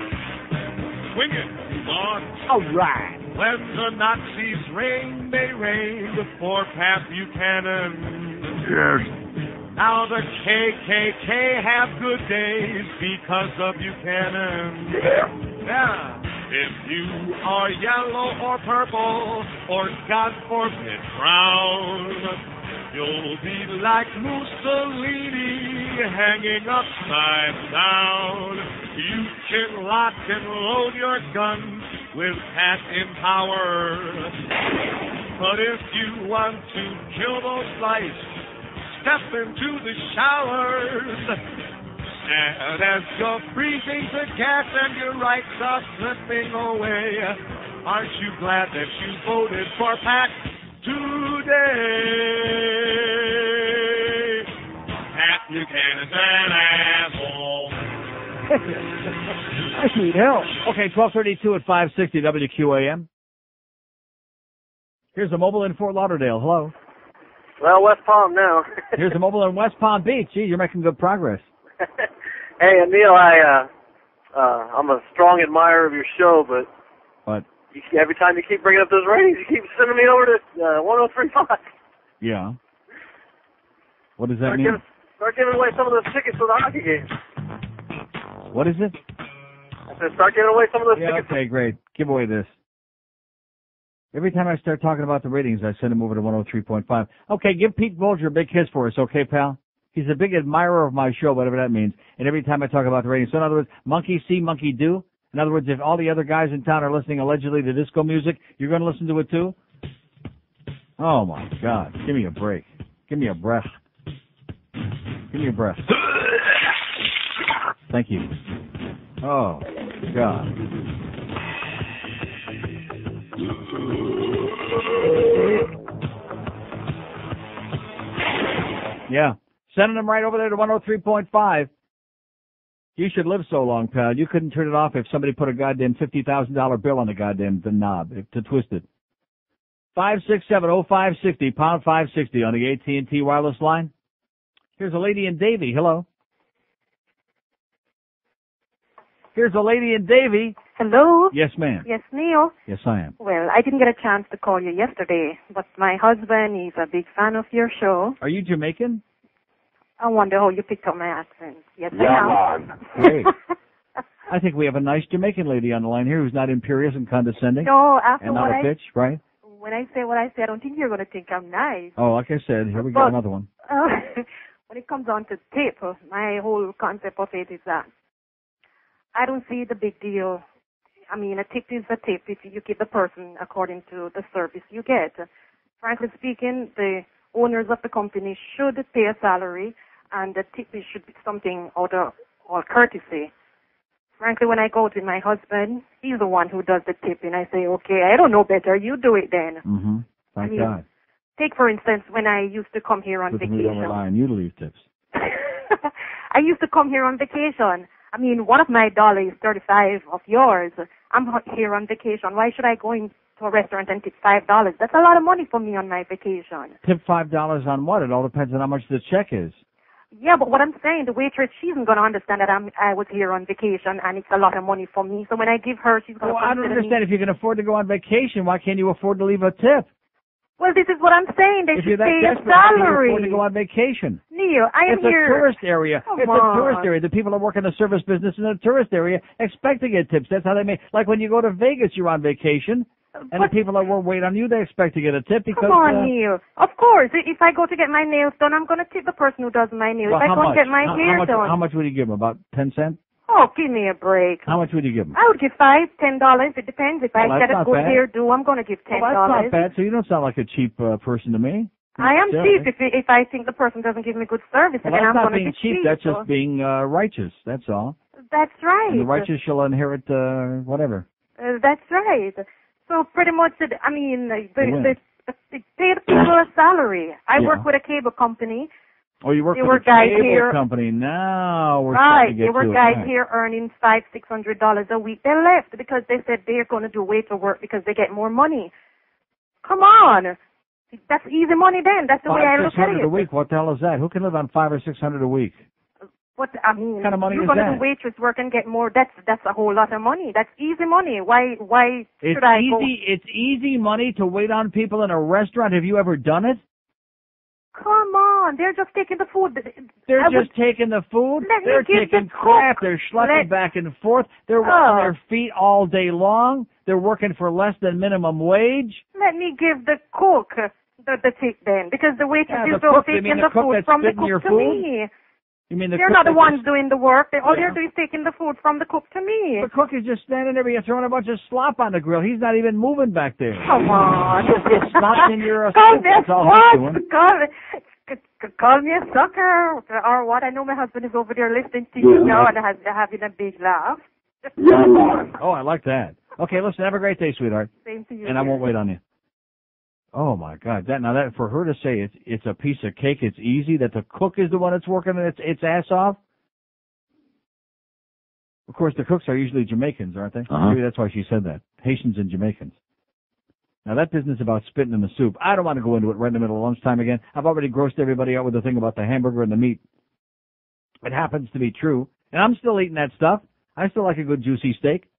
Swing it, Lord. All right. When the Nazis reigned, they reigned before Pat Buchanan. Yes. Now the KKK have good days because of Buchanan. Yeah. If you are yellow or purple or, God forbid, brown, you'll be like Mussolini hanging upside down. You can lock and load your gun with Pat in power. But if you want to kill those lights, step into the showers. And as you're breathing the gas and your rights are slipping away, aren't you glad that you voted for Pat today? Pat Buchanan's an asshole. I need help. Okay, 1232 at 560 WQAM. Here's a mobile in Fort Lauderdale. Hello. Well, West Palm now. Here's a mobile in West Palm Beach. Gee, you're making good progress. Hey, Neil, I'm a strong admirer of your show, but every time you keep bringing up those ratings, you keep sending me over to 103.5. Yeah. What does that mean? Start giving away some of those tickets for the hockey games. What is it? I said start giving away some of those tickets. Okay, great. Give away this. Every time I start talking about the ratings, I send him over to 103.5. Okay, give Pete Bolger a big kiss for us, okay, pal? He's a big admirer of my show, whatever that means. And every time I talk about the ratings. So in other words, monkey see, monkey do. In other words, if all the other guys in town are listening allegedly to disco music, you're going to listen to it too? Oh, my God. Give me a break. Give me a breath. Give me a breath. Thank you. Oh, God. Yeah. Sending them right over there to 103.5. You should live so long, pal. You couldn't turn it off if somebody put a goddamn $50,000 bill on the goddamn knob to twist it. 567-0560, pound 560 on the AT&T wireless line. Here's a lady in Davie. Hello. Here's a lady in Davie. Hello? Yes, ma'am. Yes, Neil? Yes, I am. Well, I didn't get a chance to call you yesterday, but my husband, he's a big fan of your show. Are you Jamaican? I wonder how you picked up my accent. Yes, I am. Great. I think we have a nice Jamaican lady on the line here who's not imperious and condescending. No, after and not what a bitch, right? When I say what I say, I don't think you're going to think I'm nice. Oh, like I said, here we go, another one. When it comes on to tip, my whole concept of it is that I don't see the big deal. I mean, a tip is a tip if you give the person according to the service you get. Frankly speaking, the owners of the company should pay a salary, and the tip should be something out of all courtesy. Frankly, when I go out with my husband, he's the one who does the tipping. I say, okay, I don't know better. You do it then. Mm-hmm. Thank God. Take, for instance, when I used to come here on vacation. We don't rely on you to leave tips. I used to come here on vacation. I mean, one of my dollars is 35 of yours. I'm here on vacation. Why should I go into a restaurant and tip $5? That's a lot of money for me on my vacation. Tip $5 on what? It all depends on how much the check is. Yeah, but what I'm saying, the waitress, she isn't going to understand that I was here on vacation and it's a lot of money for me. So when I give her, she's going to I don't understand. If you can afford to go on vacation, why can't you afford to leave a tip? Well, this is what I'm saying. They if you're should that pay a desperate, how can you salary. afford to go on vacation? Neil, I am it's here. It's a tourist area. Come it's on. a tourist area. The people that work in the service business in a tourist area expect to get tips. That's how they make. Like when you go to Vegas, you're on vacation. And the people that won't wait on you, they expect to get a tip because... Come on, Neil. Of course. If I go to get my nails done, I'm going to tip the person who does my nails. Well, if I go and get my hair done... How much would you give them? About 10 cents? Oh, give me a break. How much would you give them? I would give $5, $10. It depends. If I get a good hairdo, I'm going to give $10. Well, that's not bad. So you don't sound like a cheap person to me. I am cheap if I think the person doesn't give me good service. Well, then that's I'm not going to being be cheap. That's just being righteous. That's all. That's right. And the righteous shall inherit whatever. That's right. So pretty much, they pay the people a salary. I work with a cable company. Oh, you work for a cable company. Now we're starting to get there were to guys it. here earning $500-$600 a week. They left because they said they're going to do waiter work because they get more money. Come on. That's easy money then. That's the way I look at it. $500-$600 a week. What the hell is that? Who can live on $500 or $600 a week? What kind of money you're is going to that? do waitress work and get more. That's a whole lot of money. That's easy money. Why should I go? It's easy money to wait on people in a restaurant. Have you ever done it? Come on, they're just taking the food. They're just taking the food. They're taking crap. They're schlepping back and forth. They're working on their feet all day long. They're working for less than minimum wage. Let me give the cook the tip then, because the waitress is taking the food that's from the spitting your cook to food? me. You mean They're not the ones doing the work. All they're doing is taking the food from the cook to me. The cook is just standing there, you're throwing a bunch of slop on the grill. He's not even moving back there. Come on. It's not in your Call soup. me a That's all he's doing. Call me a sucker or what? I know my husband is over there listening to you now and having a big laugh. Oh, I like that. Okay, listen, have a great day, sweetheart. Same to you. And I won't wait on you. Oh my God! That for her to say it's a piece of cake, it's easy. That the cook is the one that's working its ass off. Of course, the cooks are usually Jamaicans, aren't they? Maybe that's why she said that. Haitians and Jamaicans. Now that business about spitting in the soup, I don't want to go into it right in the middle of lunchtime again. I've already grossed everybody out with the thing about the hamburger and the meat. It happens to be true, and I'm still eating that stuff. I still like a good juicy steak.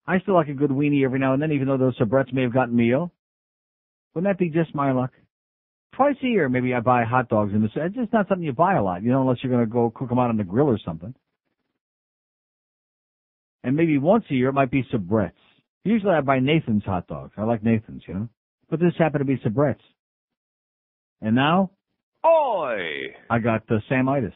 I still like a good weenie every now and then, even though those soubrettes may have gotten me ill. Wouldn't that be just my luck? Twice a year, maybe I buy hot dogs in the. It's just not something you buy a lot, unless you're going to go cook them out on the grill or something. And maybe once a year it might be soubrettes. Usually I buy Nathan's hot dogs. I like Nathan's, But this happened to be soubrettes. And now, I got the Samitis.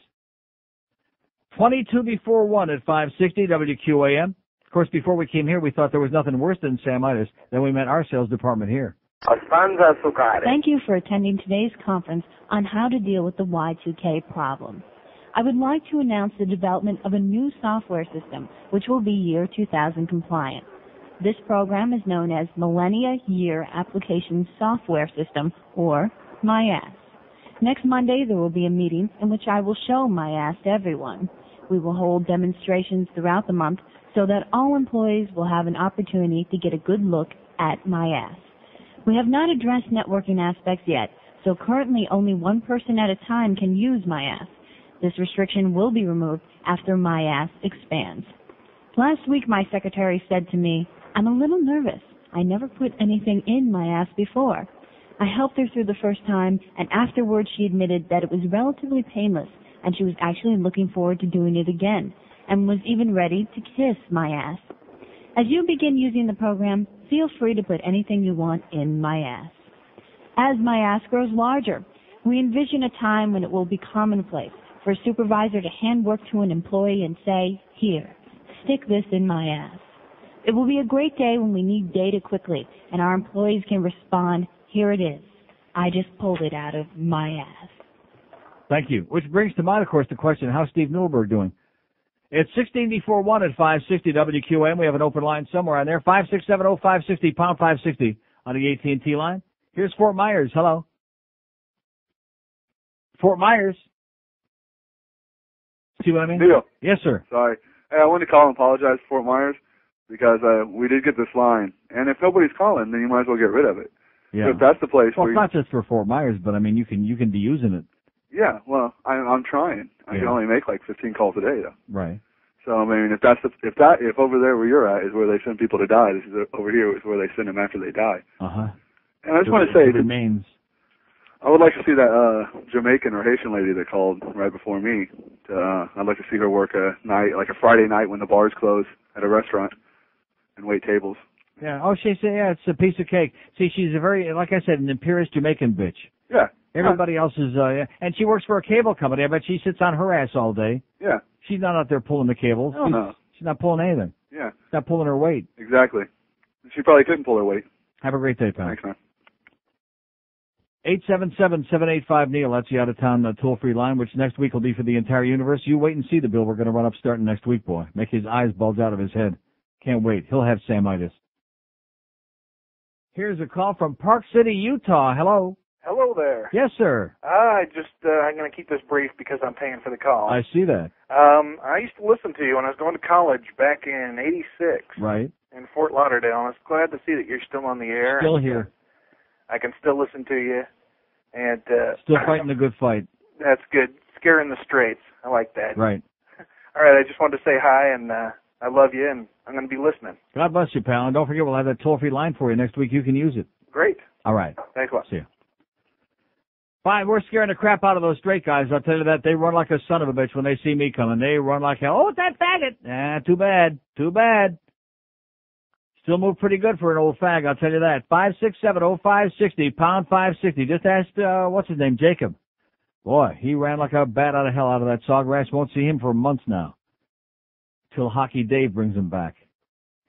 22 before 1 at 560 WQAM. Of course, before we came here, we thought there was nothing worse than Samitis. Then we met our sales department here. Thank you for attending today's conference on how to deal with the Y2K problem. I would like to announce the development of a new software system, which will be year 2000 compliant. This program is known as Millennia Year Application Software System, or MyAss. Next Monday, there will be a meeting in which I will show MyAss to everyone. We will hold demonstrations throughout the month so that all employees will have an opportunity to get a good look at MyAss. We have not addressed networking aspects yet, so currently only one person at a time can use MyAss. This restriction will be removed after MyAss expands. Last week, my secretary said to me, "I'm a little nervous. I never put anything in MyAss before." I helped her through the first time, and afterwards she admitted that it was relatively painless, and she was actually looking forward to doing it again, and was even ready to kiss MyAss. As you begin using the program, feel free to put anything you want in MyAss. As MyAss grows larger, we envision a time when it will be commonplace for a supervisor to hand work to an employee and say, "Here, stick this in MyAss." It will be a great day when we need data quickly, and our employees can respond, "Here it is. I just pulled it out of MyAss." Thank you. Which brings to mind, of course, the question, how's Steve Newberg doing? It's 16 before 1 at 560 WQAM. We have an open line somewhere on there. 5670560, pound 560 on the AT&T line. Here's Fort Myers. Hello. Fort Myers. See what I mean? Neil. Yes, sir. Sorry. Hey, I wanted to call and apologize to Fort Myers because we did get this line. And if nobody's calling, then you might as well get rid of it. Yeah. But that's the place well, where it's not just for Fort Myers, but I mean, you can be using it Yeah, well, I'm trying. I can only make like 15 calls a day, though. Right. So I mean, if over there where you're at is where they send people to die, this is over here is where they send them after they die. And I just want to say, it remains. I would like to see that Jamaican or Haitian lady that called right before me. I'd like to see her work a night, like a Friday night when the bars close at a restaurant, and wait tables. Yeah. Oh, she said, yeah, it's a piece of cake. See, she's a very, like I said, an imperious Jamaican bitch. Yeah. Everybody else is, and she works for a cable company. I bet she sits on her ass all day. Yeah. She's not out there pulling the cables. No. She's not pulling anything. Yeah. She's not pulling her weight. Exactly. She probably couldn't pull her weight. Have a great day, pal. Thanks, man. 877-785-NEIL. That's the out-of-town toll-free line, which next week will be for the entire universe. You wait and see the bill we're going to run up starting next week, boy. Make his eyes bulge out of his head. Can't wait. He'll have Samitis. Here's a call from Park City, Utah. Hello. Hello there. Yes, sir. I'm going to keep this brief because I'm paying for the call. I see that. I used to listen to you when I was going to college back in '86. Right. In Fort Lauderdale. I was glad to see that you're still on the air. Still here. I can still listen to you. And still fighting the good fight. That's good. Scaring the straights. I like that. Right. All right. I just wanted to say hi, and I love you, and I'm going to be listening. God bless you, pal. And don't forget, we'll have that toll-free line for you next week. You can use it. Great. All right. Thanks a lot. See you. Fine, we're scaring the crap out of those straight guys. I'll tell you that. They run like a son of a bitch when they see me coming. They run like hell. Oh, that faggot. Too bad. Too bad. Still move pretty good for an old fag, I'll tell you that. 567-0560, pound 560. Just asked, what's his name, Jacob. Boy, he ran like a bat out of hell out of that sawgrass. Won't see him for months now. Till Hockey Dave brings him back.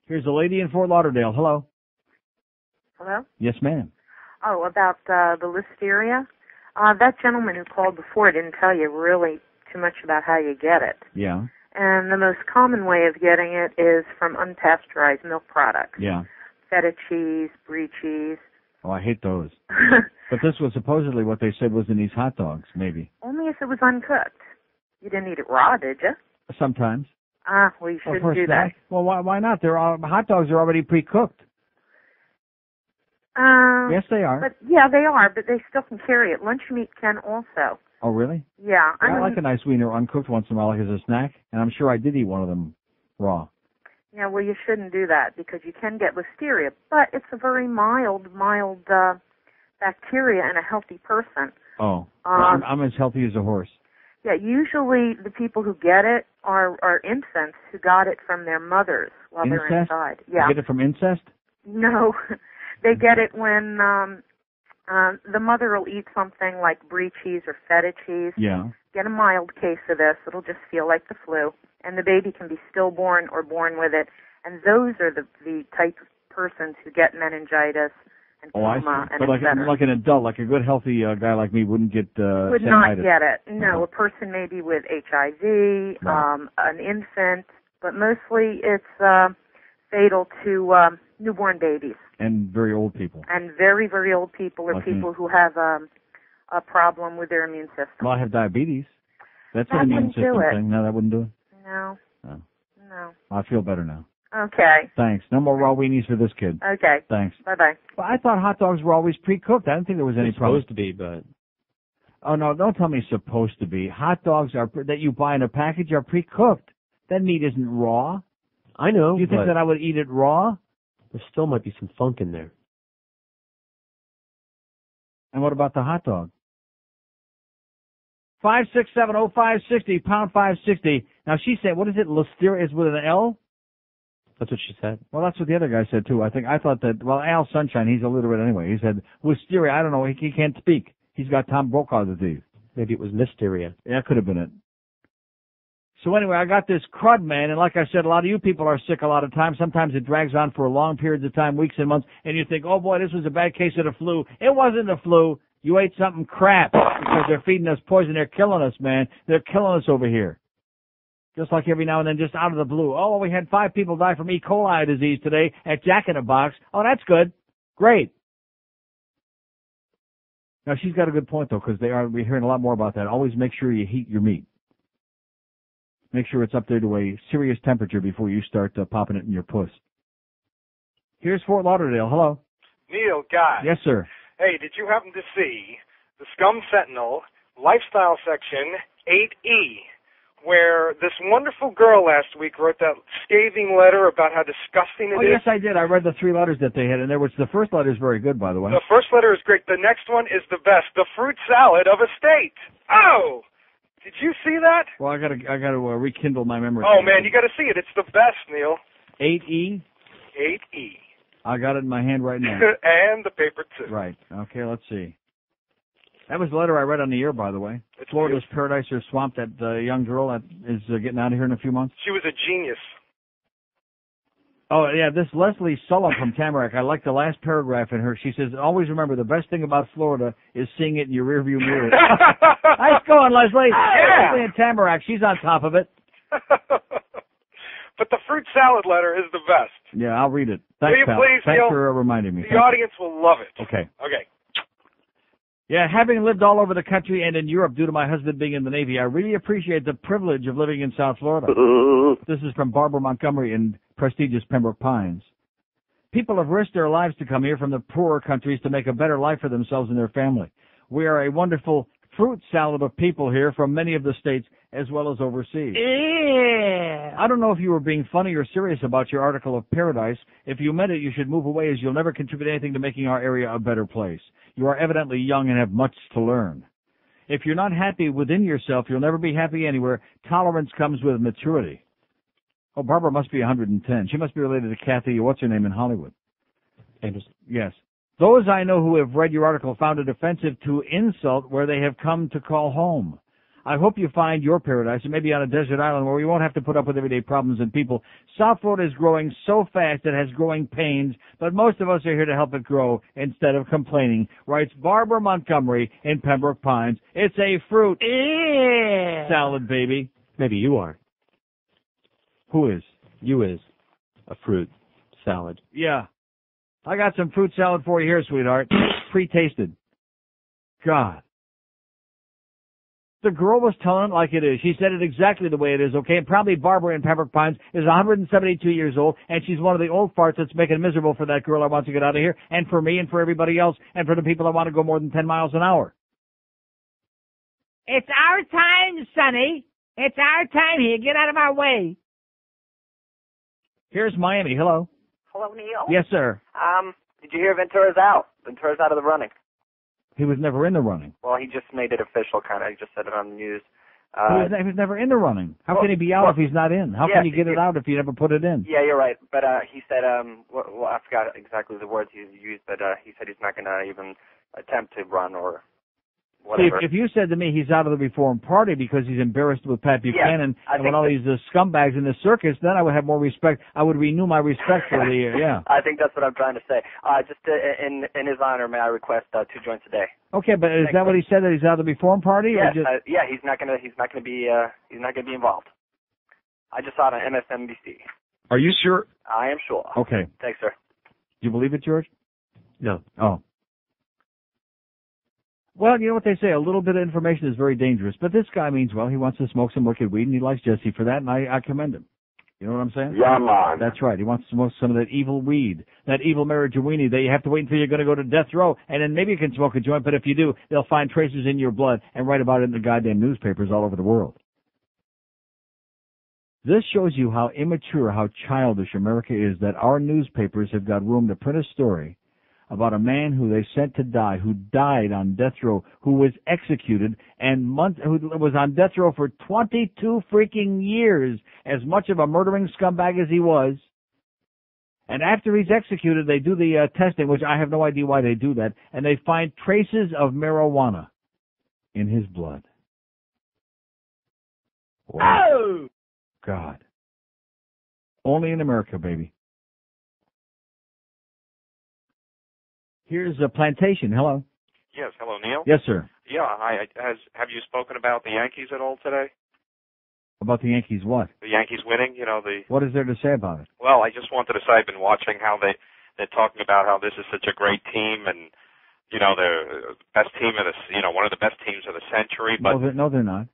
Here's a lady in Fort Lauderdale. Hello. Hello? Yes, ma'am. Oh, about the listeria. That gentleman who called before didn't tell you really too much about how you get it. Yeah. And the most common way of getting it is from unpasteurized milk products. Yeah. Feta cheese, brie cheese. Oh, I hate those. But this was supposedly what they said was in these hot dogs, maybe. Only if it was uncooked. You didn't eat it raw, did you? Sometimes. Well, you shouldn't do that. Well, why not? Hot dogs are already pre-cooked. Yes, they are. But yeah, they are, but they still can carry it. Lunch meat can also. Oh, really? Yeah. I like a nice wiener uncooked once in a while like as a snack, and I'm sure I did eat one of them raw. Yeah, well, you shouldn't do that because you can get listeria, but it's a very mild bacteria in a healthy person. Oh, I'm as healthy as a horse. Yeah, usually the people who get it are infants who got it from their mothers while Incest? they're inside. Yeah. You get it from incest? No, they get it when the mother will eat something like brie cheese or feta cheese. Yeah. Get a mild case of this. It'll just feel like the flu. And the baby can be stillborn or born with it. And those are the type of persons who get meningitis and coma and but etc. like an adult, like a good healthy guy like me wouldn't get would not get it. No, a person maybe with HIV, an infant, but mostly it's fatal to newborn babies. And very old people. And very, very old people or like people me. who have a problem with their immune system. Well, I have diabetes. That's That an immune wouldn't do system it. thing. No, that wouldn't do it? No. No. No. I feel better now. Okay. Thanks. No more raw weenies for this kid. Okay. Thanks. Bye-bye. Well, I thought hot dogs were always pre-cooked. I didn't think there was any problem. Supposed to be, but... Oh, no, don't tell me supposed to be. Hot dogs that you buy in a package are pre-cooked. That meat isn't raw. I know, Do you think but that I would eat it raw? there still might be some funk in there. And what about the hot dog? 567-0560, pound 560. Now, she said, what is it, listeria is with an L? That's what she said. Well, that's what the other guy said, too. I thought that, well, Al Sunshine, he's illiterate anyway. He said, listeria, I don't know, he can't speak. He's got Tom Brokaw disease. Maybe it was mysteria. Yeah, that could have been it. So anyway, I got this crud, man, and like I said, a lot of you people are sick a lot of times. Sometimes it drags on for long periods of time, weeks and months, and you think, oh boy, this was a bad case of the flu. It wasn't the flu. You ate something crap because they're feeding us poison. They're killing us, man. They're killing us over here. Just like every now and then, just out of the blue. Oh, we had 5 people die from E. coli disease today at Jack in the Box. Oh, that's good. Great. Now, she's got a good point, though, because we're hearing a lot more about that. Always make sure you heat your meat. Make sure it's up there to a serious temperature before you start popping it in your puss. Here's Fort Lauderdale. Hello. Neil, guy. Yes, sir. Hey, did you happen to see the Scum Sentinel lifestyle section, 8E, where this wonderful girl last week wrote that scathing letter about how disgusting it is. Oh, yes, I did. I read the 3 letters that they had, and the first letter is very good, by the way. The first letter is great. The next one is the best. The fruit salad of a state. Oh! Did you see that? Well, I gotta rekindle my memory. Oh, man, you got to see it. It's the best, Neil. 8E? 8E. I got it in my hand right now. And the paper, too. Right. Okay, let's see. That was the letter I read on the air, by the way. It's Florida's Paradise or Swamp, that young girl that is getting out of here in a few months. She was a genius. Oh, yeah, this Leslie Sulla from Tamarack, I like the last paragraph in her. She says, always remember, the best thing about Florida is seeing it in your rearview mirror. Nice going, Leslie. Yeah. Leslie in Tamarack, she's on top of it. But the fruit salad letter is the best. Yeah, I'll read it. Thanks, Will you pal. please, Thanks Neil? for reminding me. The audience will love it. Okay. Okay. Yeah, having lived all over the country and in Europe due to my husband being in the Navy, I really appreciate the privilege of living in South Florida. This is from Barbara Montgomery in prestigious Pembroke Pines. People have risked their lives to come here from the poorer countries to make a better life for themselves and their family. We are a wonderful fruit salad of people here from many of the states as well as overseas. Yeah. I don't know if you were being funny or serious about your article of paradise. If you meant it, you should move away, as you'll never contribute anything to making our area a better place. You are evidently young and have much to learn. If you're not happy within yourself, you'll never be happy anywhere. Tolerance comes with maturity. Oh, Barbara must be 110. She must be related to Kathy, what's her name, in Hollywood? Anderson. Yes. Those I know who have read your article found it offensive to insult where they have come to call home. I hope you find your paradise, and maybe on a desert island where we won't have to put up with everyday problems and people. South Florida is growing so fast it has growing pains, but most of us are here to help it grow instead of complaining, writes Barbara Montgomery in Pembroke Pines. It's a fruit salad, baby. Maybe you are. Who is? You is a fruit salad. Yeah. I got some fruit salad for you here, sweetheart. Pre-tasted. God. The girl was telling it like it is. She said it exactly the way it is, okay? And probably Barbara in Pembroke Pines is 172 years old, and she's one of the old farts that's making it miserable for that girl I want to get out of here, and for me, and for everybody else, and for the people that want to go more than 10 miles an hour. It's our time, Sonny. It's our time here. Get out of our way. Here's Miami. Hello. Hello, Neil. Yes, sir. Did you hear Ventura's out? Ventura's out of the running. He was never in the running. Well, he just made it official, kind of. He just said it on the news. He was never in the running. How can he be out if he's not in? How can you get it out if you never put it in? Yeah, you're right. But he said, well, I forgot exactly the words he used, but he said he's not going to even attempt to run or whatever. See, if you said to me he's out of the Reform Party because he's embarrassed with Pat Buchanan and with all these scumbags in the circus, then I would have more respect. I would renew my respect for the, yeah. I think that's what I'm trying to say. Just in his honor, may I request 2 joints a day? Okay, but is that what he said, that he's out of the Reform Party? Yes, or just... yeah, he's not gonna be involved. I just saw it on MSNBC. Are you sure? I am sure. Okay. Thanks, sir. Do you believe it, George? No. Oh. Well, you know what they say, a little bit of information is very dangerous. But this guy means well. He wants to smoke some wicked weed, and he likes Jesse for that, and I commend him. You know what I'm saying? Yeah, man. That's right. He wants to smoke some of that evil weed, that evil marijuana that you have to wait until you're going to go to death row, and then maybe you can smoke a joint, but if you do, they'll find traces in your blood and write about it in the goddamn newspapers all over the world. This shows you how immature, how childish America is, that our newspapers have got room to print a story about a man who they sent to die, who died on death row, who was executed, and who was on death row for 22 freaking years, as much of a murdering scumbag as he was. And after he's executed, they do the testing, which I have no idea why they do that, and they find traces of marijuana in his blood. Wow. Oh! God. Only in America, baby. Here's a Plantation. Hello. Yes, hello, Neil. Yes, sir. Yeah, have you spoken about the Yankees at all today? About the Yankees what? The Yankees winning, What is there to say about it? Well, I just wanted to say I've been watching how they're talking about how this is such a great team and, the best team of the, one of the best teams of the century. But No, they're not.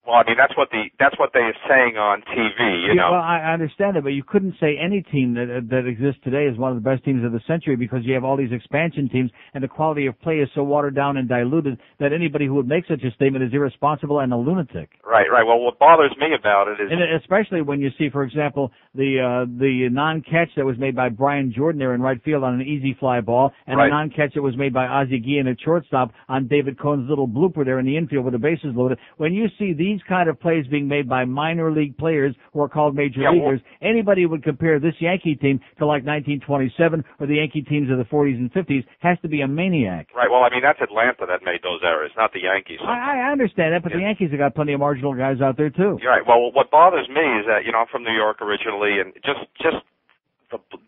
Well, I mean, that's what they're saying on TV, you know. Well, I understand it, but you couldn't say any team that exists today is one of the best teams of the century because you have all these expansion teams, and the quality of play is so watered down and diluted that anybody who would make such a statement is irresponsible and a lunatic. Right. Well, what bothers me about it is, and especially when you see, for example, the non-catch that was made by Brian Jordan there in right field on an easy fly ball, and a non-catch that was made by Ozzie Guillen at shortstop on David Cohn's little blooper there in the infield with the bases loaded. When you see these kind of plays being made by minor league players who are called major leaguers, anybody who would compare this Yankee team to like 1927 or the Yankee teams of the 40s and 50s has to be a maniac. Right. Well, I mean, that's Atlanta that made those errors, not the Yankees. I understand that, but the Yankees have got plenty of marginal guys out there too. You're right. Well, what bothers me is that, you know, I'm from New York originally, and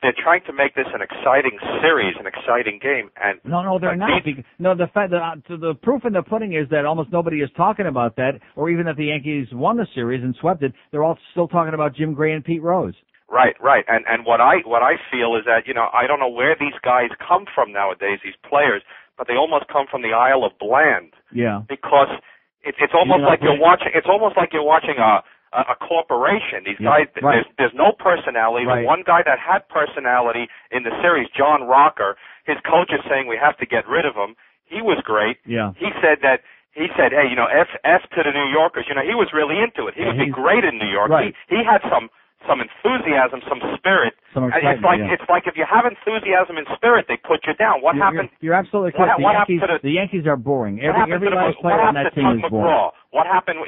they're trying to make this an exciting series, an exciting game, and no, they're not. The fact that the proof in the pudding is that almost nobody is talking about that, or even that the Yankees won the series and swept it. They're all still talking about Jim Gray and Pete Rose. Right. And what I feel is that, you know, I don't know where these guys come from nowadays, these players, but they almost come from the Isle of Bland. Yeah. Because it's almost like you're watching. It's almost like you're watching a corporation. These guys, there's no personality. The one guy that had personality in the series, John Rocker, his coach is saying we have to get rid of him. He was great. Yeah. He said, hey, you know, F to the New Yorkers. You know, he was really into it. He would be great in New York. Right. He had some enthusiasm, some spirit. It's like if you have enthusiasm and spirit, they put you down. What happened? You're absolutely correct. The Yankees are boring. Every last player on that team is boring. What happened?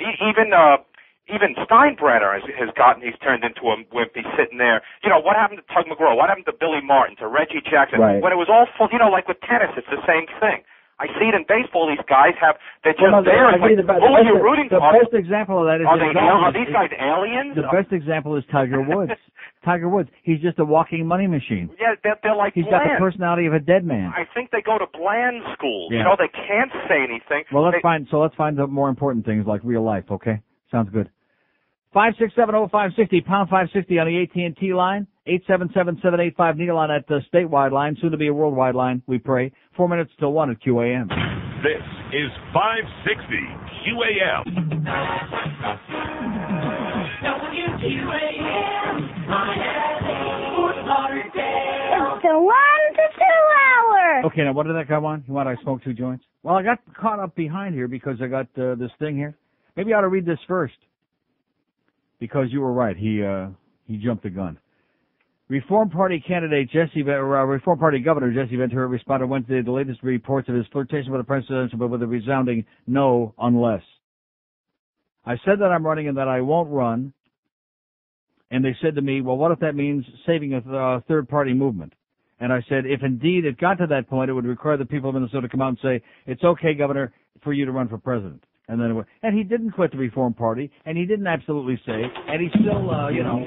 Even Steinbrenner he's turned into a wimp. He's sitting there. You know, what happened to Tug McGraw? What happened to Billy Martin, to Reggie Jackson? Right. When it was all full, you know, like with tennis, it's the same thing. I see it in baseball. These guys they're just there. It's like, who are you rooting for? The best example of that is... Are these guys aliens? The best example is Tiger Woods. Tiger Woods, he's just a walking money machine. Yeah, they're like He's Bland. got the personality of a dead man. I think they go to Bland schools. Yeah. You know, they can't say anything. Well, let's find the more important things like real life, okay? Sounds good. 5670560, pound 560 on the AT&T line, 877-785 on that statewide line, soon to be a worldwide line, we pray. 4 minutes till 1 at QAM. This is 560 QAM. WQAM, Fort Lauderdale. It's the 1 to 2 hour. Okay, now what did that come on? You want I smoke 2 joints? Well, I got caught up behind here because I got this thing here. Maybe I ought to read this first. Because you were right, he jumped the gun. Reform Party Reform Party Governor Jesse Ventura responded Wednesday to the latest reports of his flirtation with the president, but with a resounding no, unless. I said that I'm running and that I won't run. And they said to me, well, what if that means saving a third-party movement? And I said, if indeed it got to that point, it would require the people of Minnesota to come out and say, it's okay, Governor, for you to run for president. And he didn't quit the Reform Party, and he didn't absolutely say, and he still, you know.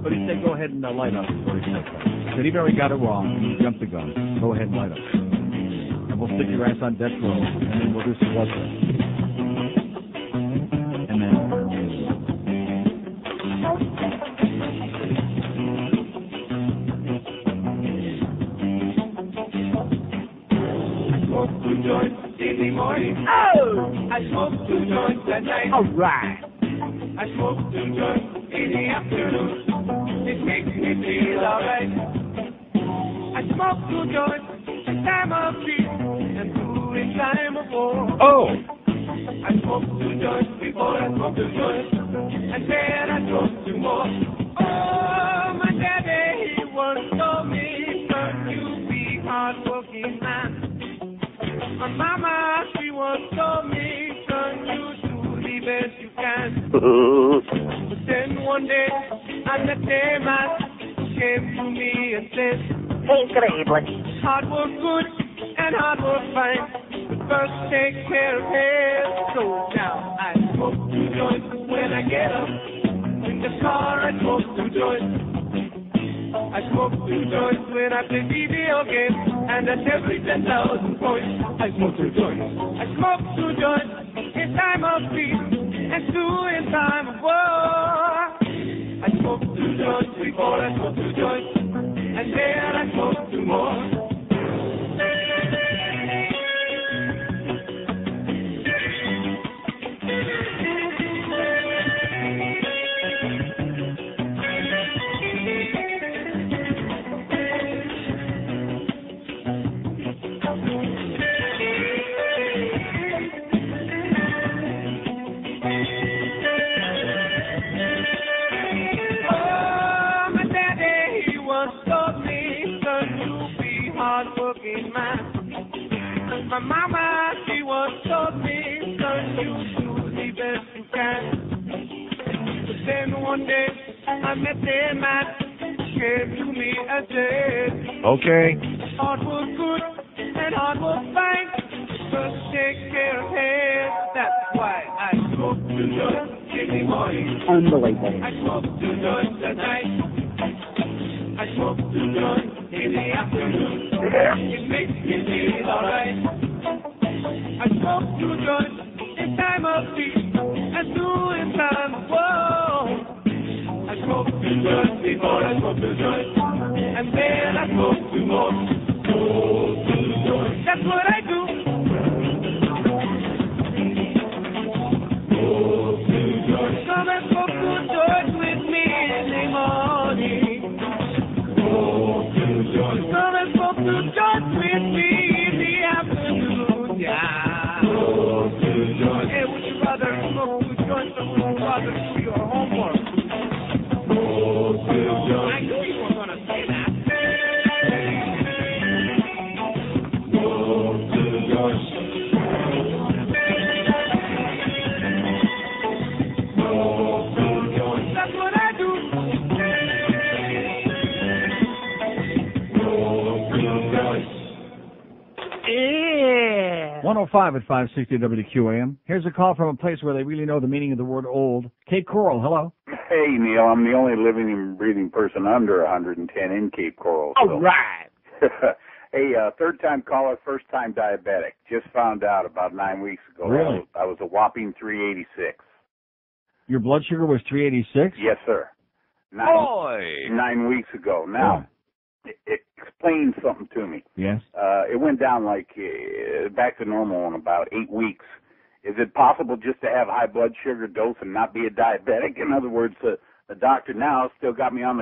But he said, go ahead and light up. He said, even though he got it wrong, he jumped the gun. Go ahead and light up. And we'll stick your ass on death row, and then we'll do some blood tests. And then. Smoke 2 joints in the morning. Oh! I smoke 2 joints at night. All right. I smoke 2 joints in the afternoon. It makes me feel alright. I smoke 2 joints in time of peace and 2 in time of war. Oh! I smoke 2 joints before I smoke 2 joints, and then I smoke 2 more. Oh, my daddy, he once told me, son, you be hard-working man. My mama, she once told me, son, you do the best you can. But then one day, I met a man who came to me and said, incredible. Hard work good and hard work fine, but first take care of health. So now I smoke 2 joints when I get up. In the car I smoke 2 joints. I smoke 2 joints when I play video games, and at every 10,000 points, I smoke 2 joints. I smoke 2 joints in time of peace, and 2 in time of war. I smoke 2 joints before I smoke 2 joints, and then I smoke 2 more. My mama, she once told me, son, you do the best you can. But then one day, I met a man, gave to me a day. Okay. Heart was good and heart was fine. Just take care of him. That's why I smoke two joints in the morning. Unbelievable. I smoke two joints at night. I smoke two joints in the afternoon. It makes me feel alright. I smoke two joints in time of peace and two in time of war. I smoke two joints before I smoke two joints, and then I smoke two more. Smoke two joints. That's what I do. Smoke two joints. Come and smoke two joints with me in the morning. Smoke two joints. Come and smoke two joints with me in the afternoon. Yeah. Smoke two joints. Hey, would you rather smoke two joints or would you rather do your homework? Smoke two joints. I knew you were gonna say that. Smoke two joints. Smoke two joints. That's what I do. Smoke two joints. Yeah. 105 at 560 WQAM. Here's a call from a place where they really know the meaning of the word old. Cape Coral, hello. Hey, Neil, I'm the only living and breathing person under 110 in Cape Coral. All right. Hey, third-time caller, first-time diabetic. Just found out about 9 weeks ago. Really? I was a whopping 386. Your blood sugar was 386? Yes, sir. 9 weeks ago. Now, it explains something to me. Yes. It went down back to normal in about 8 weeks. Is it possible just to have high blood sugar dose and not be a diabetic? In other words, the doctor now still got me on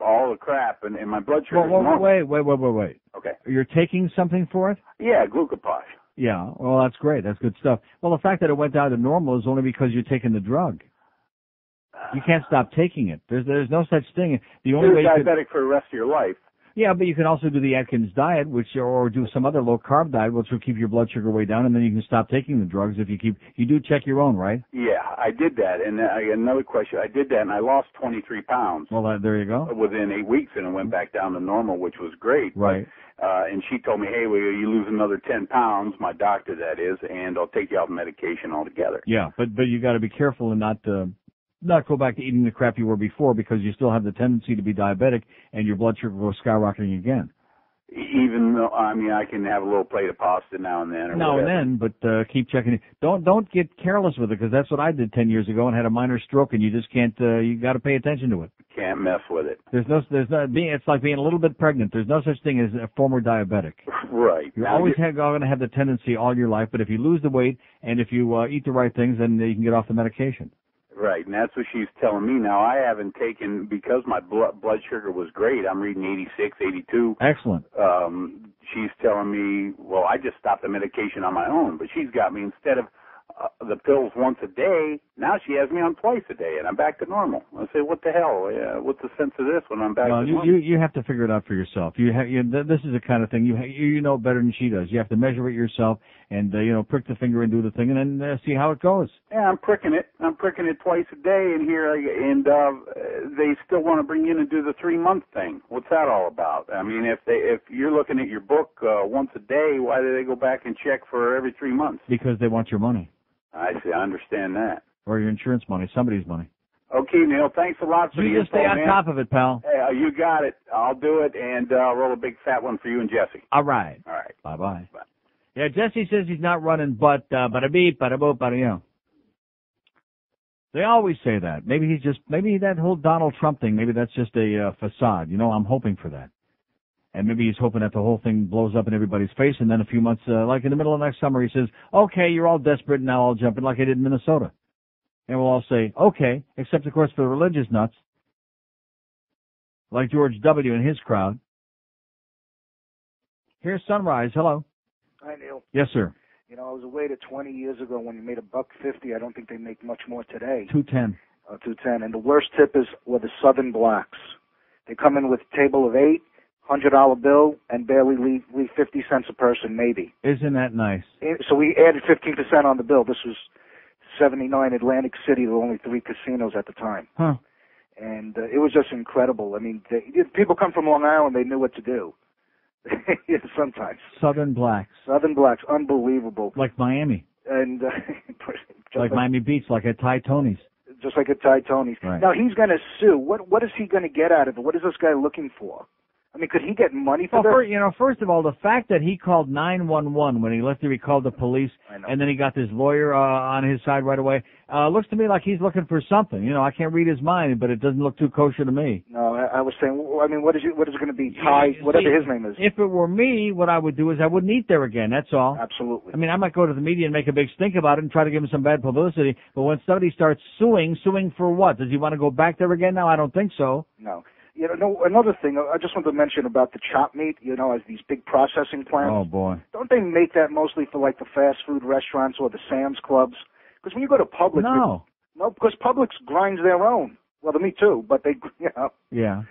all the crap, and my blood sugar is normal. Wait. Okay. You're taking something for it? Yeah, glucoposh. Yeah, well, that's great. That's good stuff. Well, the fact that it went down to normal is only because you're taking the drug. You can't stop taking it. There's no such thing. The only way you're diabetic for the rest of your life. Yeah, but you can also do the Atkins diet, or do some other low-carb diet, which will keep your blood sugar way down, and then you can stop taking the drugs if you do check your own, right? Yeah, I did that. And I got another question. I did that, and I lost 23 pounds. Well, there you go. Within 8 weeks, and it went back down to normal, which was great. Right. And she told me, hey, well, you lose another 10 pounds, my doctor, that is, and I'll take you off medication altogether. Yeah, but you got to be careful and not go back to eating the crap you were before, because you still have the tendency to be diabetic and your blood sugar goes skyrocketing again. Even though, I can have a little plate of pasta now and then. Now and then, but keep checking it. Don't get careless with it, because that's what I did 10 years ago and had a minor stroke, and you just can't. You got to pay attention to it. Can't mess with it. It's like being a little bit pregnant. There's no such thing as a former diabetic. Right. You're always going to have the tendency all your life, but if you lose the weight and if you eat the right things, then you can get off the medication. Right, and that's what she's telling me. Now, I haven't taken, because my blood sugar was great, I'm reading 86, 82. Excellent. She's telling me, well, I just stopped the medication on my own, but she's got me, instead of the pills once a day, now she has me on twice a day, and I'm back to normal. I say, what the hell? What's the sense of this when I'm back to normal? You have to figure it out for yourself. This is the kind of thing you know better than she does. You have to measure it yourself and prick the finger and do the thing, and then see how it goes. Yeah, I'm pricking it. I'm pricking it twice a day, and they still want to bring you in and do the 3-month thing. What's that all about? I mean, if you're looking at your book once a day, why do they go back and check for every 3 months? Because they want your money. I see. I understand that. Or your insurance money, somebody's money. Okay, Neil. Thanks a lot for the info, You just stay on top of it, pal. Hey, you got it. I'll do it, and roll a big fat one for you and Jesse. All right. All right. Bye-bye. Bye. Yeah, Jesse says he's not running, but bada-beep, bada-boop, bada, They always say that. Maybe that whole Donald Trump thing, maybe that's just a facade. I'm hoping for that. And maybe he's hoping that the whole thing blows up in everybody's face, and then a few months, like in the middle of next summer, he says, okay, you're all desperate, now I'll jump in like I did in Minnesota. And we'll all say, okay, except, of course, for the religious nuts, like George W. and his crowd. Here's Sunrise. Hello. Hi, Neil. Yes, sir. I was away to 20 years ago when you made $1.50. I don't think they make much more today. $2.10. $2.10. And the worst tip were the Southern blacks. They come in with a table of 8, $100 bill and barely leave 50 cents a person, maybe. Isn't that nice? So we added 15% on the bill. This was 79 Atlantic City. There were only 3 casinos at the time. Huh. And it was just incredible. I mean, people come from Long Island, they knew what to do. Sometimes. Southern blacks. Southern blacks, unbelievable. Like Miami. And like Miami Beach, like at Ty Tony's. Just like at Ty Tony's. Right. Now, he's going to sue. What is he going to get out of it? What is this guy looking for? I mean, could he get money for this? First of all, the fact that he called 911 when he left there, he called the police, and then he got this lawyer on his side right away, looks to me like he's looking for something. I can't read his mind, but it doesn't look too kosher to me. No, I was saying, I mean, what is it going to be? Ty, whatever his name is. If it were me, what I would do is I wouldn't eat there again, that's all. Absolutely. I mean, I might go to the media and make a big stink about it and try to give him some bad publicity, but when somebody starts suing for what? Does he want to go back there again now? I don't think so. No. Another thing, I just want to mention about the chop meat, as these big processing plants. Oh, boy. Don't they make that mostly for, like, the fast food restaurants or the Sam's Clubs? Because when you go to Publix... No, because Publix grinds their own. Well, me too, but they, Yeah.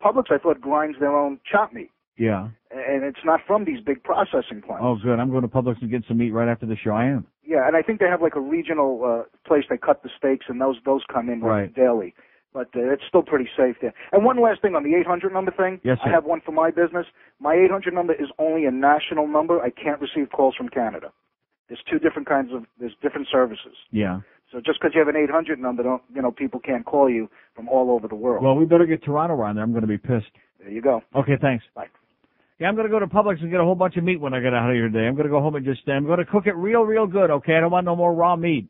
Publix, I thought, grinds their own chop meat. Yeah. And it's not from these big processing plants. Oh, good. I'm going to Publix to get some meat right after the show. I am. Yeah, and I think they have, like, a regional place they cut the steaks, and those come in daily. But it's still pretty safe there. And one last thing on the 800 number thing. Yes, sir. I have one for my business. My 800 number is only a national number. I can't receive calls from Canada. There's there's different services. Yeah. So just because you have an 800 number, people can't call you from all over the world. Well, we better get Toronto on there. I'm going to be pissed. There you go. Okay, thanks. Bye. Yeah, I'm going to go to Publix and get a whole bunch of meat when I get out of here today. I'm going to go home and I'm going to cook it real, real good, okay? I don't want no more raw meat.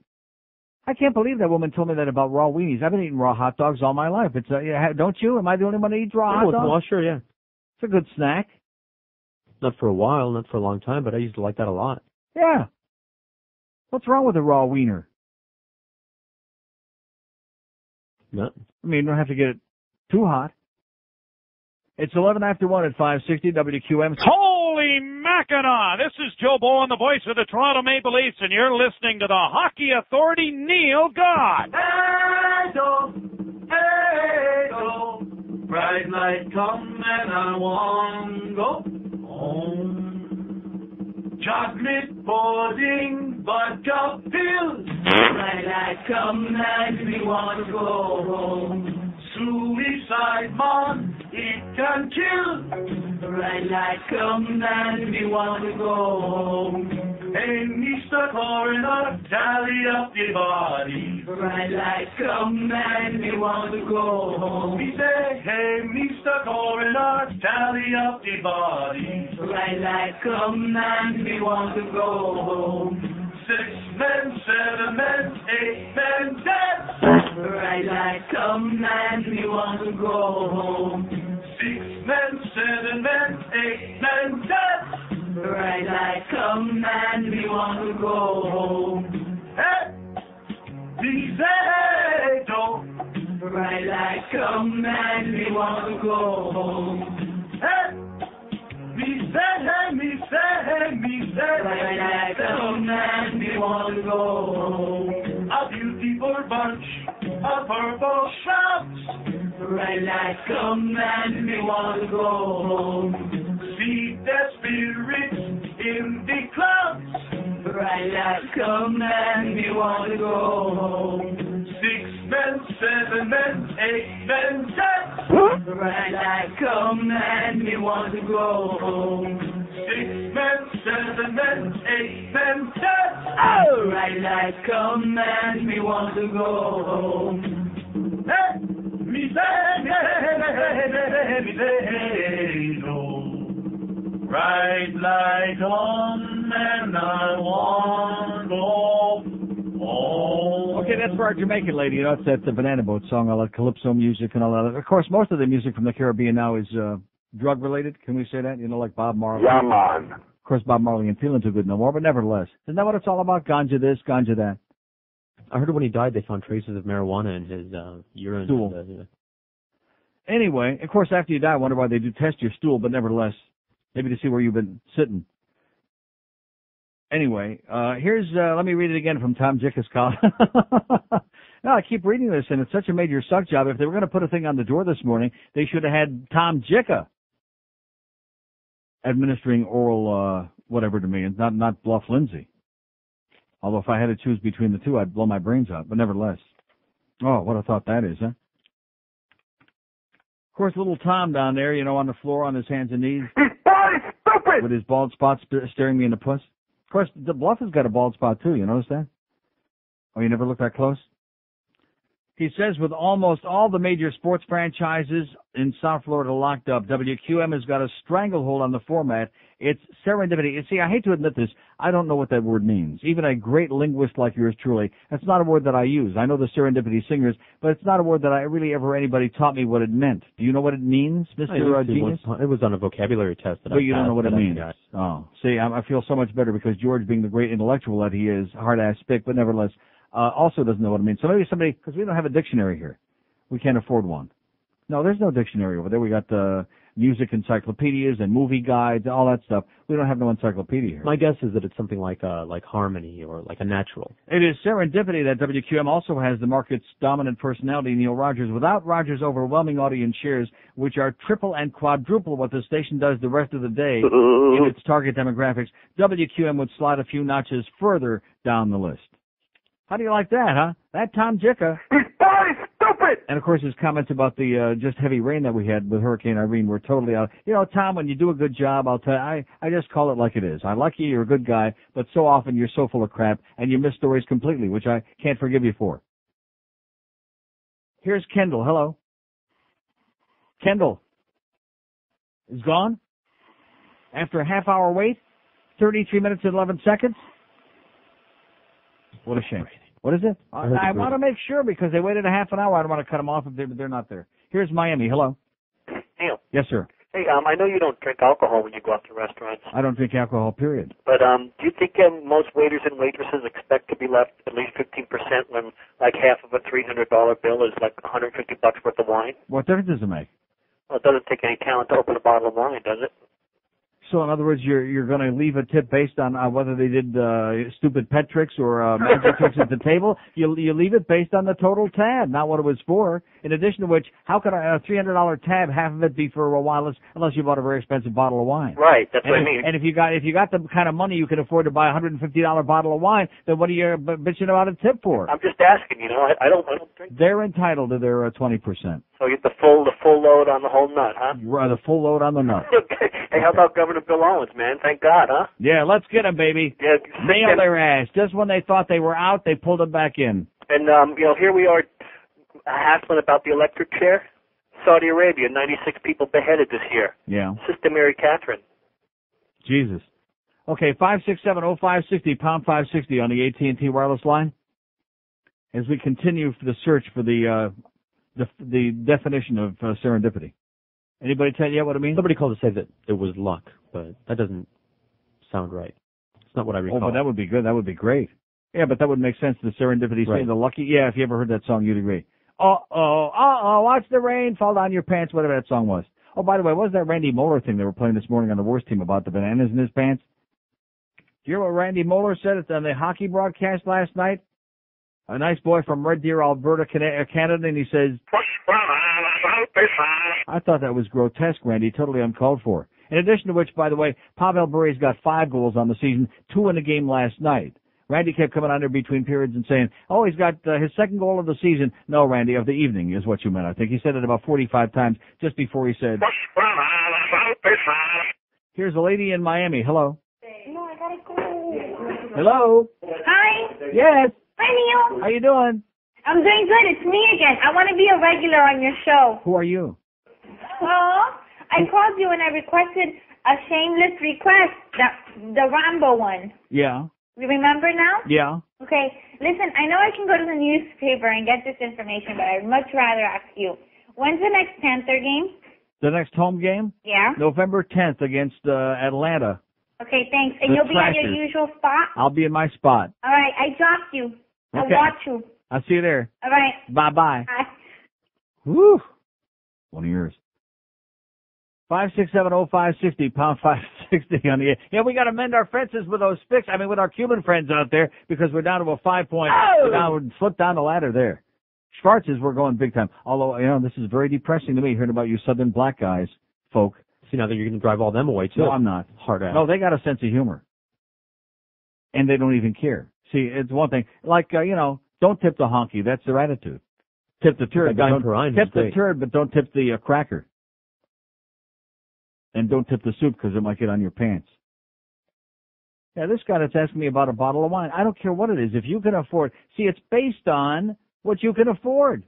I can't believe that woman told me that about raw weenies. I've been eating raw hot dogs all my life. It's don't you? Am I the only one that eats raw hot dogs? Well, sure, yeah. It's a good snack. Not for a while, not for a long time, but I used to like that a lot. Yeah. What's wrong with a raw wiener? No. I mean, you don't have to get it too hot. It's 11 after 1 at 560 WQAM. Holy Mackinac! This is Joe Bowen, the voice of the Toronto Maple Leafs, and you're listening to the Hockey Authority, Neil God. Hey-do, bright light come and I want go home. Chocolate pudding, vodka pills, bright light come and we want to go home. Suicide bomb, it can kill. Bright light come and we want to go home. Hey, Mr. Coroner, tally up the body. Bright light come and we want to go home. We say, hey, Mr. Coroner, tally up the body. Bright light come and we want to go home. 6 men, 7 men, 8 men dead. Bright light come and we want to go home. 6 men, 7 men, 8 men dead. Bright light come and we want to go home. Hey, please say don't. Bright light come and we want to go home. Hey, me say, bright light come and we want to go home. A beautiful bunch of purple shrubs. Bright light come and we want to go home. See their spirits in the clubs. Bright light come and we want to go home. 6 men, 7 men, 8 men dead. Bright light come and we want to go home. 6 men, 7 men, 8 men dead. Oh! Bright light come and we want to go home. Hey, me say, no. Bright light on and I want to go home. Okay, that's for our Jamaican lady. It's that the Banana Boat song, all that calypso music and all that. Of course, most of the music from the Caribbean now is drug-related. Can we say that? Like Bob Marley. Yeah, man. Of course, Bob Marley ain't feeling too good no more, but nevertheless. Isn't that what it's all about? Ganja this, ganja that. I heard when he died, they found traces of marijuana in his urine. Stool. Anyway, of course, after you die, I wonder why they do test your stool, but nevertheless, maybe to see where you've been sitting. Anyway, here's, let me read it again from Tom Jicka's column. No, I keep reading this, and it's such a major suck job. If they were going to put a thing on the door this morning, they should have had Tom Jicka administering oral whatever to me, and not Bluff Lindsay. Although if I had to choose between the two, I'd blow my brains out. But nevertheless. Oh, what a thought that is, huh? Of course, little Tom down there, on the floor on his hands and knees. Stupid! With his bald spot staring me in the puss. Of course, the Bluff has got a bald spot, too. You notice that? Oh, you never looked that close? He says with almost all the major sports franchises in South Florida locked up, WQM has got a stranglehold on the format. It's serendipity. You see, I hate to admit this. I don't know what that word means. Even a great linguist like yours truly, that's not a word that I use. I know the serendipity singers, but it's not a word that anybody taught me what it meant. Do you know what it means, Mr. Genius? It was on a vocabulary test. But you don't know what it means. Oh, see, I feel so much better because George, being the great intellectual that he is, hard-ass spick, but nevertheless, also doesn't know what it means. So maybe somebody, because we don't have a dictionary here. We can't afford one. No, there's no dictionary over there. We got music encyclopedias and movie guides, all that stuff. We don't have no encyclopedia here. My guess is that it's something like harmony or like a natural. It is serendipity that WQM also has the market's dominant personality, Neil Rogers. Without Rogers' overwhelming audience shares, which are triple and quadruple what the station does the rest of the day in its target demographics, WQM would slide a few notches further down the list. How do you like that, huh? That Tom Jicka. Stupid! And, of course, his comments about the just heavy rain that we had with Hurricane Irene were totally out. Tom, when you do a good job, I'll tell you, I just call it like it is. I like you, you're a good guy, but so often you're so full of crap, and you miss stories completely, which I can't forgive you for. Here's Kendall. Hello. Kendall is gone after a half-hour wait, 33 minutes and 11 seconds. What a shame. What is it? I want to make sure because they waited a half an hour. I don't want to cut them off if they're not there. Here's Miami. Hello. Neil. Yes, sir. Hey, I know you don't drink alcohol when you go out to restaurants. I don't drink alcohol, period. But do you think most waiters and waitresses expect to be left at least 15% when like half of a $300 bill is like $150 worth of wine? What difference does it make? Well, it doesn't take any talent to open a bottle of wine, does it? So, in other words, you're going to leave a tip based on whether they did stupid pet tricks or magic tricks at the table. You leave it based on the total tab, not what it was for. In addition to which, how could a $300 tab, half of it be for a while unless you bought a very expensive bottle of wine? Right, that's what I mean. And if you got the kind of money you can afford to buy a $150 bottle of wine, then what are you bitching about a tip for? I'm just asking. I don't drink. They're entitled to their 20%. So you get the full load on the whole nut, huh? The full load on the nut. Hey, how about Governor Bill Owens, man? Thank God, huh? Yeah, let's get him, baby. Yeah, nail their ass. Just when they thought they were out, they pulled them back in. And here we are hassling about the electric chair. Saudi Arabia, 96 people beheaded this year. Yeah. Sister Mary Catherine. Jesus. Okay, 567-0560, pound 560 on the AT&T wireless line. As we continue the search for the definition of serendipity. Anybody tell you what it means? Somebody called to say that it was luck, but that doesn't sound right. It's not what I recall. Oh, but that would be good. That would be great. Yeah, but that would make sense. The serendipity, right. Saying the lucky. Yeah, if you ever heard that song, you'd agree. Watch the rain fall down your pants, whatever that song was. Oh, by the way, what was that Randy Moeller thing they were playing this morning on the Worst Team about the bananas in his pants? Do you hear what Randy Moeller said on the hockey broadcast last night? A nice boy from Red Deer, Alberta, Canada, and he says, I thought that was grotesque, Randy, totally uncalled for. In addition to which, by the way, Pavel Bure's got 5 goals on the season, 2 in the game last night. Randy kept coming on there between periods and saying, he's got his 2nd goal of the season. No, Randy, of the evening is what you meant, I think. He said it about 45 times just before he said, here's a lady in Miami. Hello. No, I gotta go. Hello. Hi. Yes. Hi, Neil. How you doing? I'm doing good. It's me again. I want to be a regular on your show. Who are you? Well, I called you and I requested a shameless request, the Rambo one. Yeah. You remember now? Yeah. Okay. Listen, I know I can go to the newspaper and get this information, but I'd much rather ask you. When's the next Panther game? The next home game? Yeah. November 10th against Atlanta. Okay, thanks. And you'll be at your usual spot? I'll be in my spot. All right. I dropped you. I'll watch you. I'll see you there. All right. Bye-bye. Bye. Woo. One of yours. 567-0560, pound 560 on the air. Yeah, we got to mend our fences with those sticks. I mean, with our Cuban friends out there, because we're down to a 5-point. We're slipped down the ladder there. Schwartz's, we're going big time. Although, this is very depressing to me, hearing about you Southern black guys, folk, See, now that you're going to drive all them away, too. No, I'm not. Hard ass. No, they got a sense of humor. And they don't even care. See, it's one thing. Like, don't tip the honky. That's their attitude. Tip the turd. Tip the turd, but don't tip the cracker. And don't tip the soup because it might get on your pants. Yeah, this guy that's asking me about a bottle of wine, I don't care what it is. If you can afford, see, it's based on what you can afford.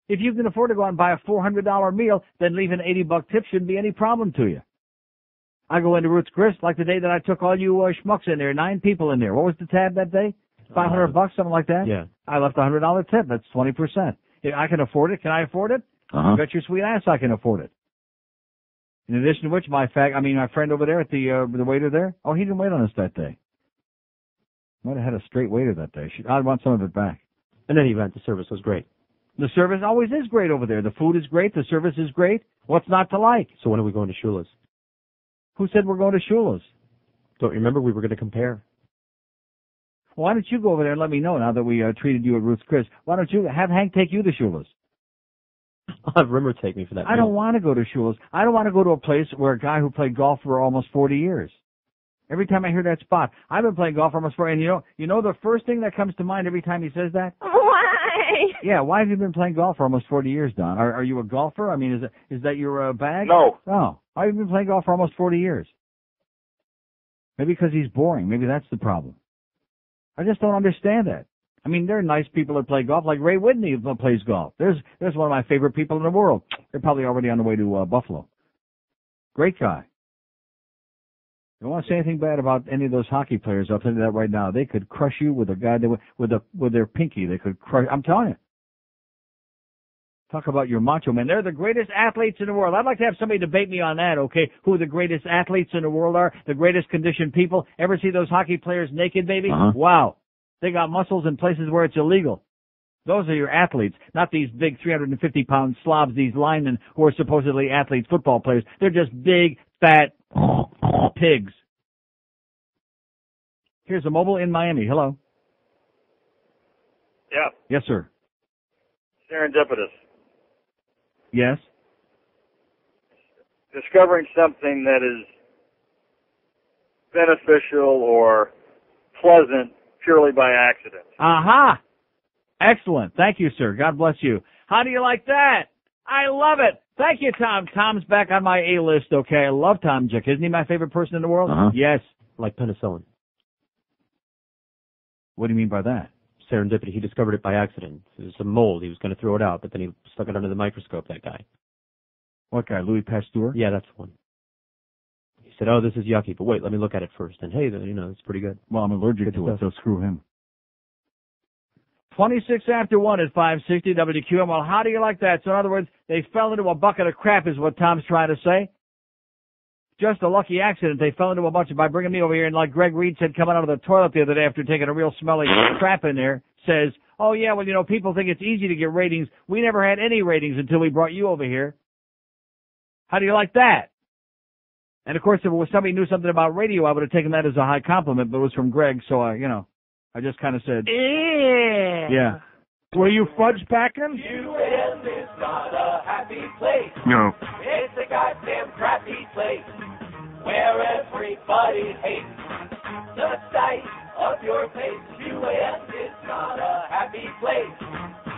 If you can afford to go out and buy a $400 meal, then leaving an $80 tip shouldn't be any problem to you. I go into Ruth's Chris like the day that I took all you schmucks in there, 9 people in there. What was the tab that day? $500, something like that? Yeah. I left a $100 tip. That's 20%. If I can afford it. Can I afford it? I bet your sweet ass I can afford it. In addition to which, my friend over there at the waiter there, he didn't wait on us that day. Might have had a straight waiter that day. I'd want some of it back. In any event, the service was great. The service always is great over there. The food is great. The service is great. What's not to like? So when are we going to Shula's? Who said we're going to Shula's? Don't you remember we were going to compare? Why don't you go over there and let me know now that we treated you at Ruth's Chris? Why don't you have Hank take you to Shula's? I'll have Rimmer take me for that. I don't want to go to Shula's. I don't want to go to a place where a guy who played golf for almost 40 years. Every time I hear that spot, I've been playing golf for almost 40 years. And you know the first thing that comes to mind every time he says that? Why? Yeah, why have you been playing golf for almost 40 years, Don? Are you a golfer? I mean, is that your bag? No. No. Why have you been playing golf for almost 40 years? Maybe because he's boring. Maybe that's the problem. I just don't understand that. I mean, there are nice people that play golf, like Ray Whitney who plays golf. There's one of my favorite people in the world. They're probably already on the way to Buffalo. Great guy. Don't want to say anything bad about any of those hockey players. I'll tell you that right now. They could crush you with a guy with their pinky. They could crush. I'm telling you. Talk about your macho man. They're the greatest athletes in the world. I'd like to have somebody debate me on that, okay? Who the greatest athletes in the world are, the greatest conditioned people. Ever see those hockey players naked, baby? Wow. They got muscles in places where it's illegal. Those are your athletes, not these big 350-pound slobs, these linemen who are supposedly athletes, football players. They're just big, fat pigs. Here's a mobile in Miami. Hello. Yeah. Yes, sir. Serendipitous. Yes. Discovering something that is beneficial or pleasant purely by accident. Aha! Excellent. Thank you, sir. God bless you. How do you like that? I love it. Thank you, Tom. Tom's back on my A-list, okay? I love Tom Jick. Isn't he my favorite person in the world? Yes. Like penicillin. What do you mean by that? Serendipity. He discovered it by accident. It was a mold. He was going to throw it out, but then he stuck it under the microscope, that guy. What guy, Louis Pasteur? Yeah, that's the one. He said, this is yucky, but wait, let me look at it first. And hey, it's pretty good. Well, I'm allergic to it, so screw him. 26 after 1 at 560 WQAM. Well, how do you like that? So in other words, they fell into a bucket of crap is what Tom's trying to say. Just a lucky accident. They fell into a bunch of, by bringing me over here, and like Greg Reed said, coming out of the toilet the other day after taking a real smelly crap in there, says, oh yeah, well, people think it's easy to get ratings. We never had any ratings until we brought you over here. How do you like that? And of course, if it was somebody who knew something about radio, I would have taken that as a high compliment, but it was from Greg, so I just kind of said, yeah. Were you fudge packing? UM is not a happy place. No. It's a goddamn crappy place where everybody hates the sight of your face. UM is not a happy place.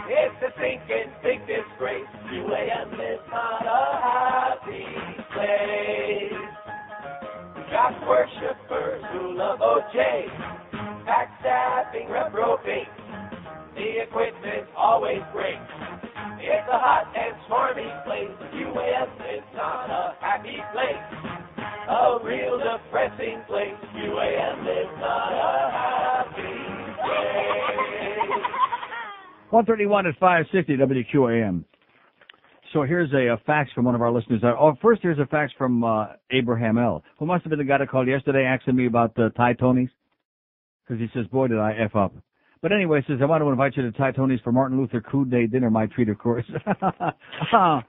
It's a sinking big disgrace. UM is not a happy place. God worshippers who love OJ, backstabbing reprobate. The equipment's always great. It's a hot and smarmy place. UM is not a happy place. A real depressing place. UM is not a happy place. 131 at 560 WQAM. So here's a fax from one of our listeners. First, here's a fax from Abraham L., who must have been the guy that called yesterday asking me about Thai Tonys. Because he says, boy, did I F up. But anyway, he says, I want to invite you to Thai Tonys for Martin Luther King Day dinner, my treat, of course. That's a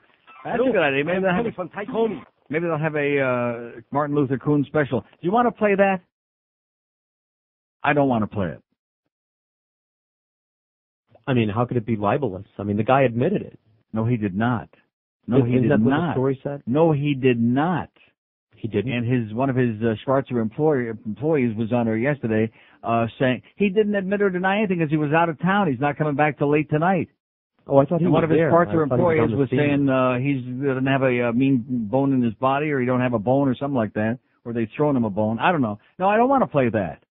good idea. Maybe they'll have a Martin Luther King special. Do you want to play that? I don't want to play it. I mean, how could it be libelous? I mean, the guy admitted it. No, he did not. No, he did that what not. the story said? No, he did not. He didn't? And one of his Schwarzer employees was on there yesterday saying he didn't admit or deny anything because he was out of town. He's not coming back till late tonight. Oh, I thought he and was one of his there. Schwarzer I thought employees he was saying he doesn't have a mean bone in his body, or he don't have a bone or something like that, or they've thrown him a bone. I don't know. No, I don't want to play that.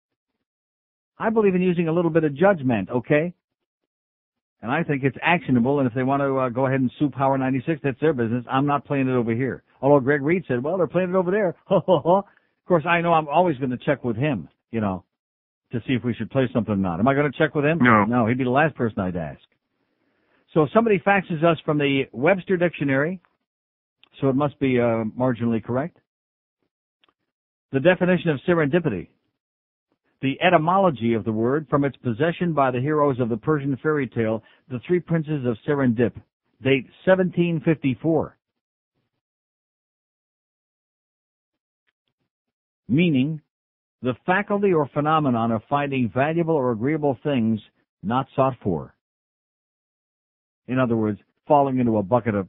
I believe in using a little bit of judgment, okay? And I think it's actionable, and if they want to go ahead and sue Power 96, that's their business. I'm not playing it over here. Although Greg Reed said, well, they're playing it over there. Of course, I know I'm always going to check with him, you know, to see if we should play something or not. Am I going to check with him? No. No, he'd be the last person I'd ask. So somebody faxes us from the Webster Dictionary, so it must be marginally correct. The definition of serendipity. The etymology of the word, from its possession by the heroes of the Persian fairy tale, The Three Princes of Serendip, date 1754. Meaning, the faculty or phenomenon of finding valuable or agreeable things not sought for. In other words, falling into a bucket of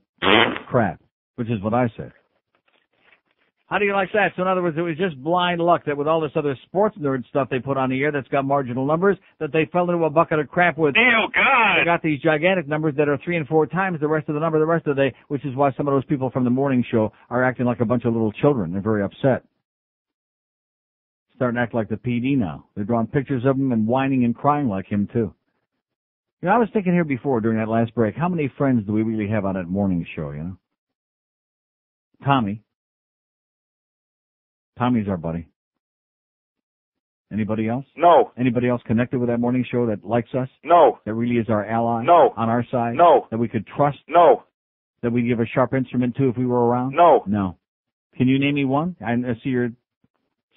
crap, which is what I said. How do you like that? So in other words, it was just blind luck that with all this other sports nerd stuff they put on the air that's got marginal numbers, that they fell into a bucket of crap with. Neil, God! They got these gigantic numbers that are 3 and 4 times the rest of the number the rest of the day, which is why some of those people from the morning show are acting like a bunch of little children. They're very upset. Starting to act like the PD now. They're drawing pictures of him and whining and crying like him, too. You know, I was thinking here before, during that last break, how many friends do we really have on that morning show, you know? Tommy's our buddy. Anybody else? No. Anybody else connected with that morning show that likes us? No. That really is our ally? No. On our side? No. That we could trust? No. That we'd give a sharp instrument to if we were around? No. No. Can you name me one? I see you're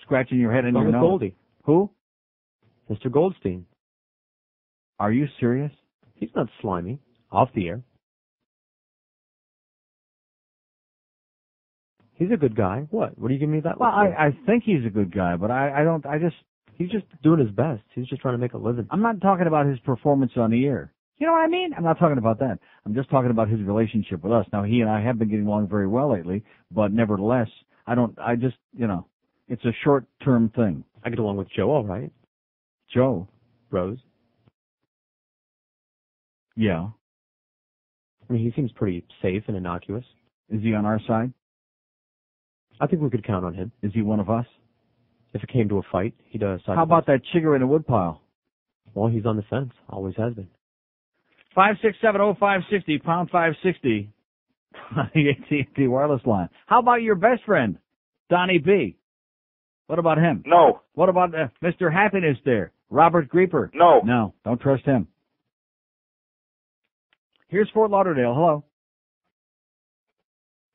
scratching your head in your nose. Goldie. Who? Mr. Goldstein. Are you serious? He's not slimy. Off the air. He's a good guy. What? What are you giving me that? Well, I think he's a good guy, but he's just doing his best. He's just trying to make a living. I'm not talking about his performance on the air. You know what I mean? I'm not talking about that. I'm just talking about his relationship with us. Now, he and I have been getting along very well lately, but nevertheless, it's a short-term thing. I get along with Joe all right. Joe? Rose? Yeah. I mean, he seems pretty safe and innocuous. Is he on our side? I think we could count on him. Is he one of us? If it came to a fight, he'd How about that chigger in the woodpile? Well, he's on the fence. Always has been. 5670560, pound 560. The AT&T wireless line. How about your best friend, Donnie B? What about him? No. What about Mr. Happiness there, Robert Grieper? No. No, don't trust him. Here's Fort Lauderdale. Hello.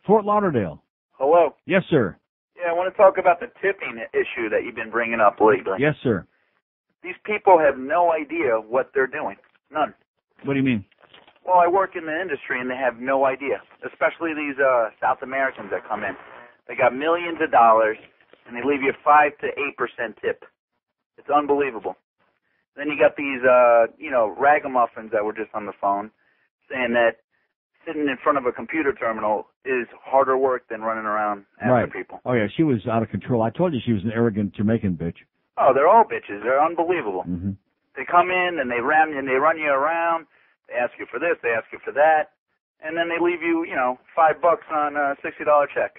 Fort Lauderdale. Hello. Yes, sir. Yeah, I want to talk about the tipping issue that you've been bringing up lately. Yes, sir. These people have no idea what they're doing. None. What do you mean? Well, I work in the industry, and they have no idea, especially these South Americans that come in. They got millions of dollars, and they leave you 5 to 8% tip. It's unbelievable. Then you got these, ragamuffins that were just on the phone saying that sitting in front of a computer terminal is harder work than running around after people. Oh, yeah, she was out of control. I told you she was an arrogant Jamaican bitch. Oh, they're all bitches. They're unbelievable. Mm-hmm. They come in and they run you around. They ask you for this, they ask you for that, and then they leave you, $5 on a $60 check.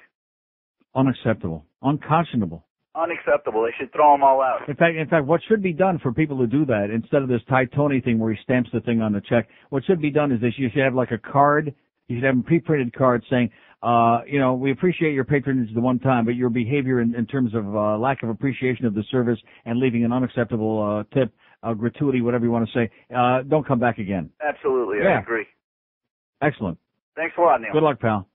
Unacceptable. Unconscionable. Unacceptable. They should throw them all out. In fact, what should be done for people who do that, instead of this Ty Tony thing where he stamps the thing on the check, what should be done is you should have like a card. You should have a pre-printed card saying, we appreciate your patronage the one time, but your behavior in terms of lack of appreciation of the service and leaving an unacceptable tip, gratuity, whatever you want to say, don't come back again. Absolutely, yeah. I agree. Excellent. Thanks a lot, Neil. Good luck, pal.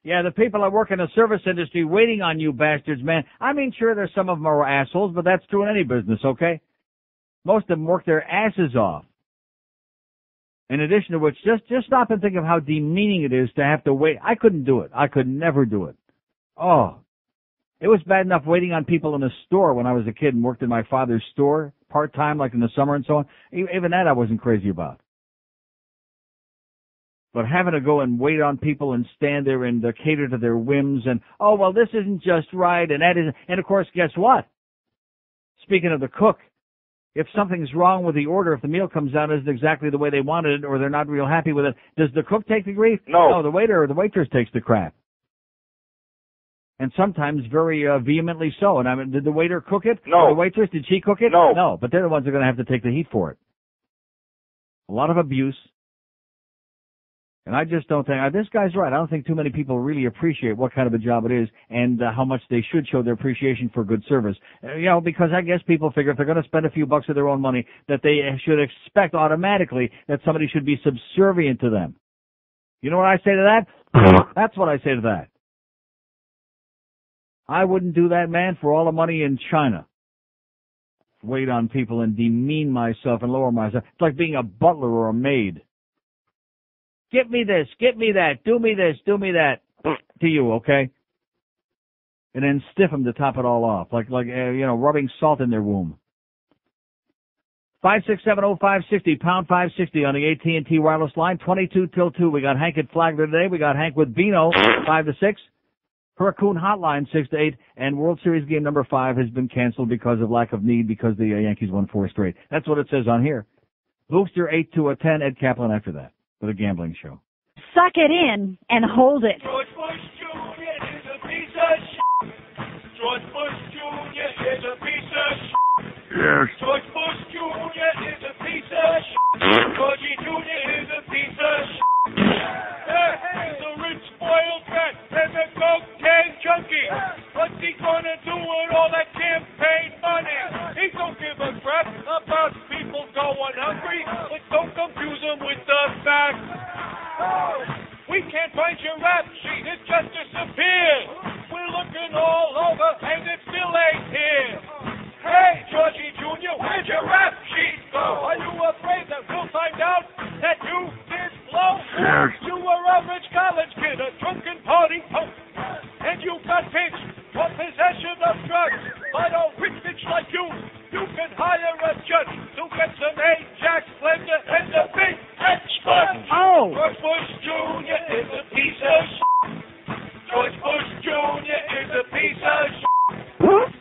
Yeah, the people that work in the service industry waiting on you bastards, man. I mean, sure, there's some of them are assholes, but that's true in any business, okay? Most of them work their asses off. In addition to which, just stop and think of how demeaning it is to have to wait. I couldn't do it. I could never do it. Oh. It was bad enough waiting on people in a store when I was a kid and worked in my father's store, part-time, like in the summer and so on. Even that I wasn't crazy about. But having to go and wait on people and stand there and cater to their whims and, oh, well, this isn't just right and that isn't. And, of course, guess what? Speaking of the cook, if something's wrong with the order, if the meal comes out isn't exactly the way they wanted it or they're not real happy with it, does the cook take the grief? No. The waiter or the waitress takes the crap. And sometimes very vehemently so. And I mean, did the waiter cook it? No. Or the waitress, did she cook it? No. No, but they're the ones that are going to have to take the heat for it. A lot of abuse. And I just don't think, this guy's right. I don't think too many people really appreciate what kind of a job it is and how much they should show their appreciation for good service. Because I guess people figure if they're going to spend a few bucks of their own money, that they should expect automatically that somebody should be subservient to them. You know what I say to that? That's what I say to that. I wouldn't do that, man, for all the money in China. Wait on people and demean myself and lower myself. It's like being a butler or a maid. Get me this, get me that, do me this, do me that, to you, okay? And then stiff them to top it all off, like rubbing salt in their womb. 5670560, pound 560 on the AT&T wireless line, 22 till 2. We got Hank at Flagler today. We got Hank with Bino, 5 to 6. Hurricane Hotline, 6 to 8. And World Series game number 5 has been canceled because of lack of need because the Yankees won 4 straight. That's what it says on here. Booster 8 to 10, Ed Kaplan after that. For the gambling show. Suck it in and hold it. George Bush Jr. is a piece of shit. George Bush Jr. is a piece of shit. Yes. George Bush Jr. is a piece of shit. Georgie Jr. is a piece of shit. He's a rich spoiled brat and a cocaine junkie. What's he gonna do with all that campaign money? He don't give a crap about people going hungry, but don't confuse him with the facts. Oh, we can't find your rap sheet, it just disappeared. We're looking all over and it still ain't here. Hey, Georgie Jr., where'd your rap sheet go? Are you afraid that we'll find out that you did blow? Yes. You were a rich college kid, a drunken party punk, and you got pinched for possession of drugs. But a rich bitch like you can hire a judge to get some Ajax Splendor and the big X-Button. Oh! George Bush Jr. is a piece of shit. George Bush Jr. is a piece of shit.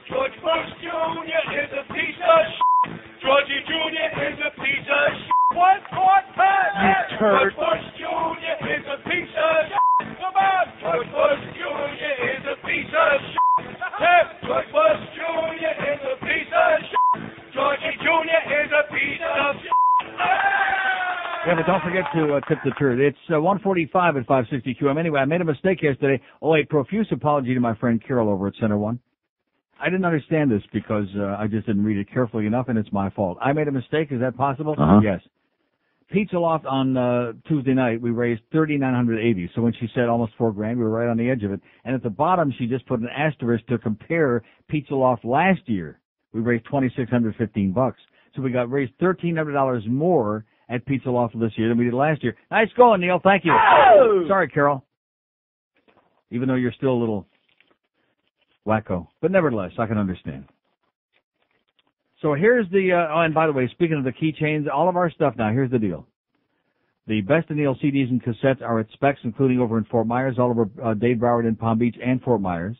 George Bush Jr. is a piece of shit. Georgie Jr. is a piece of shit. One more time! You turd. George Bush Jr. is a piece of shit. Come on! George Bush Jr. is a piece of shit. George Bush Jr. is a piece of shit. Georgie Jr. is a piece of shit. Yeah, but don't forget to tip the turd. It's 1:45 at 560 QM. Anyway, I made a mistake yesterday. Oh, a profuse apology to my friend Carol over at Center One. I didn't understand this because I just didn't read it carefully enough, and it's my fault. I made a mistake. Is that possible? Uh-huh. Yes. Pizza Loft on Tuesday night, we raised $3,980. So when she said almost $4,000, we were right on the edge of it. And at the bottom, she just put an asterisk to compare Pizza Loft last year. We raised $2,615. So we got raised $1,300 more at Pizza Loft this year than we did last year. Nice going, Neil. Thank you. Oh! Sorry, Carol. Even though you're still a little wacko. But nevertheless, I can understand. So here's the, and by the way, speaking of the keychains, all of our stuff now, here's the deal. The Best of Neil CDs and cassettes are at Specs, including over in Fort Myers, all over Dade, Broward, and Palm Beach, and Fort Myers.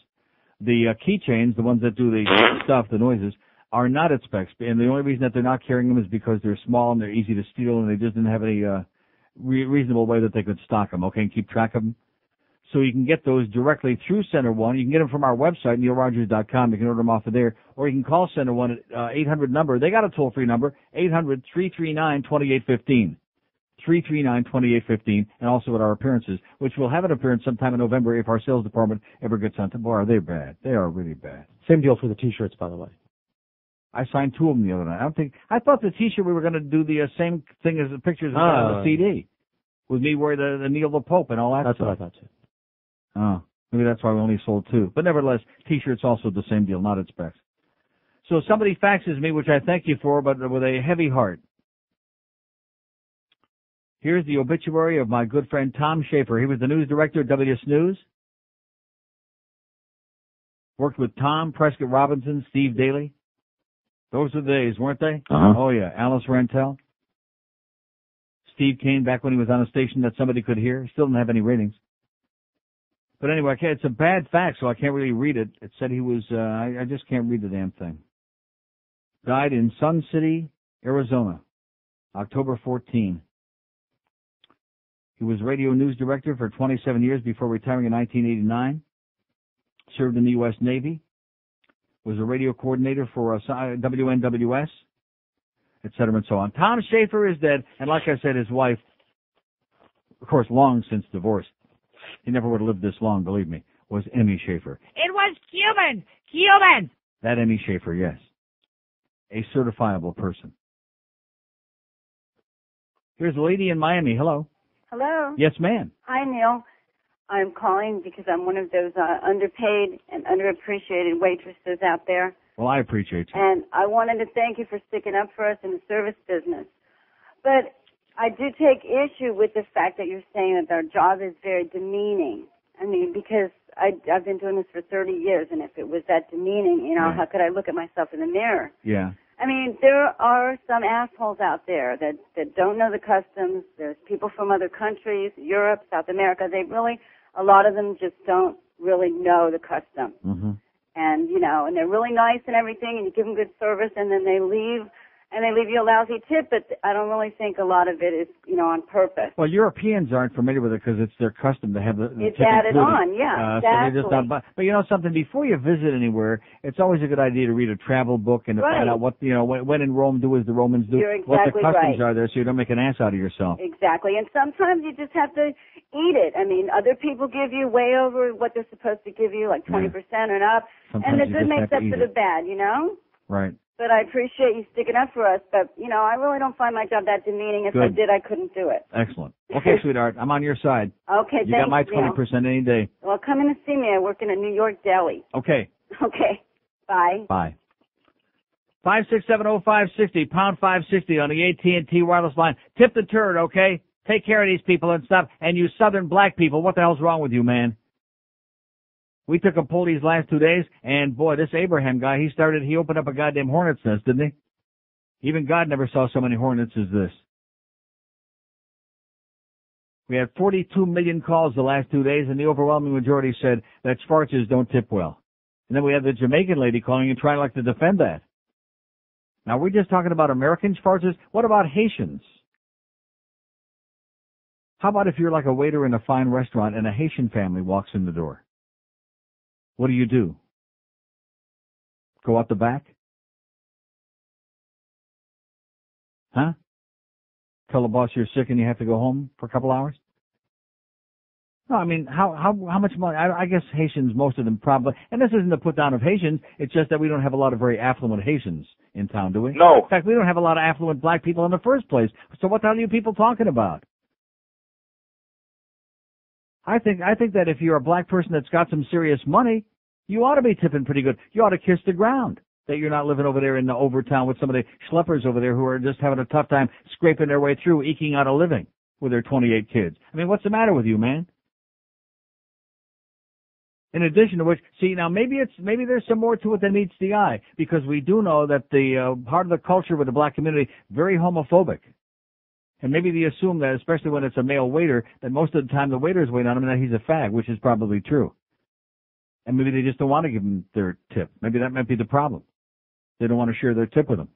The keychains, the ones that do the stuff, the noises, are not at Specs. And the only reason that they're not carrying them is because they're small and they're easy to steal, and they just didn't have any reasonable way that they could stock them, okay, and keep track of them. So you can get those directly through Center One. You can get them from our website, neilrogers.com. You can order them off of there. Or you can call Center One at 800 number. They got a toll-free number, 800-339-2815. 339-2815, and also at our appearances, which we'll have an appearance sometime in November if our sales department ever gets on to. Boy, are they bad. They are really bad. Same deal for the T-shirts, by the way. I signed 2 of them the other night. I thought the T-shirt we were going to do the same thing as the pictures on the CD. With me wearing the Neil the Pope and all that That's stuff. what I thought, too. Oh, maybe that's why we only sold 2. But nevertheless, T-shirts also the same deal, not at Specs. So somebody faxes me, which I thank you for, but with a heavy heart. Here's the obituary of my good friend Tom Schaefer. He was the news director at WS News. Worked with Tom, Prescott Robinson, Steve Daly. Those were the days, weren't they? Uh-huh. Oh, yeah. Alice Rentel. Steve Kane back when he was on a station that somebody could hear. He still didn't have any ratings. But anyway, okay, it's a bad fact, so I can't really read it. It said he was, I just can't read the damn thing. Died in Sun City, Arizona, October 14. He was radio news director for 27 years before retiring in 1989. Served in the U.S. Navy. Was a radio coordinator for WNWS, et cetera, and so on. Tom Schaefer is dead, and like I said, his wife, of course, long since divorced. He never would have lived this long, believe me, was Emmy Schaefer. It was Cuban. Cuban. That Emmy Schaefer, yes. A certifiable person. Here's a lady in Miami. Hello. Hello. Yes, ma'am. Hi, Neil. I'm calling because I'm one of those underpaid and underappreciated waitresses out there. Well, I appreciate you. And I wanted to thank you for sticking up for us in the service business. But I do take issue with the fact that you're saying that our job is very demeaning. I mean, because I've been doing this for 30 years, and if it was that demeaning, you know, how could I look at myself in the mirror? Yeah. I mean, there are some assholes out there that don't know the customs. There's people from other countries, Europe, South America. A lot of them just don't really know the custom. Mm-hmm. And, you know, and they're really nice and everything, and you give them good service, and then they leave, and they leave you a lousy tip, but I don't really think a lot of it is, you know, on purpose. Well, Europeans aren't familiar with it because it's their custom to have the It's tip added included. on, yeah, So they exactly. just don't buy. But you know something, before you visit anywhere, it's always a good idea to read a travel book and to find out what, you know, when in Rome do as the Romans do, You're what the exactly customs right. are there so you don't make an ass out of yourself. Exactly, and sometimes you just have to eat it. I mean, other people give you way over what they're supposed to give you, like 20% and up, Sometimes and the you good just makes have to up eat for the it. bad, you know? Right. But I appreciate you sticking up for us, but, you know, I really don't find my job that demeaning. If I Good. did, I couldn't do it. Excellent. Okay, sweetheart, I'm on your side. Okay, You got my thanks, 20% any day. Well, come in and see me. I work in a New York deli. Okay. Okay, bye. Bye. 5670560, pound 560 on the AT&T wireless line. Tip the turd, okay? Take care of these people and stuff. And you southern black people, what the hell's wrong with you, man? We took a poll these last 2 days, and boy, this Abraham guy, he opened up a goddamn hornet's nest, didn't he? Even God never saw so many hornets as this. We had 42 million calls the last 2 days, and the overwhelming majority said that Schwarzes don't tip well. And then we had the Jamaican lady calling and trying to defend that. Now, we're just talking about American Schwarzes. What about Haitians? How about if you're like a waiter in a fine restaurant and a Haitian family walks in the door? What do? Go out the back? Huh? Tell the boss you're sick and you have to go home for a couple hours? No, I mean, how much money? I guess Haitians, most of them probably, and this isn't a put down of Haitians, it's just that we don't have a lot of very affluent Haitians in town, do we? No. In fact, we don't have a lot of affluent black people in the first place. So what the hell are you people talking about? I think that if you're a black person that's got some serious money, you ought to be tipping pretty good. You ought to kiss the ground that you're not living over there in the overtown with some of the schleppers over there who are just having a tough time scraping their way through, eking out a living with their 28 kids. I mean, what's the matter with you, man? In addition to which, see, now maybe there's some more to it than meets the eye, because we do know that the part of the culture with the black community, very homophobic. And maybe they assume that, especially when it's a male waiter, that most of the time the waiters wait on him and that he's a fag, which is probably true. And maybe they just don't want to give him their tip. Maybe that might be the problem. They don't want to share their tip with him.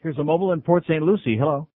Here's a mobile in Port St. Lucie. Hello.